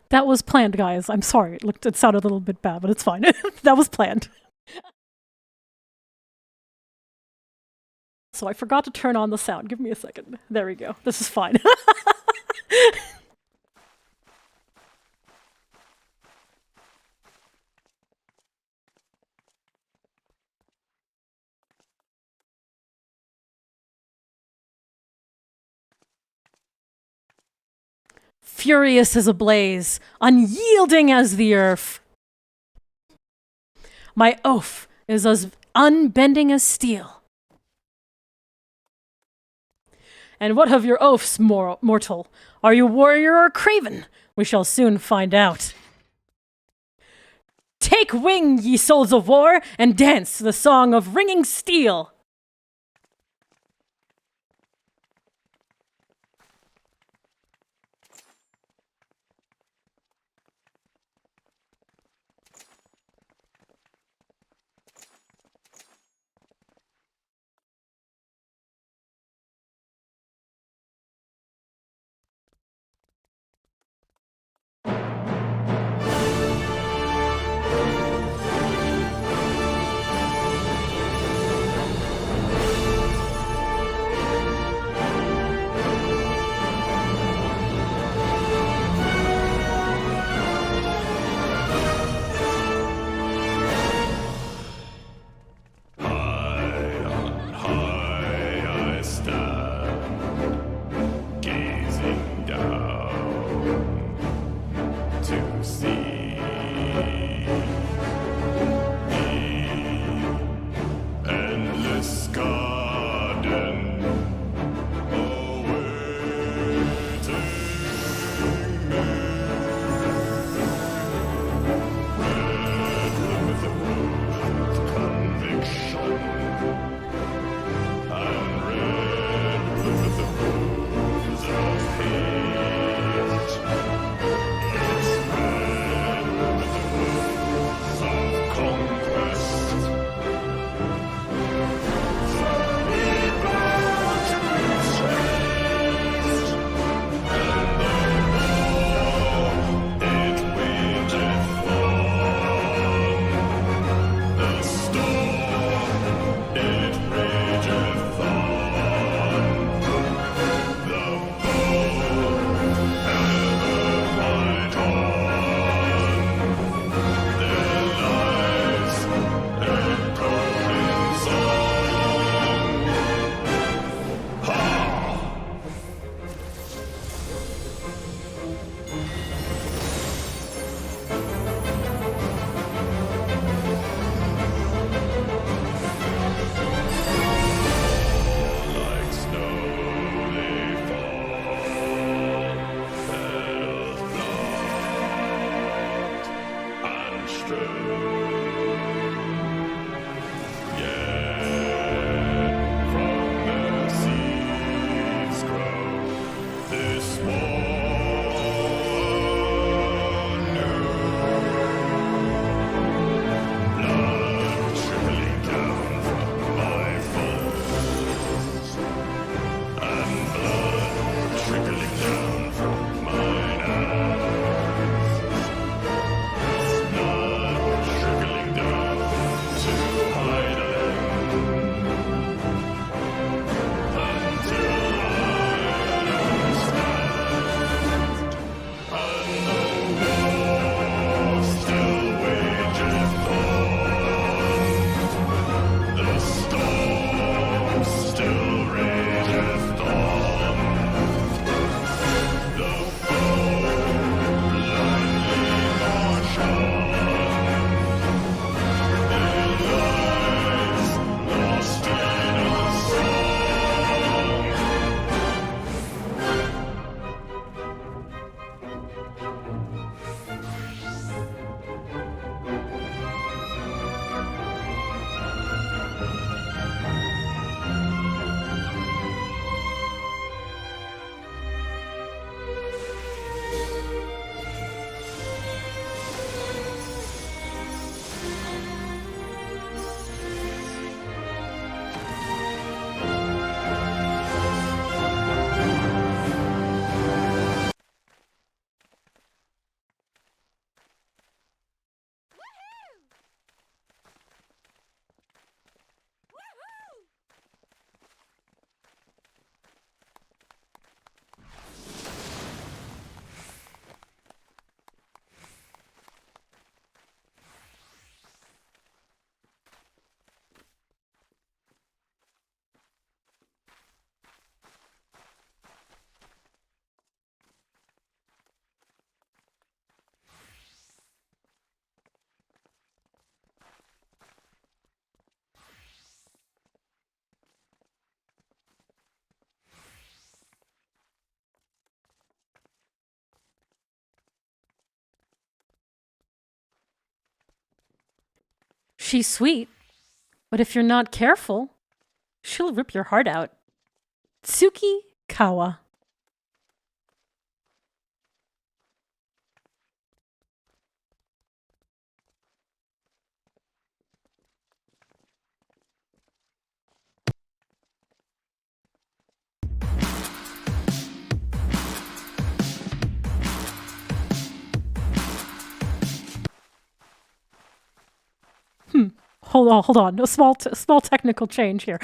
That was planned, guys. I'm sorry. It sounded a little bit bad, but it's fine. That was planned. So I forgot to turn on the sound. Give me a second. There we go. This is fine. Furious as a blaze, unyielding as the earth. My oath is as unbending as steel. And what of your oaths, mortal? Are you warrior or craven? We shall soon find out. Take wing, ye souls of war, and dance to the song of ringing steel. She's sweet, but if you're not careful, she'll rip your heart out. Tsuki Kawa. Hold on. A small technical change here.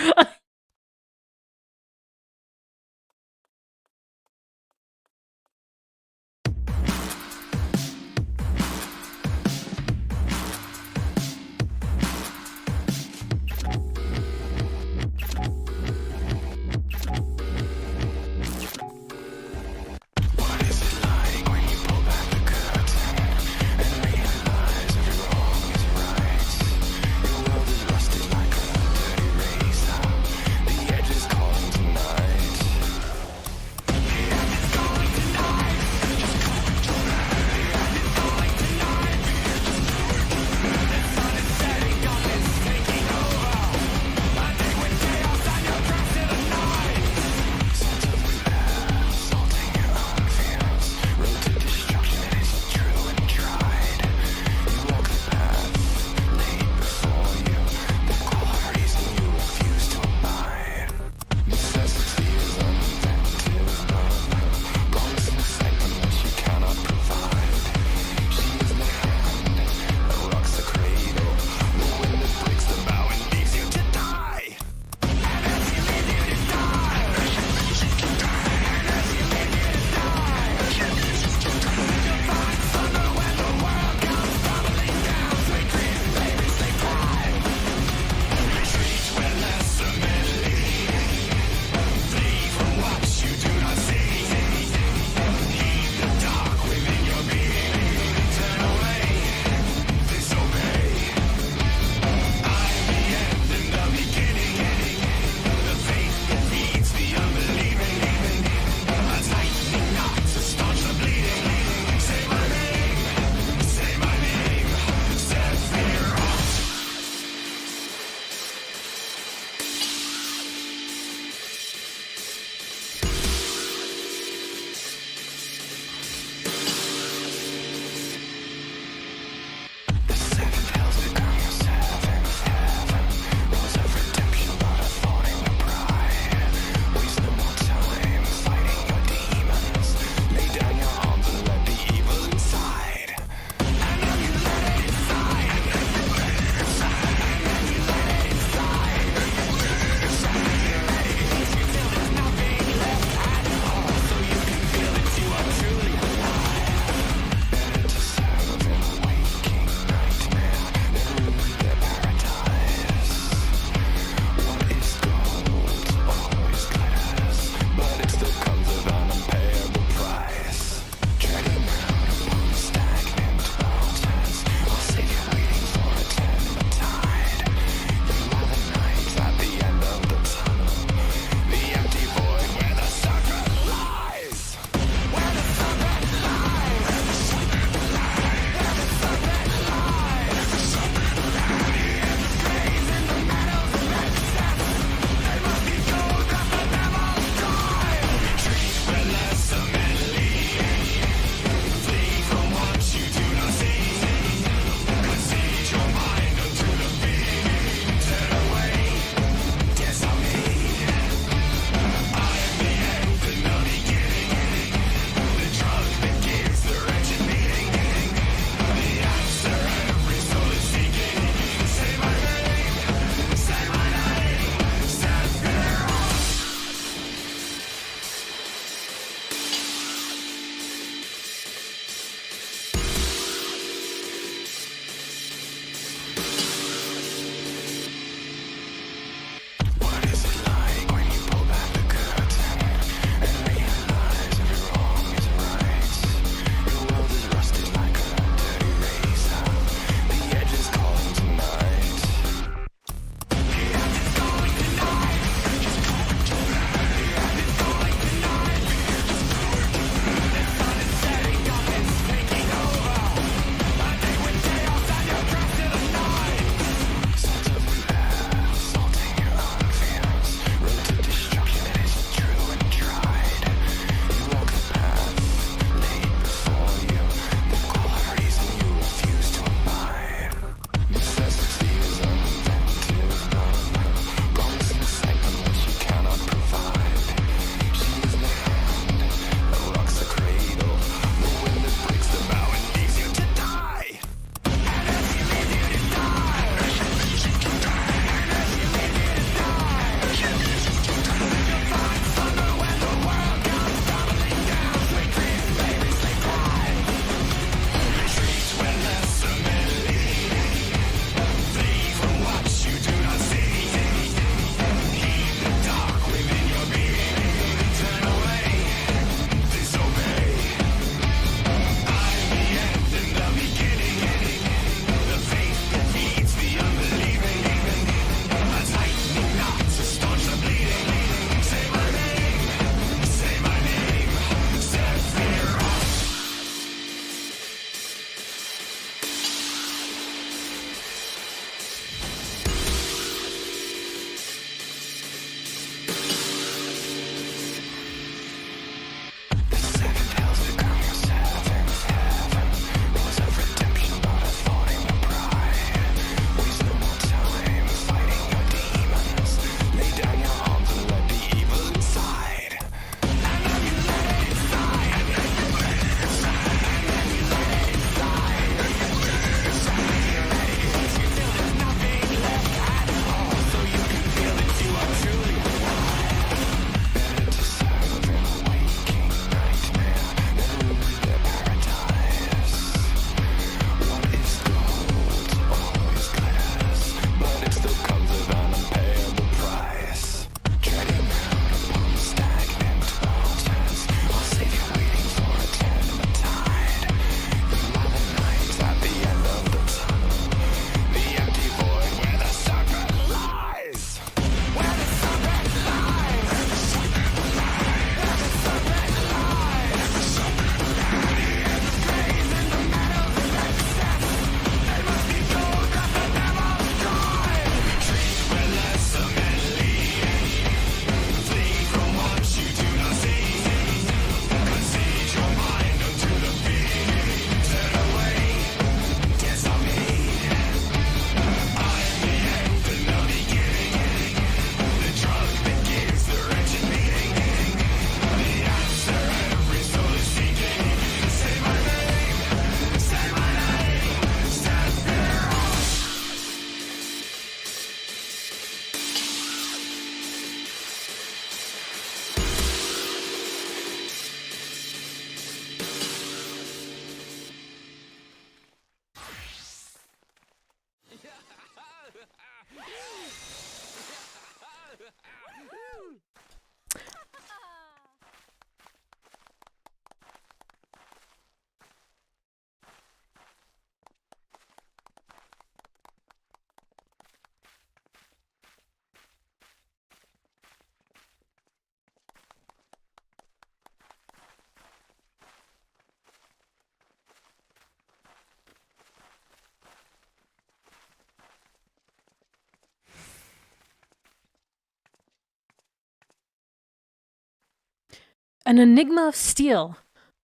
An enigma of steel,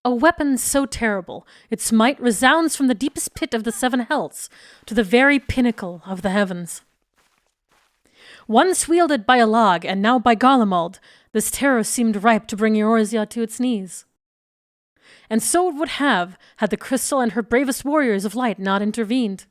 a weapon so terrible, its might resounds from the deepest pit of the seven hells to the very pinnacle of the heavens. Once wielded by a log and now by Garlemald, this terror seemed ripe to bring Eorzea to its knees. And so it would have had the crystal and her bravest warriors of light not intervened.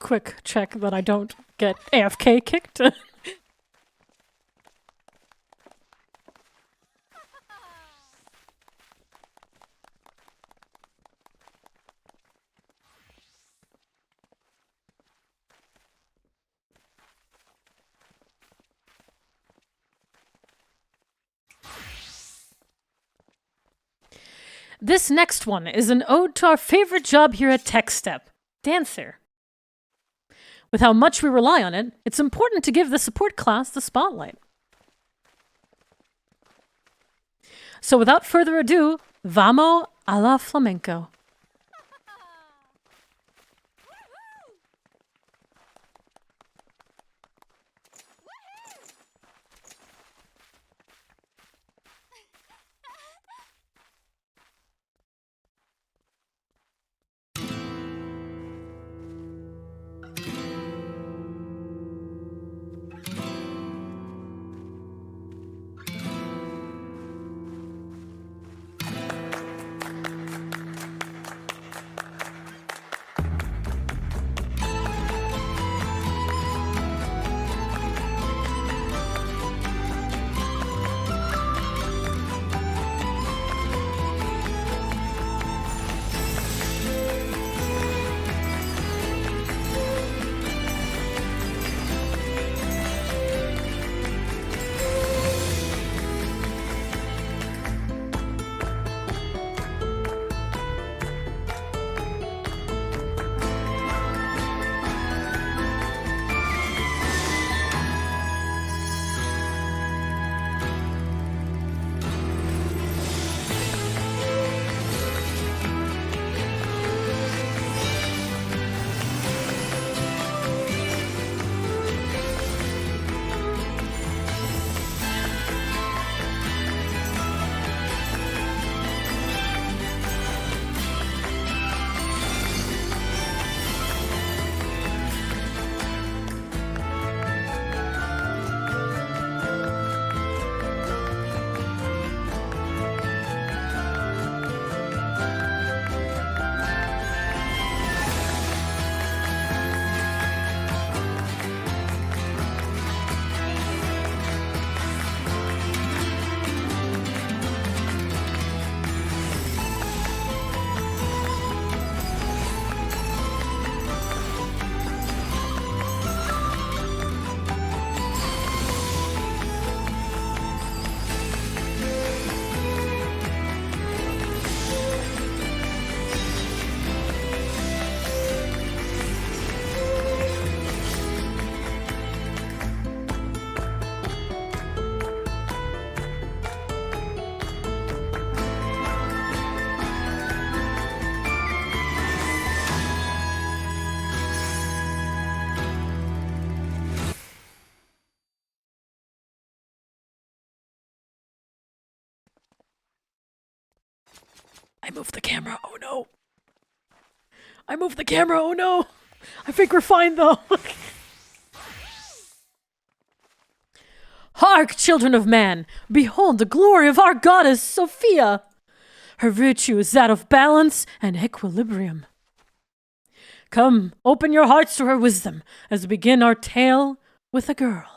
quick check that I don't get AFK kicked. This next one is an ode to our favorite job here at TechStep, Dancer. With how much we rely on it, it's important to give the support class the spotlight. So without further ado, vamos a la flamenco. I moved the camera. Oh no. I moved the camera. Oh no. I think we're fine though. Hark, children of man! Behold the glory of our goddess Sophia! Her virtue is that of balance and equilibrium. Come, open your hearts to her wisdom as we begin our tale with a girl.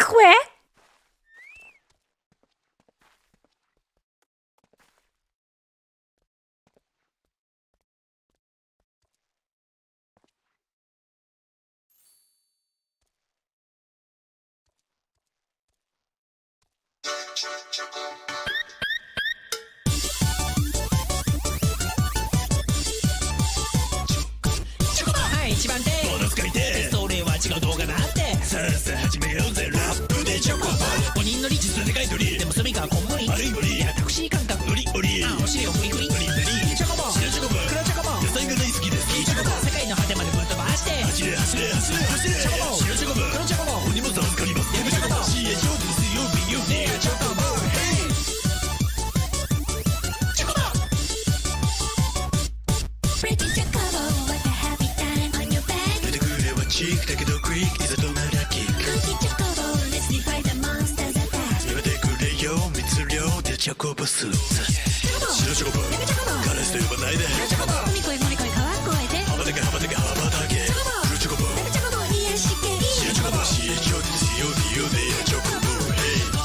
Cafe?一番手ボーナス借りてそれは違う動画だってさあさあ始めようぜラップでチョコボ5人乗り実でかい鳥でもそれがこんもり悪い無理いやタクシー感覚ノリオリお尻をフリフリノリノリチョコボ白チョコボ黒チョコボ野菜が大好きですチョコボ世界の果てまでぶっ飛ばして走れ走れ走れ走れチョコボ白チョコボ黒チョコボ鬼も授かりますチョコボ CA 上手ですよ BU でチョコボヘイチョコボ Pretty chocobo what a happy time on your back 出てくれはチークだけどクリックいざどんなラッキー Pretty chocobo let's defy the monsters attack 言わてくれよ密漁でチョコボスーツ白チョコボガラスと呼ばないで踏み越え乗り越え川越えて羽ばたけ羽ばたけ羽ばたけ黒チョコボ癒し系白チョコボ CA 上手ですよ BU でチョコボヘイ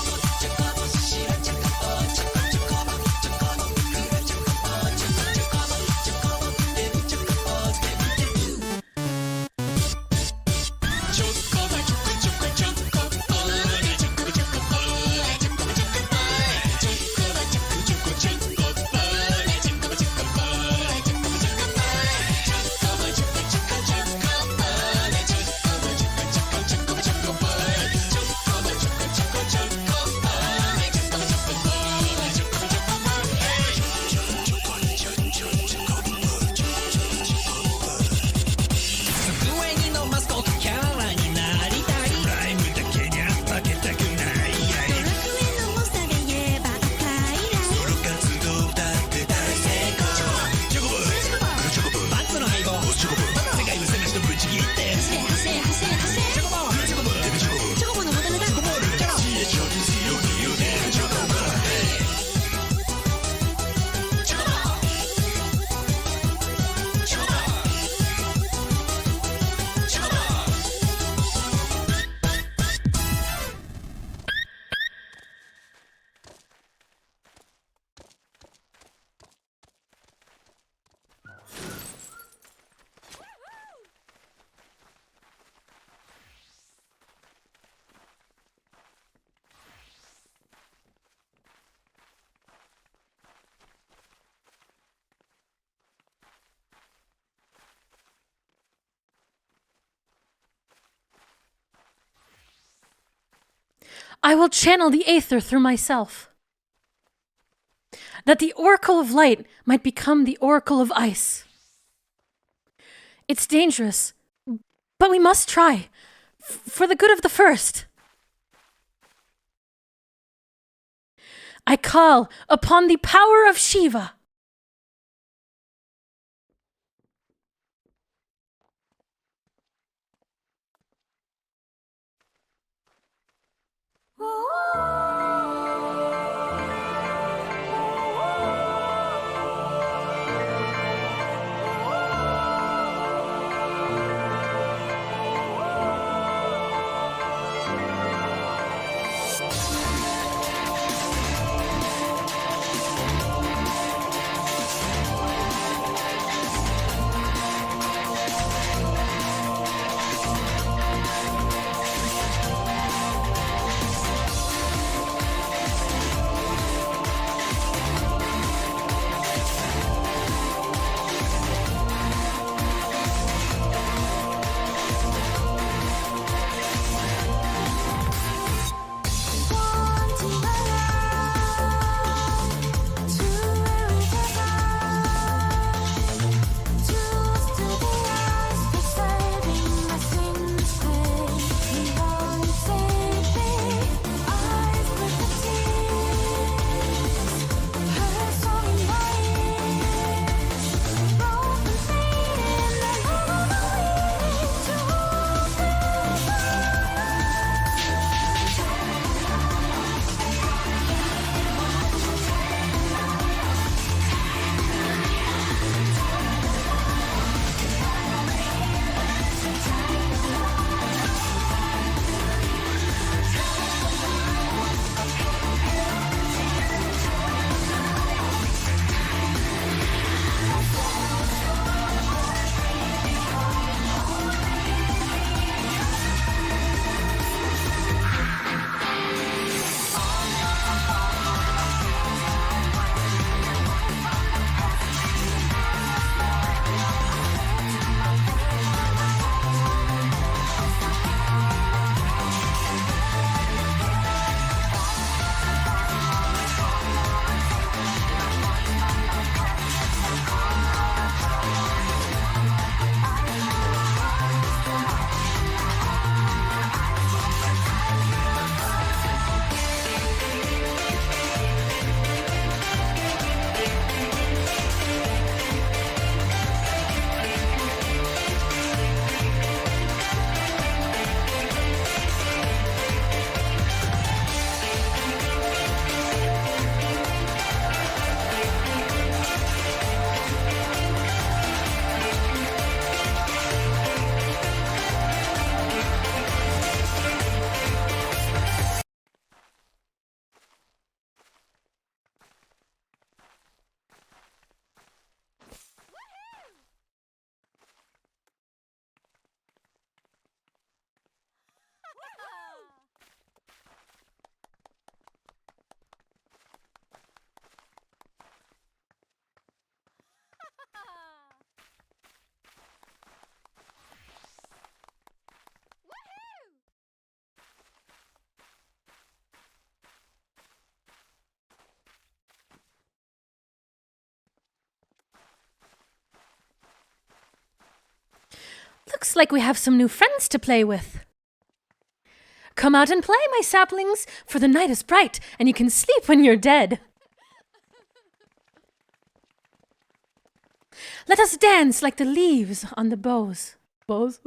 I will channel the aether through myself, that the oracle of light might become the oracle of ice. It's dangerous, but we must try, for the good of the first. I call upon the power of Shiva. Looks like we have some new friends to play with. Come out and play, my saplings, for the night is bright, and you can sleep when you're dead. Let us dance like the leaves on the boughs. Boughs?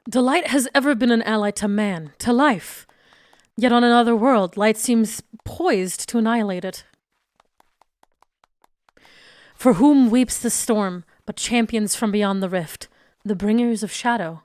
Delight has ever been an ally to man, to life. Yet on another world, light seems poised to annihilate it. For whom weeps the storm, but champions from beyond the rift, the bringers of shadow?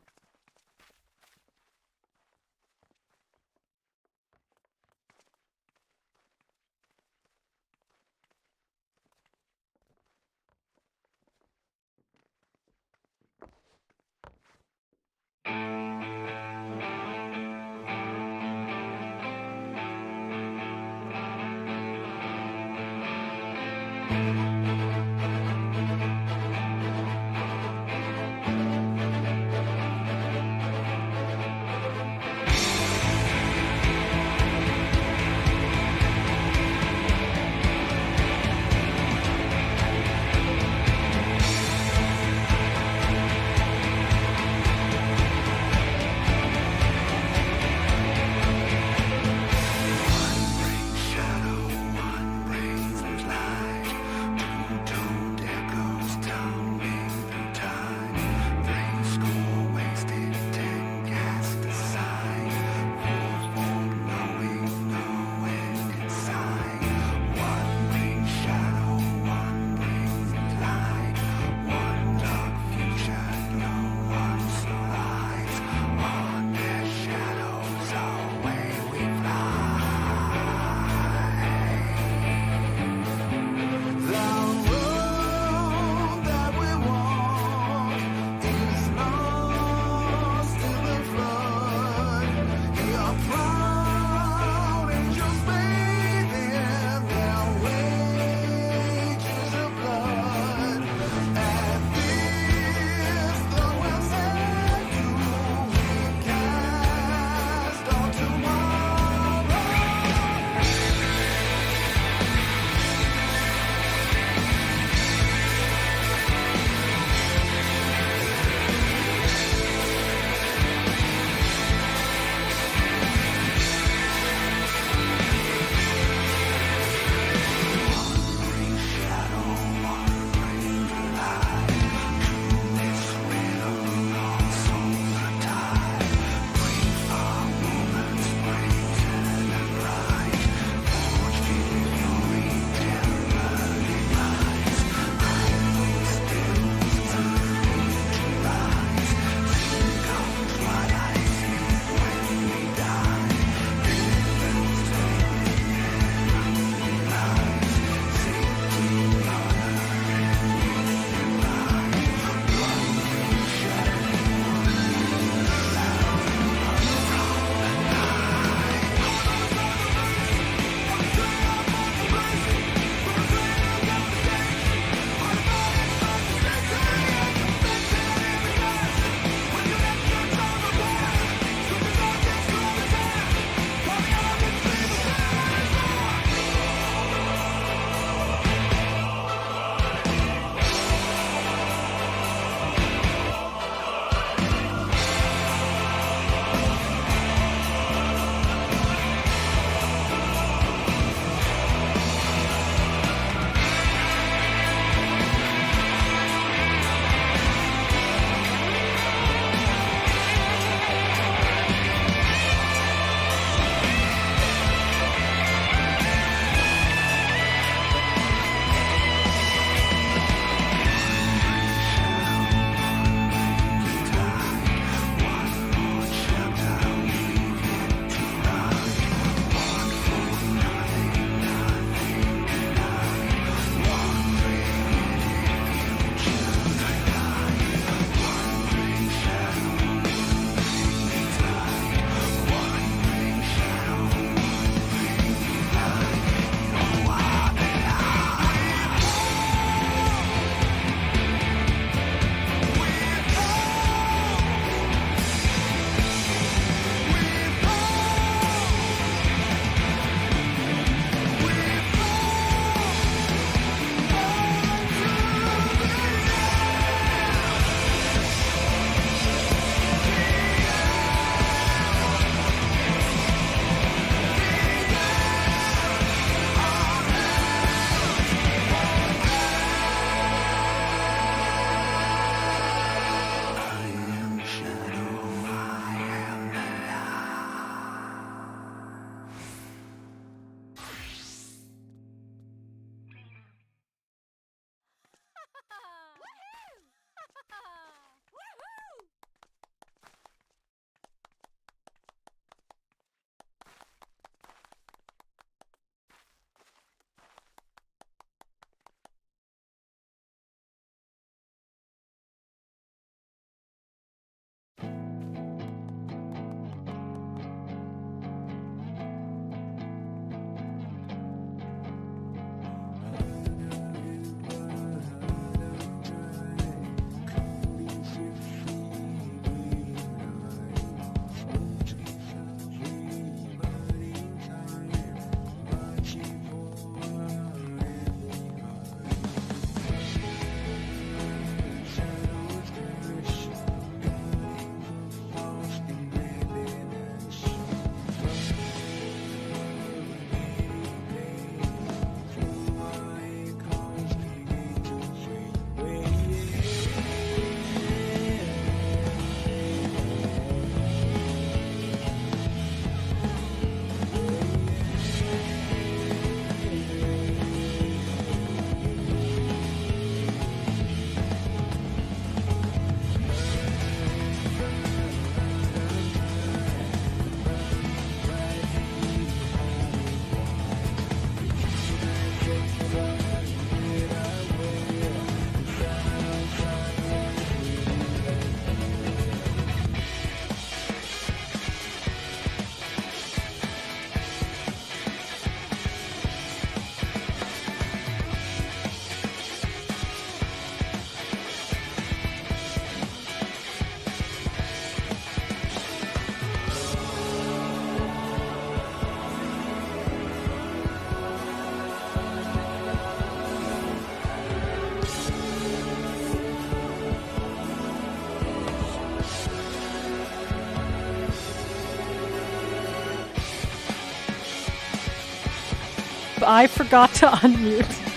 I forgot to unmute.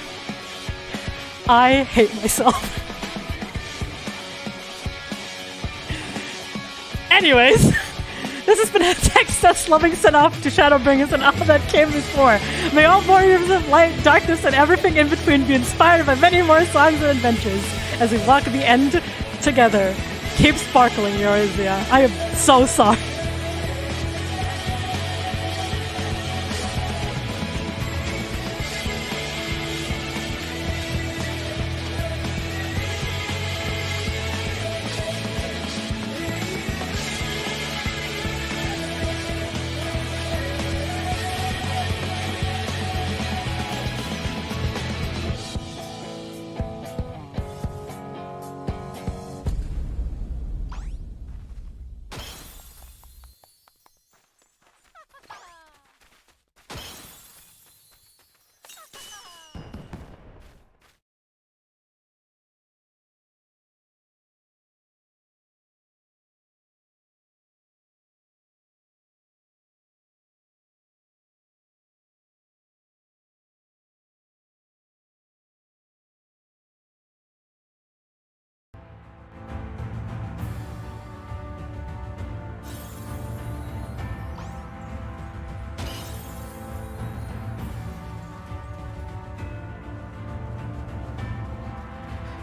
I hate myself. Anyways, this has been a Texas loving send-off to Shadowbringers and all that came before. May all warriors of light, darkness, and everything in between be inspired by many more songs and adventures as we walk the end together. Keep sparkling, Yorizia. I am so sorry.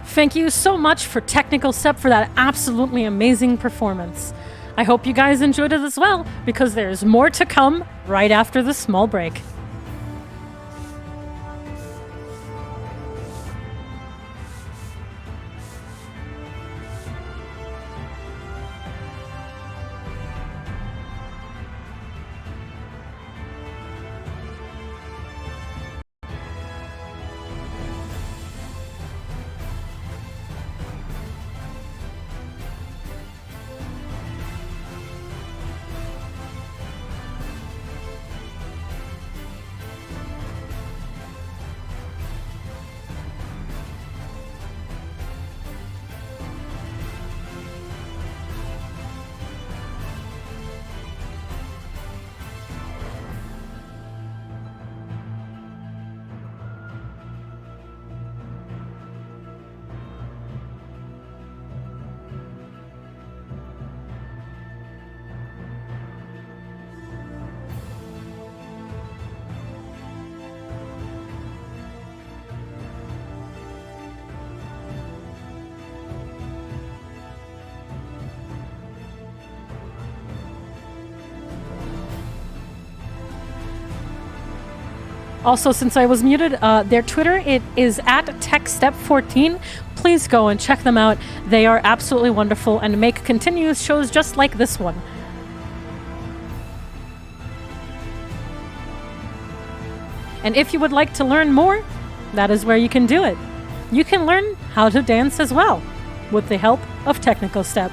Thank you so much for Technical Step for that absolutely amazing performance. I hope you guys enjoyed it as well, because there's more to come right after this small break. Also, since I was muted, their Twitter, it is at TechStep14. Please go and check them out. They are absolutely wonderful and make continuous shows just like this one. And if you would like to learn more, that is where you can do it. You can learn how to dance as well, with the help of Technical Step.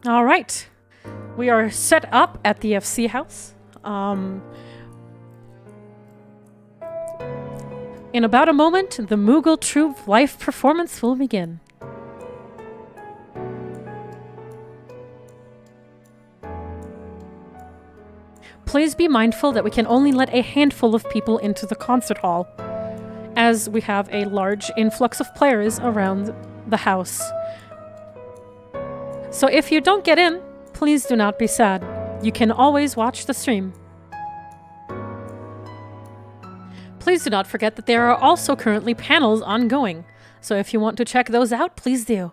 All right. We are set up at the FC house. In about a moment, the Moogle Troupe live performance will begin. Please be mindful that we can only let a handful of people into the concert hall, as we have a large influx of players around the house. So if you don't get in, please do not be sad. You can always watch the stream. Please do not forget that there are also currently panels ongoing, so if you want to check those out, please do.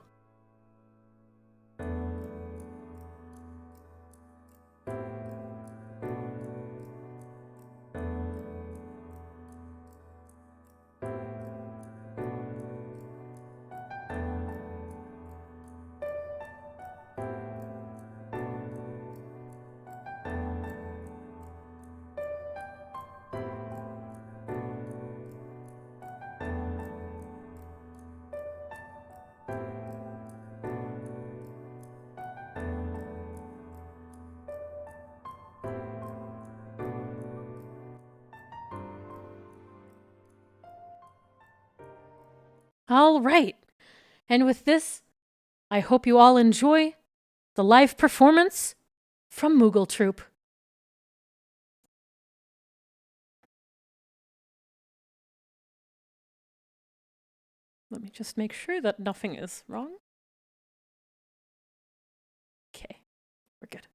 All right. And with this, I hope you all enjoy the live performance from Moogle Troupe. Let me just make sure that nothing is wrong. Okay, we're good.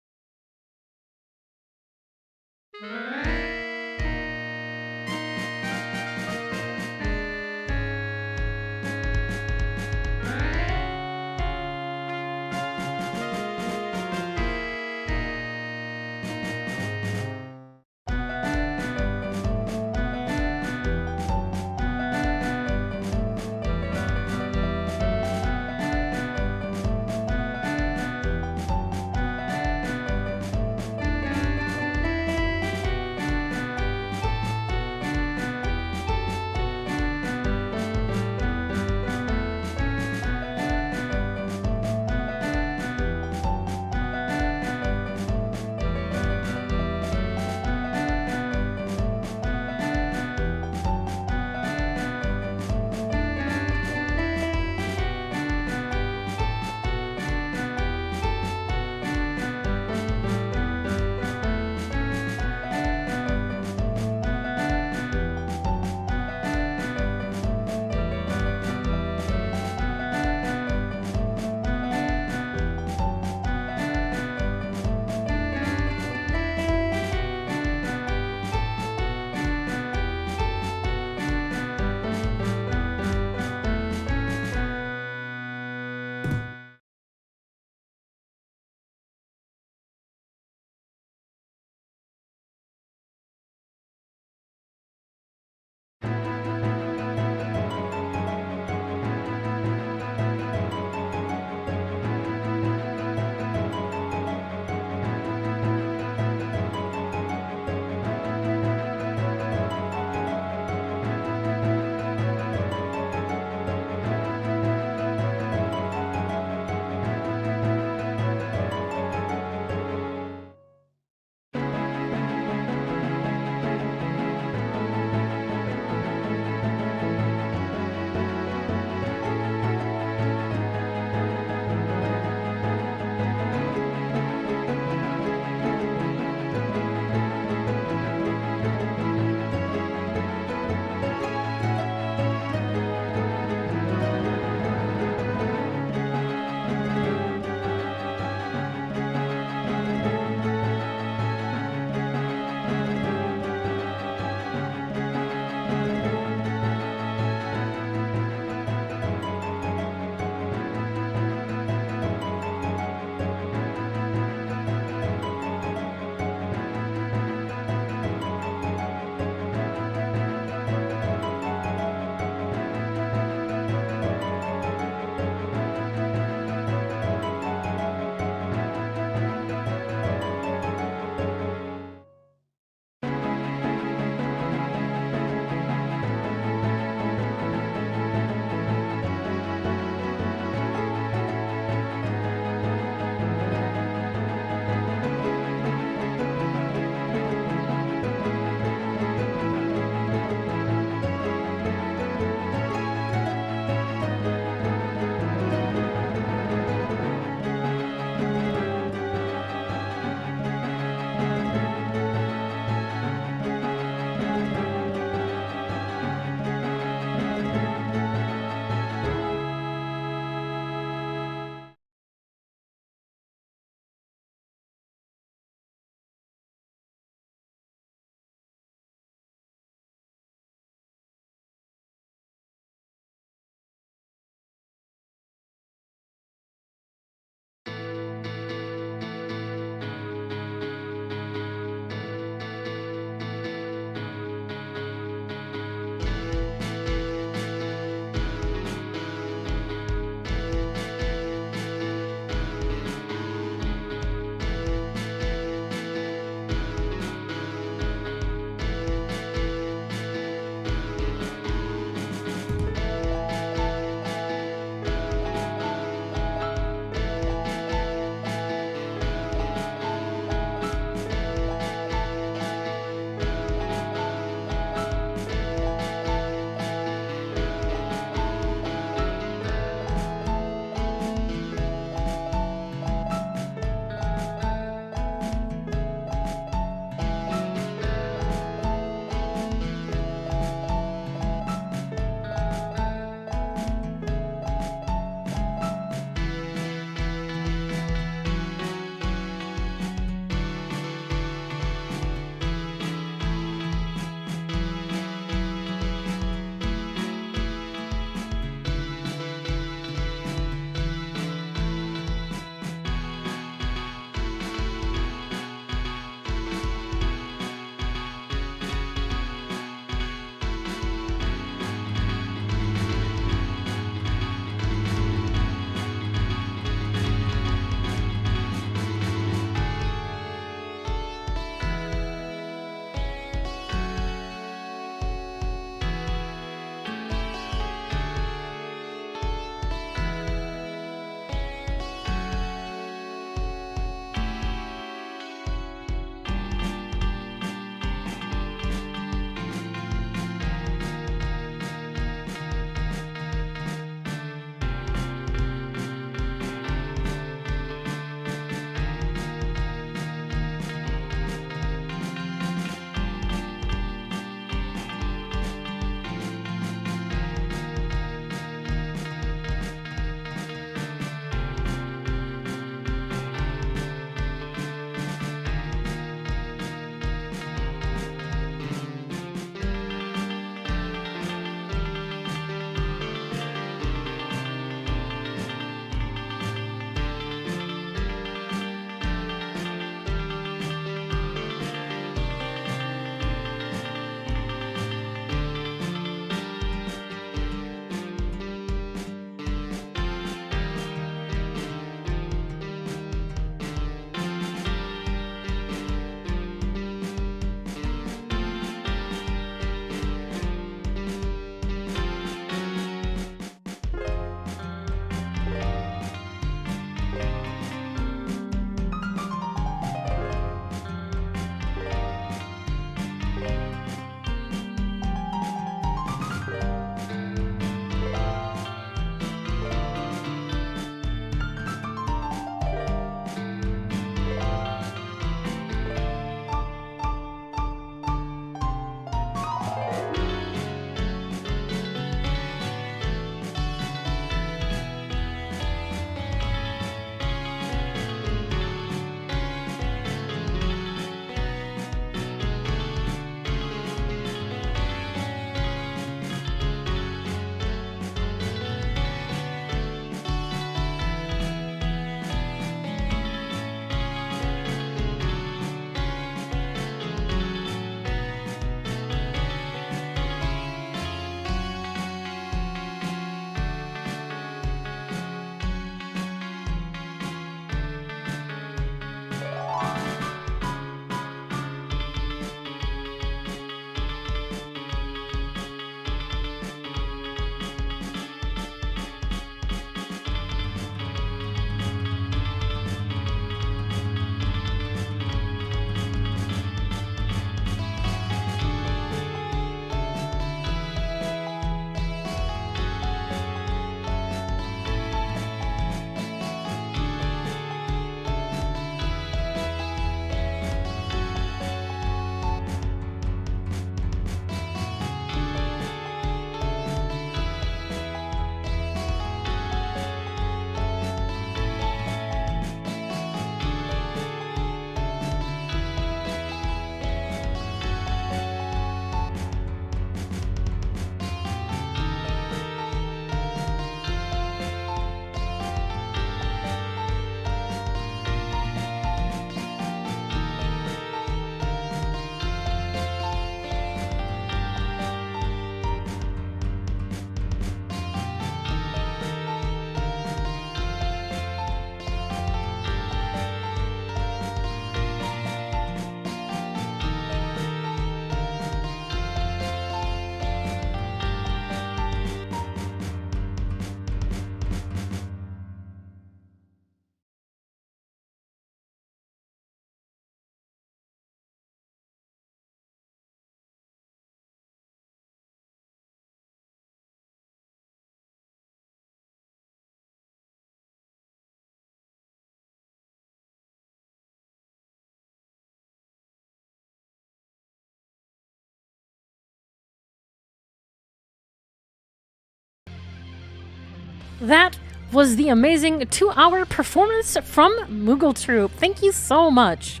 That was the amazing 2-hour performance from Moogle Troop. Thank you so much.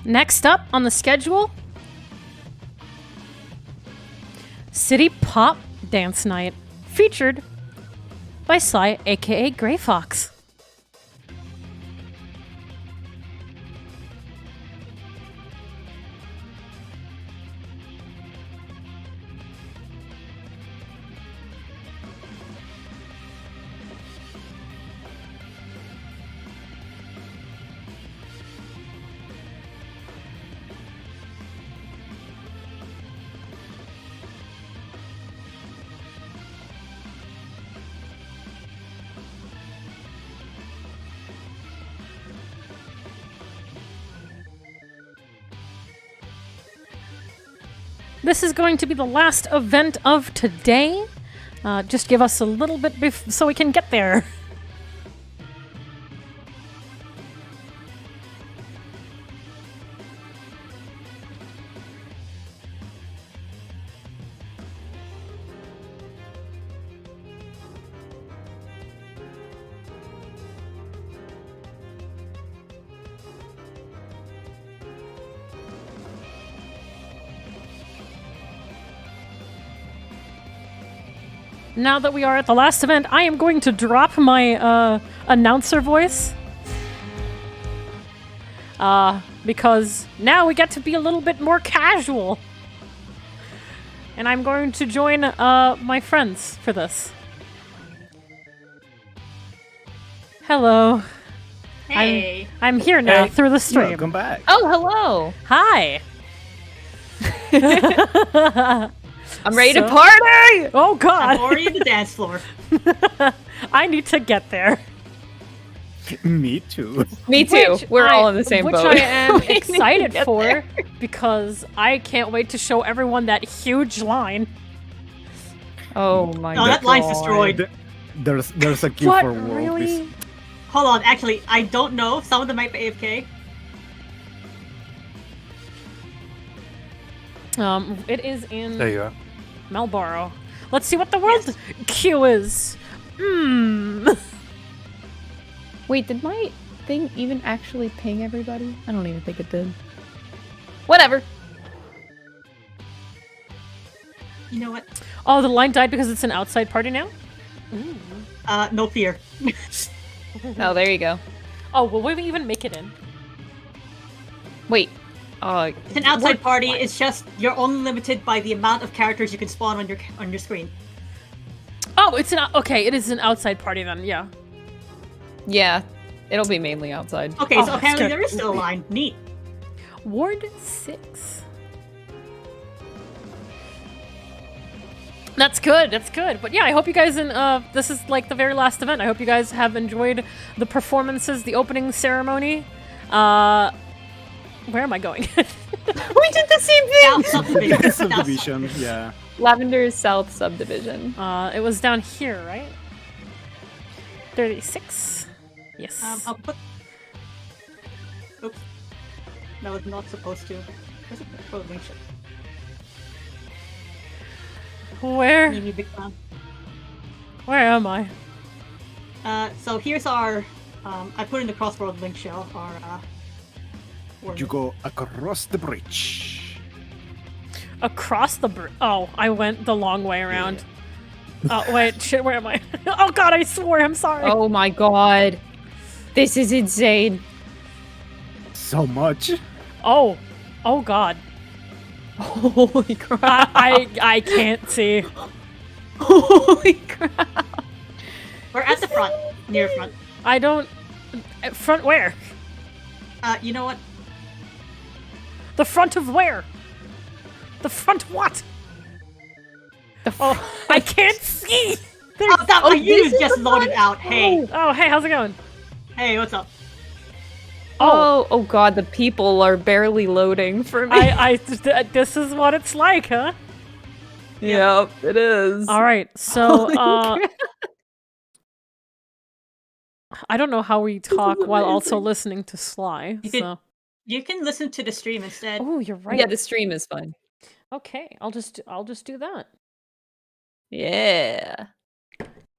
Next up on the schedule, City Pop Dance Night, featured by Sly, aka Grey Fox. This is going to be the last event of today. Just give us a little bit so we can get there. Now that we are at the last event, I am going to drop my announcer voice. Because now we get to be a little bit more casual. And I'm going to join my friends for this. Hello. Hey. I'm here now through the stream. Welcome back. Oh, hello. Hi. I'm ready to party! Oh god! I'm already on the dance floor. I need to get there. Me too. Me too. We're all in the same boat. boat. Which I am We need to excited get for there. because I can't wait to show everyone that huge line. Oh my god. No, that line's destroyed. There's a queue What? for world. Really? Hold on, actually, I don't know. Some of them might be AFK. It is in There you go. Malboro. Let's see what the world queue is. Wait, did my thing even actually ping everybody? I don't even think it did. Whatever. You know what? Oh, the line died because it's an outside party now? No fear. Oh, there you go. Oh, will we even make it in? Wait. It's an outside party. It's just you're only limited by the amount of characters you can spawn on your screen. Oh, it's an okay. It is an outside party then. Yeah. Yeah, it'll be mainly outside. Okay, Oh, so that's apparently good. there is still a line. Neat. Ward 6. That's good. That's good. But yeah, I hope you guys this is like the very last event. I hope you guys have enjoyed the performances, the opening ceremony. Where am I going? We did the same thing! Subdivision. Subdivision, yeah. Lavender South Subdivision. It was down here, right? 36. Yes. I'll put... Oops. That was not supposed to. Where's the clothing ship? Where? Mimi Big Fan. Where am I? So here's our... I put in the crossroad link shell, our... You go across the bridge. Across the bridge. Oh, I went the long way around. Oh, wait. Shit, where am I? Oh, God, I swore. I'm sorry. Oh, my God. This is insane. So much. Oh. Oh, God. Holy crap. I can't see. Holy crap. We're at the front. Near front. I don't... Front where? You know what? The front of where? The front what? Oh, I can't see! You just loaded out. Hey. Oh, hey, how's it going? Hey, what's up? Oh god, the people are barely loading for me. This is what it's like, huh? Yep, it is. All right, so I don't know how we talk while also listening to Sly. You can listen to the stream instead. Oh, you're right. Yeah, the stream is fun. Okay, I'll just do that. Yeah.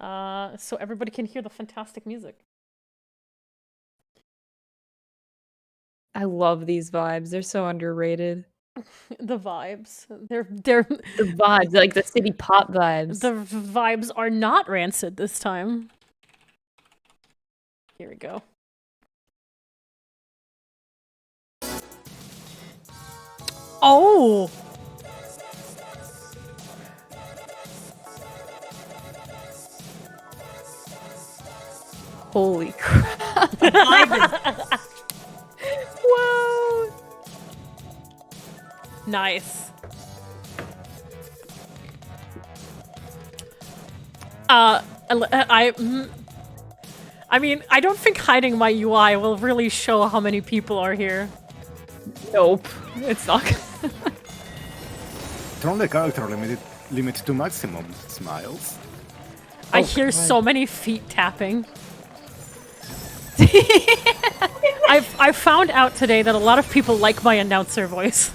So everybody can hear the fantastic music. I love these vibes. They're so underrated. The vibes. They're the vibes, like the city pop vibes. The vibes are not rancid this time. Here we go. Oh! Holy crap. Whoa! Nice. I mean, I don't think hiding my UI will really show how many people are here. Nope. It's not. Turn the character limit to maximum. Smiles. I hear so many feet tapping. I found out today that a lot of people like my announcer voice.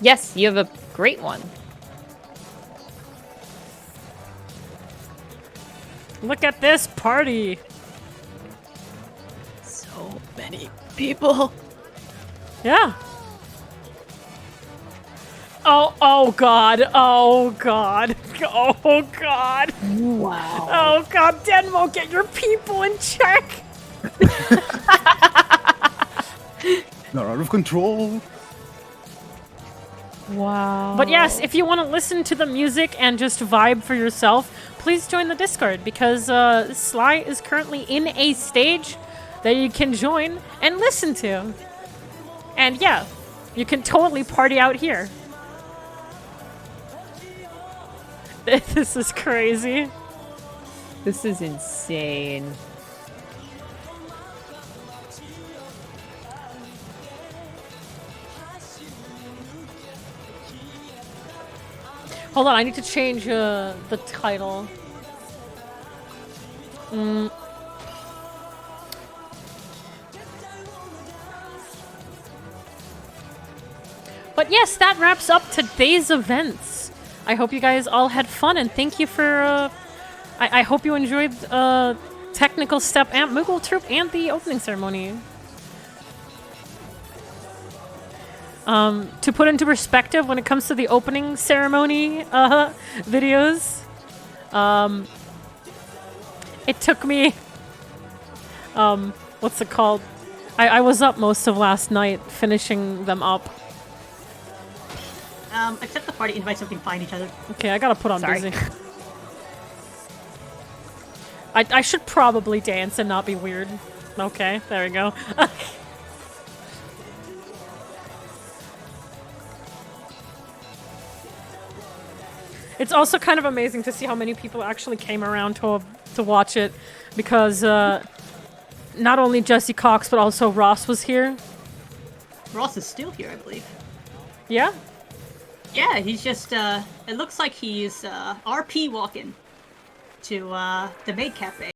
Yes, you have a great one. Look at this party. So many people. Yeah. Oh god. Oh god. Oh god. Wow. Oh god, Denmo, get your people in check. They're out of control. Wow. But yes, if you want to listen to the music and just vibe for yourself, please join the Discord because Sly is currently in a stage that you can join and listen to. And yeah, you can totally party out here. This is crazy. This is insane. Hold on, I need to change the title. But yes, that wraps up today's events. I hope you guys all had fun, and thank you for... I hope you enjoyed Technical Step and Moogle Troop and the opening ceremony. To put into perspective, when it comes to the opening ceremony videos, it took me... what's it called? I was up most of last night finishing them up. Accept the party invite so we can find each other. Okay, I gotta put on busy. I should probably dance and not be weird. Okay, there we go. It's also kind of amazing to see how many people actually came around to watch it, because not only Jesse Cox but also Ross was here. Ross is still here, I believe. Yeah? Yeah, he's just, it looks like he's RP walking to the Maid Cafe.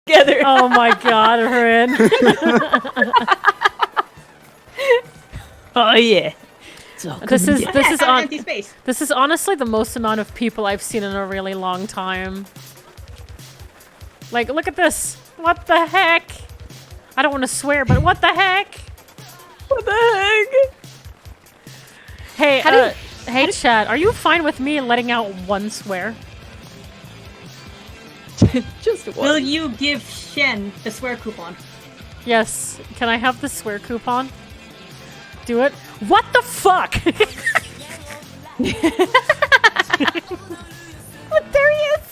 together. Oh my god, Rin. Oh yeah. This is empty space. This is honestly the most amount of people I've seen in a really long time. Like, look at this. What the heck? I don't want to swear, but what the heck? What the heck? Hey, hey, chat. Are you fine with me letting out one swear? Just one. Will you give Shen the swear coupon? Yes. Can I have the swear coupon? Do it. What the fuck? Oh, there he is.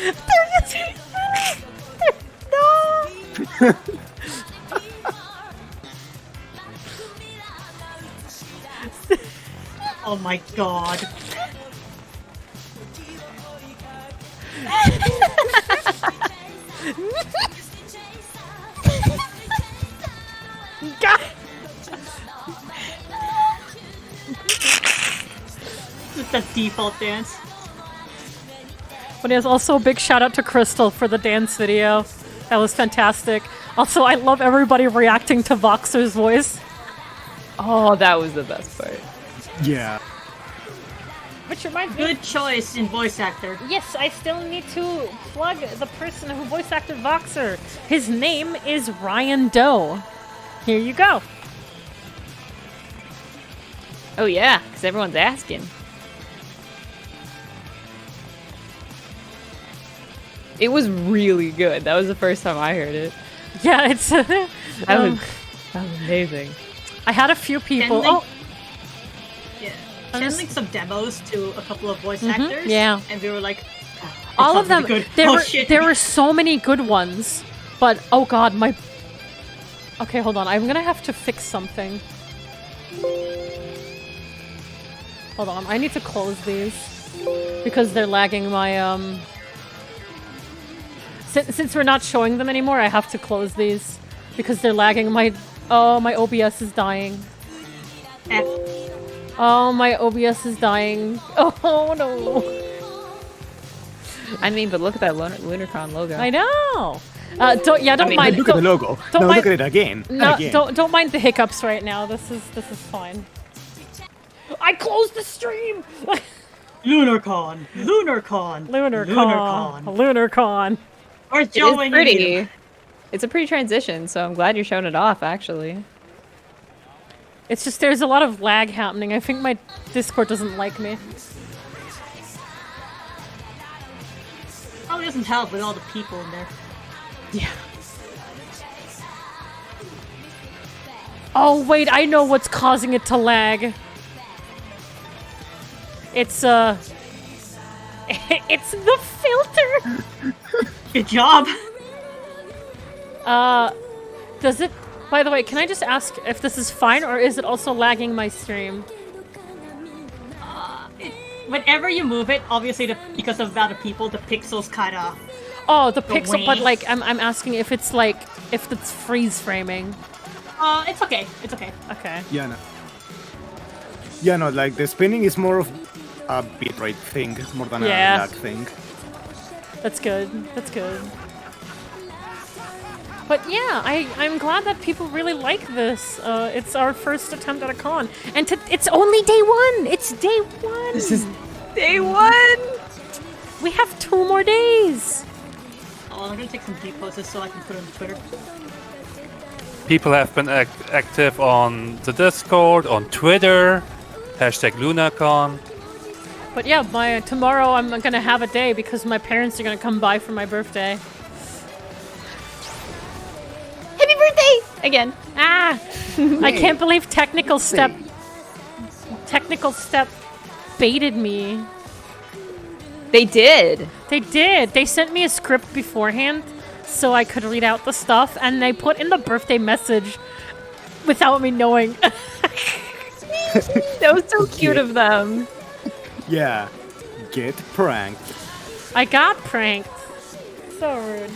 There he is. No. Oh my god. God. It's the default dance. But yes, also a big shout out to Crystal for the dance video. That was fantastic. Also, I love everybody reacting to Voxer's voice. Oh, that was the best part. Yeah. Which reminds me. Good choice in voice actor. Yes, I still need to plug the person who voice acted Voxer. His name is Ryan Doe. Here you go. Oh yeah, because everyone's asking. It was really good. That was the first time I heard it. Yeah, it's that was amazing. I had a few people. Shen linked some demos to a couple of voice actors. Yeah. And we were like, all of them. good. There were so many good ones, but oh god, my. Okay, hold on. I'm gonna have to fix something. Hold on. I need to close these because they're lagging my Since we're not showing them anymore, I have to close these because they're lagging my. Oh, my OBS is dying. Oh, my OBS is dying. Oh no. I mean, but look at that LunarCon logo. I know. Don't mind. Look at the logo. Don't now mind, look at it again. No, again. don't mind the hiccups right now. This is fine. I closed the stream. LunarCon. LunarCon. LunarCon. LunarCon. We're showing it is pretty. you. It's a pretty transition, so I'm glad you're showing it off, actually. It's just there's a lot of lag happening. I think my Discord doesn't like me. Probably doesn't help with all the people in there. Yeah. Oh wait, I know what's causing it to lag. It's it's the filter. Good job. Does it? By the way, can I just ask if this is fine or is it also lagging my stream? Whenever you move it, obviously because of the amount of people, the pixels kind of. Oh, the pixel, but like I'm asking if it's like if it's freeze framing. It's okay. It's okay. Okay. Yeah, no. Yeah, no, like the spinning is more of a bitrate thing more than a lag thing. That's good. That's good. But yeah, I'm glad that people really like this. It's our first attempt at a con. And it's only day one! It's day one! This is day one! We have 2 more days! Oh, I'm gonna take some deep poses so I can put it on Twitter. People have been active on the Discord, on Twitter, #LunarCon. But yeah, tomorrow I'm gonna have a day because my parents are gonna come by for my birthday. Happy birthday! Again. Ah! I can't believe Technical Step baited me. They did. They did. They sent me a script beforehand so I could read out the stuff, and they put in the birthday message without me knowing. That was so cute of them. Yeah. Get pranked. I got pranked. So rude.